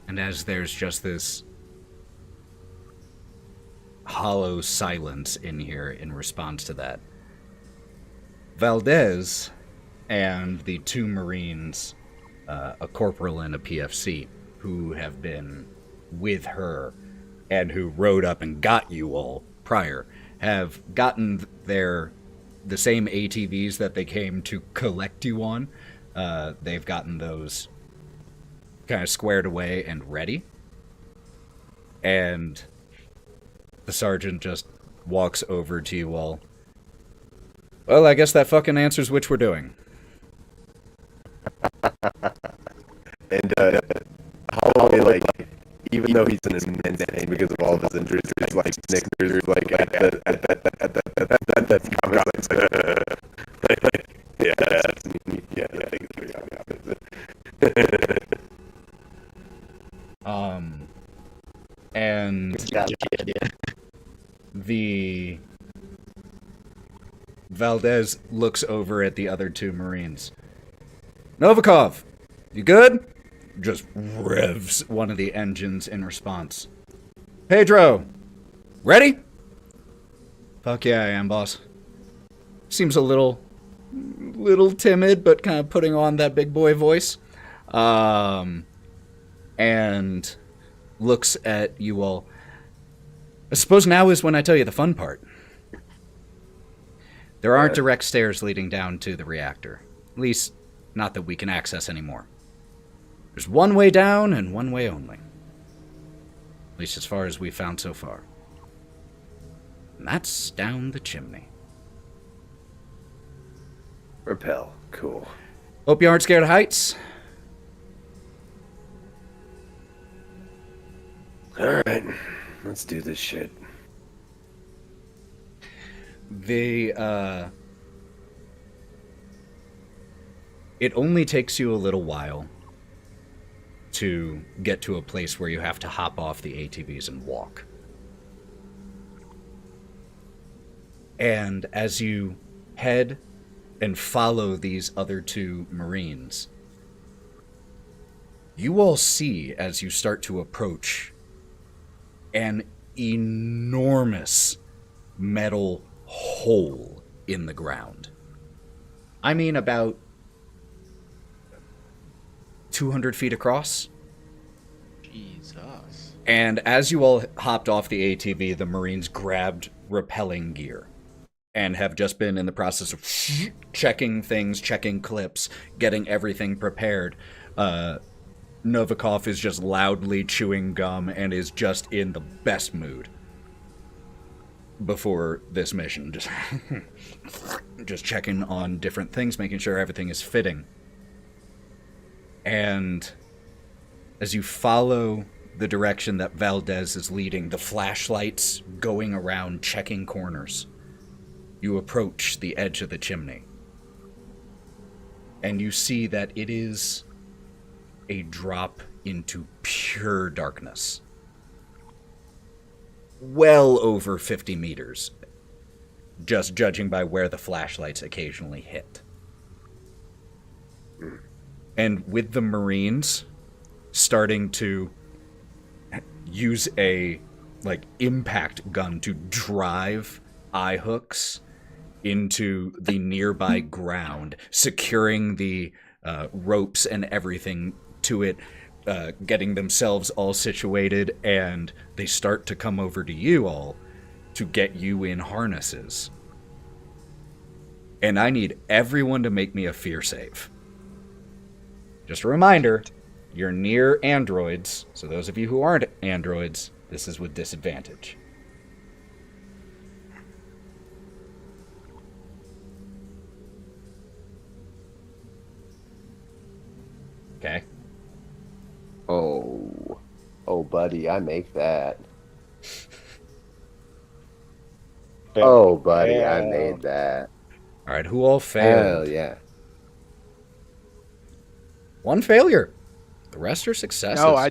And as there's just this hollow silence in here in response to that, Valdez and the two Marines, a corporal and a PFC, who have been with her and who rode up and got you all prior, have gotten the same ATVs that they came to collect you on. They've gotten those kind of squared away and ready. And the sergeant just walks over to you all. Well, I guess that fucking answers which we're doing. And Holloway, like, even even though he's in immense pain because of all of his injuries, he's like snickers like at that And the Valdez looks over at the other two Marines. Novikov, you good? Just revs one of the engines in response. Pedro, ready? Fuck yeah, I am, boss. Seems a little timid, but kind of putting on that big boy voice. And looks at you all. I suppose now is when I tell you the fun part. There aren't direct stairs leading down to the reactor. At least, not that we can access anymore. There's one way down and one way only. At least as far as we've found so far. And that's down the chimney. Repel. Cool. Hope you aren't scared of heights. Alright. Let's do this shit. It only takes you a little while to get to a place where you have to hop off the ATVs and walk. And as you head and follow these other two Marines, you all see, as you start to approach, an enormous metal hole in the ground. I mean about 200 feet across. Jesus. And as you all hopped off the ATV, the Marines grabbed rappelling gear and have just been in the process of checking things, checking clips, getting everything prepared. Novikov is just loudly chewing gum and is just in the best mood before this mission. Just checking on different things, making sure everything is fitting. And as you follow the direction that Valdez is leading, the flashlights going around checking corners, you approach the edge of the chimney. And you see that it is a drop into pure darkness. Well over 50 meters, just judging by where the flashlights occasionally hit. And with the Marines starting to use a impact gun to drive eye hooks into the nearby ground, securing the ropes and everything to it, getting themselves all situated, and they start to come over to you all to get you in harnesses. And I need everyone to make me a fear save. Just a reminder, you're near androids, so those of you who aren't androids, this is with disadvantage. Okay. Oh, buddy, I make that. Oh, buddy, I made that. All right, who all failed? Hell yeah. One failure. The rest are successes. No, I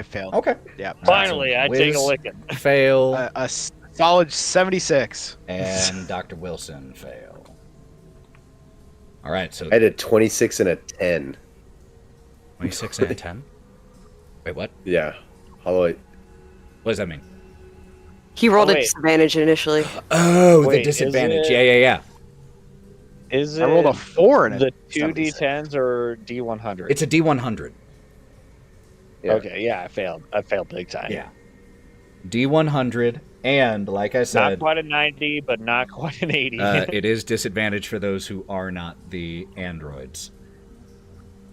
failed. Okay. Yeah. Finally, I take a Wiz, licking. Fail. A solid 76. And Dr. Wilson fail. All right, so I had a 26 and a 10. 26 and a 10? Wait, what? Yeah. Holloway. What does that mean? He rolled a wait. disadvantage initially. Oh, Wait, the is disadvantage. it- Yeah. Is it I rolled a 4 and the a two 76. D10s or D100? It's a D100. Yeah. Okay, yeah, I failed. I failed big time. Yeah. D100, and like I Not said, quite a 90, but not quite an 80. it is disadvantage for those who are not the androids.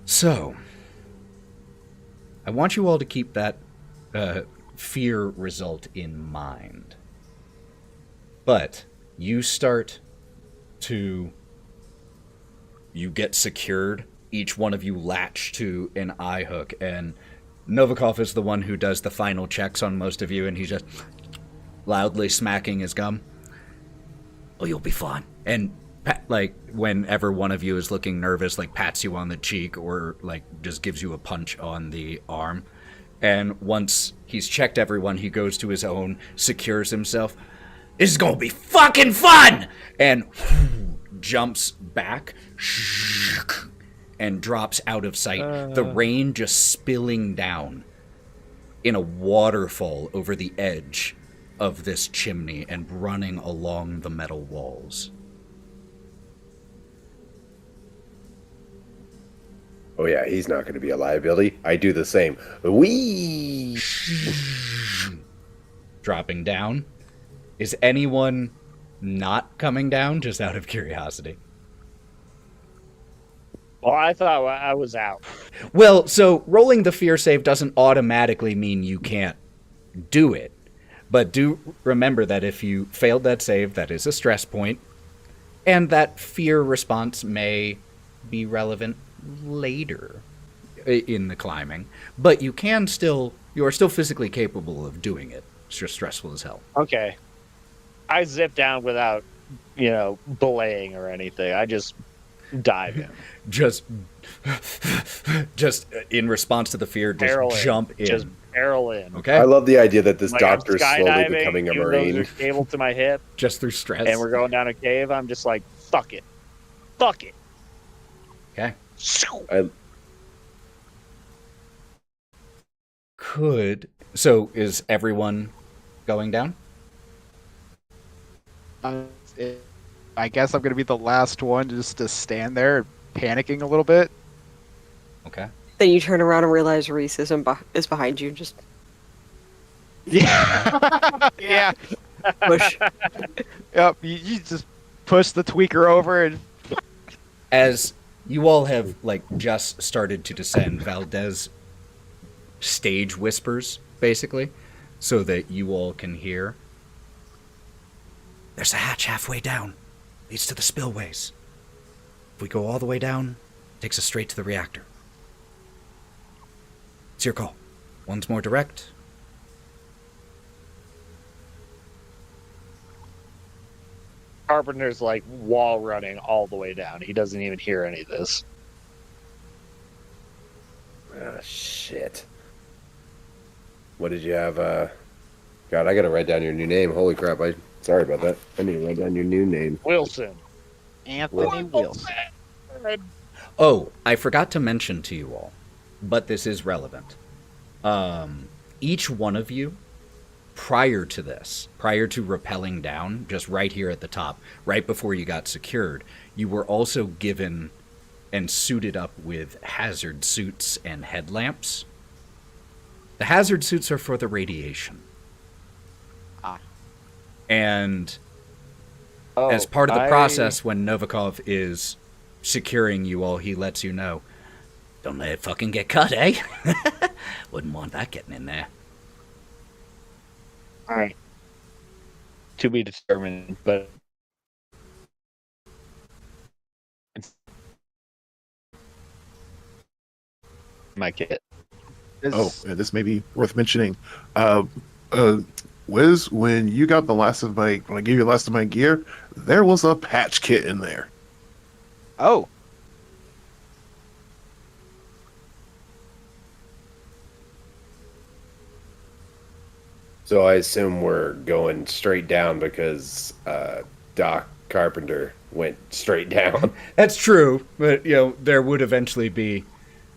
So, I want you all to keep that fear result in mind. But you get secured. Each one of you latch to an eye hook, and Novikov is the one who does the final checks on most of you, and he's just loudly smacking his gum. Oh, you'll be fine. And like whenever one of you is looking nervous, like pats you on the cheek or like just gives you a punch on the arm. And once he's checked everyone, he goes to his own, secures himself. This is gonna be fucking fun! And jumps back and drops out of sight. The rain just spilling down in a waterfall over the edge of this chimney and running along the metal walls. Oh yeah, he's not going to be a liability. I do the same. Whee! Dropping down. Is anyone not coming down, just out of curiosity? Well, I thought I was out. Well, so rolling the fear save doesn't automatically mean you can't do it. But do remember that if you failed that save, that is a stress point, and that fear response may be relevant later in the climbing. But you are still physically capable of doing it. It's just stressful as hell. Okay. I zip down without, belaying or anything. I just dive in. Just in response to the fear, just jump in. Just barrel in. Okay. I love the idea that this Like, doctor is I'm slowly skydiving, becoming a even though marine. there's a cable to my hip, Just through stress. and we're going down a cave. I'm just like, fuck it. Fuck it. Okay. I, So is everyone going down? I guess I'm gonna be the last one just to stand there, panicking a little bit. Okay. Then you turn around and realize Reese is behind you. Just Yeah, yeah. push. Yep. You just push the tweaker over, and As you all have just started to descend, Valdez stage whispers, basically, so that you all can hear. There's a hatch halfway down. Leads to the spillways. If we go all the way down, it takes us straight to the reactor. It's your call. One's more direct. Carpenter's like wall running all the way down. He doesn't even hear any of this. ah, shit. What did you have? God, I gotta write down your new name. Holy crap! Sorry about that. I need to write down your new name. Wilson. Anthony Wilson. Oh, I forgot to mention to you all, but this is relevant. Each one of you, prior to rappelling down, just right here at the top, right before you got secured, you were also given and suited up with hazard suits and headlamps. The hazard suits are for the radiation. And as part of the process, when Novikov is securing you all, he lets you know, don't let it fucking get cut, eh? Wouldn't want that getting in there. All right. To be determined, but my kit. Oh, and this may be worth mentioning. Wiz, when you got when I gave you the last of my gear, there was a patch kit in there. Oh, So I assume we're going straight down because Doc Carpenter went straight down. That's true, but there would eventually be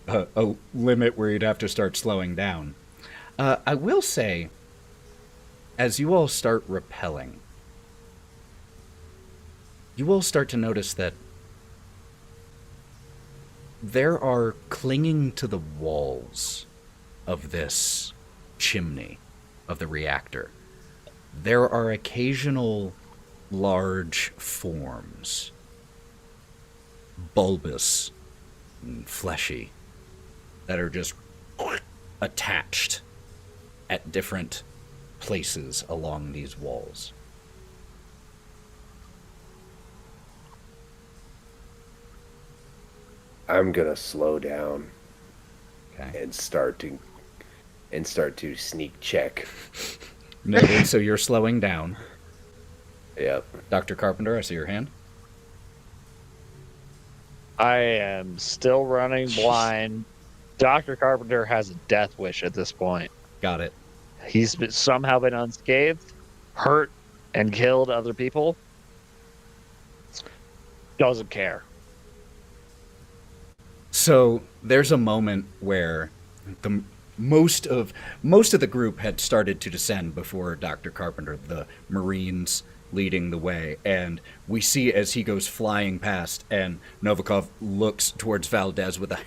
a limit where you'd have to start slowing down. I will say, as you all start rappelling, you all start to notice that there are clinging to the walls of this chimney of the reactor. There are occasional large forms, bulbous and fleshy, that are just attached at different places along these walls. I'm gonna slow down Okay. and start to and start to sneak check. Noted, so you're slowing down. Yep. Dr. Carpenter, I see your hand. I am still running blind. Dr. Carpenter has a death wish at this point. Got it. He's somehow been unscathed, hurt, and killed other people. Doesn't care. So there's a moment where the most of the group had started to descend before Dr. Carpenter, the Marines leading the way, and we see as he goes flying past, and Novikov looks towards Valdez with a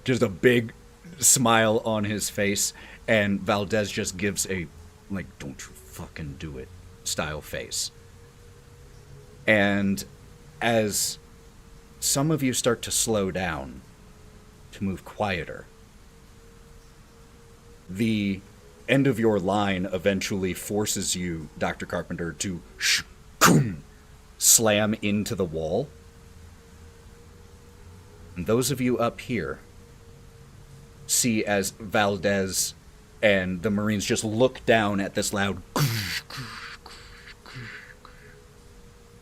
just a big smile on his face, and Valdez just gives a like, don't you fucking do it style face. And as some of you start to slow down, to move quieter, the end of your line eventually forces you, Dr. Carpenter, to slam into the wall. And those of you up here see as Valdez and the Marines just look down at this loud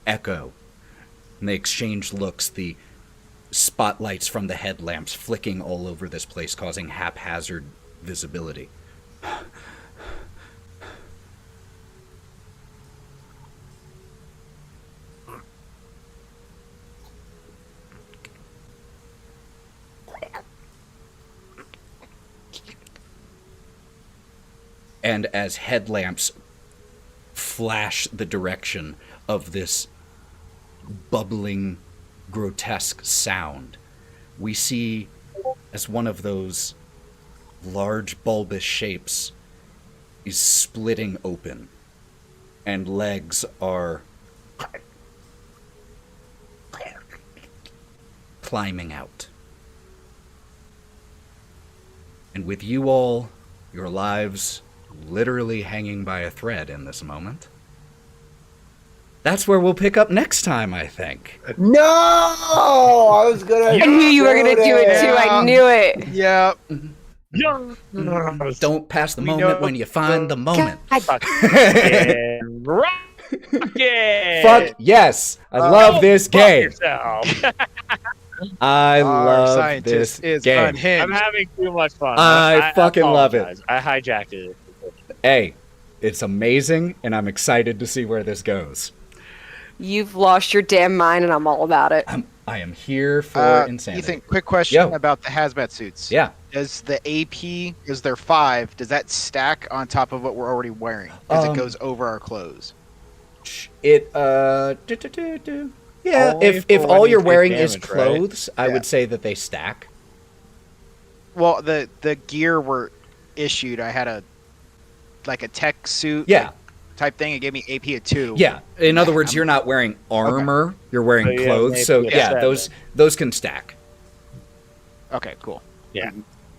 echo. And they exchange looks, the spotlights from the headlamps flicking all over this place, causing haphazard visibility. And as headlamps flash the direction of this bubbling, grotesque sound, we see as one of those large bulbous shapes is splitting open, and legs are climbing out. And with you all, your lives literally hanging by a thread in this moment, that's where we'll pick up next time, I think. No! I was gonna. I knew you were gonna do it too. I knew it. Yep. Don't pass the moment when you find the moment. Rocket! Fuck yes! I love this game. Yourself. I Our love scientist this is game. unhinged. I'm having too much fun. I fucking love it. apologize. I hijacked it. Hey, it's amazing, and I'm excited to see where this goes. You've lost your damn mind, and I'm all about it. I am here for insanity. Ethan, quick question Yo. about the hazmat suits. Yeah. Does the AP, is there 5, does that stack on top of what we're already wearing? Because it goes over our clothes. It yeah. Only If for all when you're you take wearing is damage, right? clothes, I Yeah. would say that they stack. Well, the gear were issued. I had a tech suit Yeah. type thing. It gave me AP at 2. Yeah. In other words, you're not wearing armor. You're wearing So, yeah, clothes. maybe So it's yeah, seven. those can stack. Okay, cool.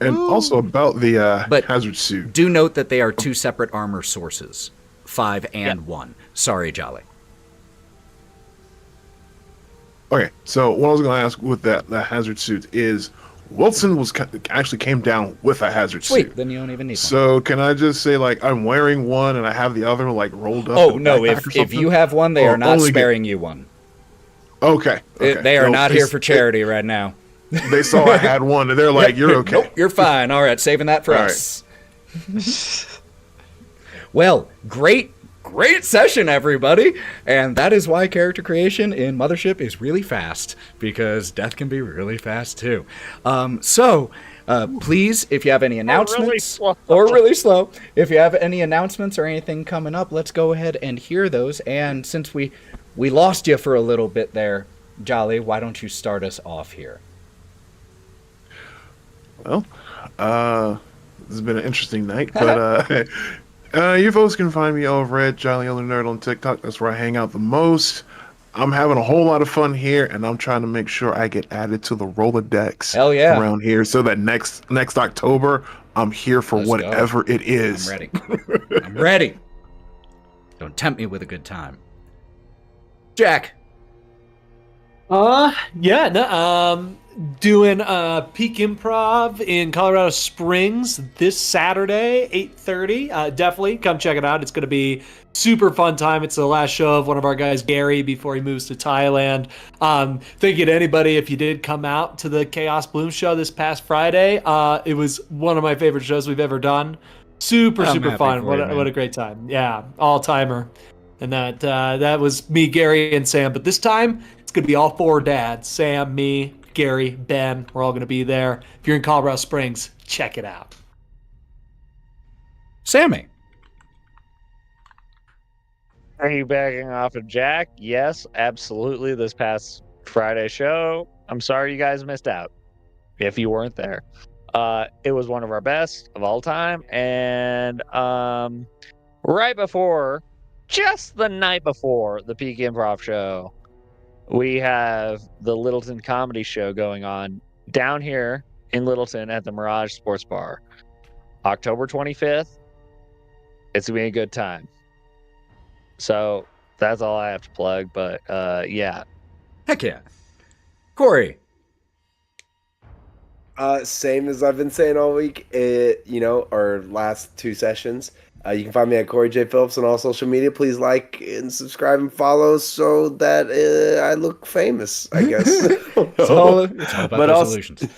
And also about the But- hazard suit. Do note that they are two separate armor sources, 5 and 1. Sorry, Jolly. Okay, so what I was going to ask with that hazard suit is, Wilson actually came down with a hazard Sweet. suit. Then you don't even need one. So can I just say, like, I'm wearing one and I have the other like rolled up? Oh in a no! backpack or If something? you have one, they Or are not only get- sparing you one. Okay, They are No, not here for charity right now. They saw I had one and they're like, "You're okay." Nope, you're fine. All right, saving that for All us. Well, great session, everybody. And that is why character creation in Mothership is really fast, because death can be really fast too. Please, if you have any announcements, or really slow, if you have any announcements or anything coming up, let's go ahead and hear those. And since we lost you for a little bit there, Jolly, why don't you start us off here? Well, this has been an interesting night, but you folks can find me over at Jolly Yellow Nerd on TikTok. That's where I hang out the most. I'm having a whole lot of fun here, and I'm trying to make sure I get added to the Rolodex Hell yeah. around here, so that next October I'm here for Let's whatever go. it is. I'm ready. I'm ready. Don't tempt me with a good time. Jack. Yeah, no, doing Peak Improv in Colorado Springs this Saturday, 8:30. Definitely come check it out. It's going to be super fun time. It's the last show of one of our guys, Gary, before he moves to Thailand. Thank you to anybody if you did come out to the Chaos Bloom show this past Friday. It was one of my favorite shows we've ever done. Super happy fun. for you, man. What a great time. Yeah, all timer. And that was me, Gary, and Sam. But this time it's gonna be all four dads: Sam, me, Gary, Ben. We're all gonna be there. If you're in Colorado Springs, check it out. Sammy. Are you backing off of Jack? Yes, absolutely. This past Friday show, I'm sorry you guys missed out if you weren't there. It was one of our best of all time. And right before, just the night before the Peak Improv show, we have the Littleton Comedy Show going on down here in Littleton at the Mirage Sports Bar. October 25th. It's going to be a good time. So that's all I have to plug. But yeah. Heck yeah. Corey. Same as I've been saying all week. Our last two sessions. You can find me at Corey J. Phillips on all social media. Please like and subscribe and follow so that I look famous, I guess. It's all about But those also- illusions.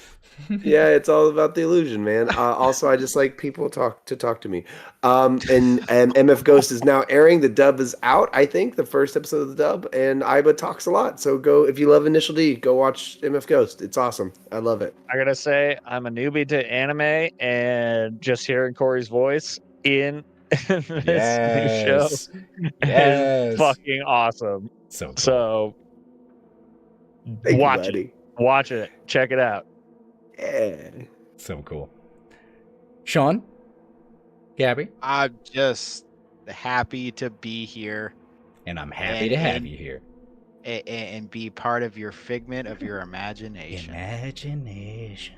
Yeah, it's all about the illusion, man. Also, I just like people talk to me. And MF Ghost is now airing. The dub is out, I think, the first episode of the dub. And Iba talks a lot. So go, if you love Initial D, go watch MF Ghost. It's awesome. I love it. I gotta say, I'm a newbie to anime, and just hearing Corey's voice in this new show Yes. is fucking awesome. So cool. So Thank watch you, it. buddy. Watch it. Check it out. Yeah. So cool. Sean? Gabby? I'm just happy to be here And I'm happy to have you here. and be part of your figment of your imagination. Imagination.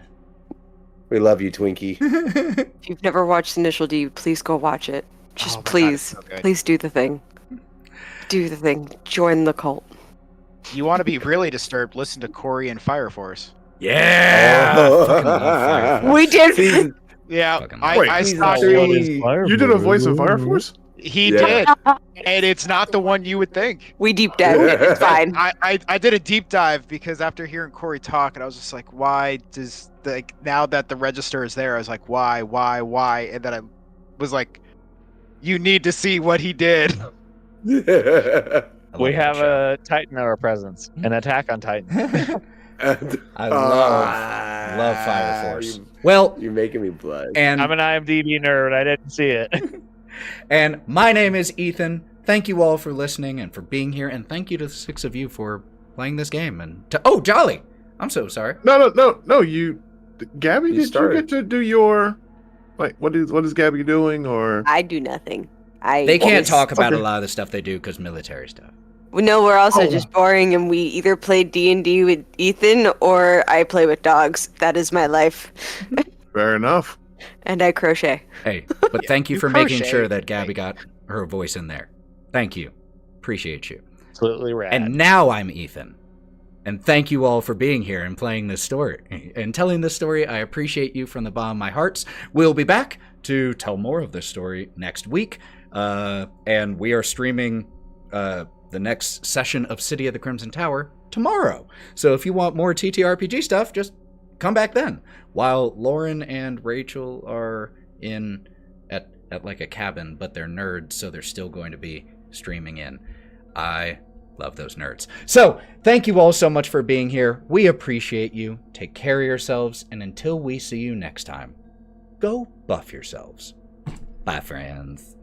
We love you, Twinkie. If you've never watched Initial D, please go watch it. Just Oh my God, it's please, so good. please do the thing. Do the thing. Join the cult. You want to be really disturbed? Listen to Corey and Fire Force. Yeah! Oh. Fucking love Fire Force. We did. Season- Yeah, Fucking I Wait, stalked three. him. You did a voice of Fire Force? He Yeah. did, and it's not the one you would think. We deep dive. It's fine. I did a deep dive because after hearing Corey talk, and I was just like, why does now that the register is there, I was like, why, and then I was like, you need to see what he did. I We love have that a Titan in our presence, an Attack on Titan. show. I love Fire Force. Well, You're making me blush. and I'm an IMDb nerd. I didn't see it. and my name is Ethan. Thank you all for listening and for being here, and thank you to the six of you for playing this game. And to Jolly, I'm so sorry. No. Gabby, You did started. you get to do your what is Gabby doing or? I do nothing. They can't talk about Okay. a lot of the stuff they do because military stuff. No, we're also Oh. just boring, and we either play D&D with Ethan or I play with dogs. That is my life, Fair enough. and I crochet. Hey, but thank you You for making crochet. sure that Gabby got her voice in there. Thank you. Appreciate you. Absolutely rad. And now I'm Ethan. And thank you all for being here and playing this story and telling this story. I appreciate you from the bottom of my hearts. We'll be back to tell more of this story next week. And we are streaming the next session of City of the Crimson Tower tomorrow. So if you want more TTRPG stuff, just come back then. While Lauren and Rachel are in at like a cabin, but they're nerds, so they're still going to be streaming in. I love those nerds. So thank you all so much for being here. We appreciate you. Take care of yourselves, and until we see you next time, go buff yourselves. Bye, friends.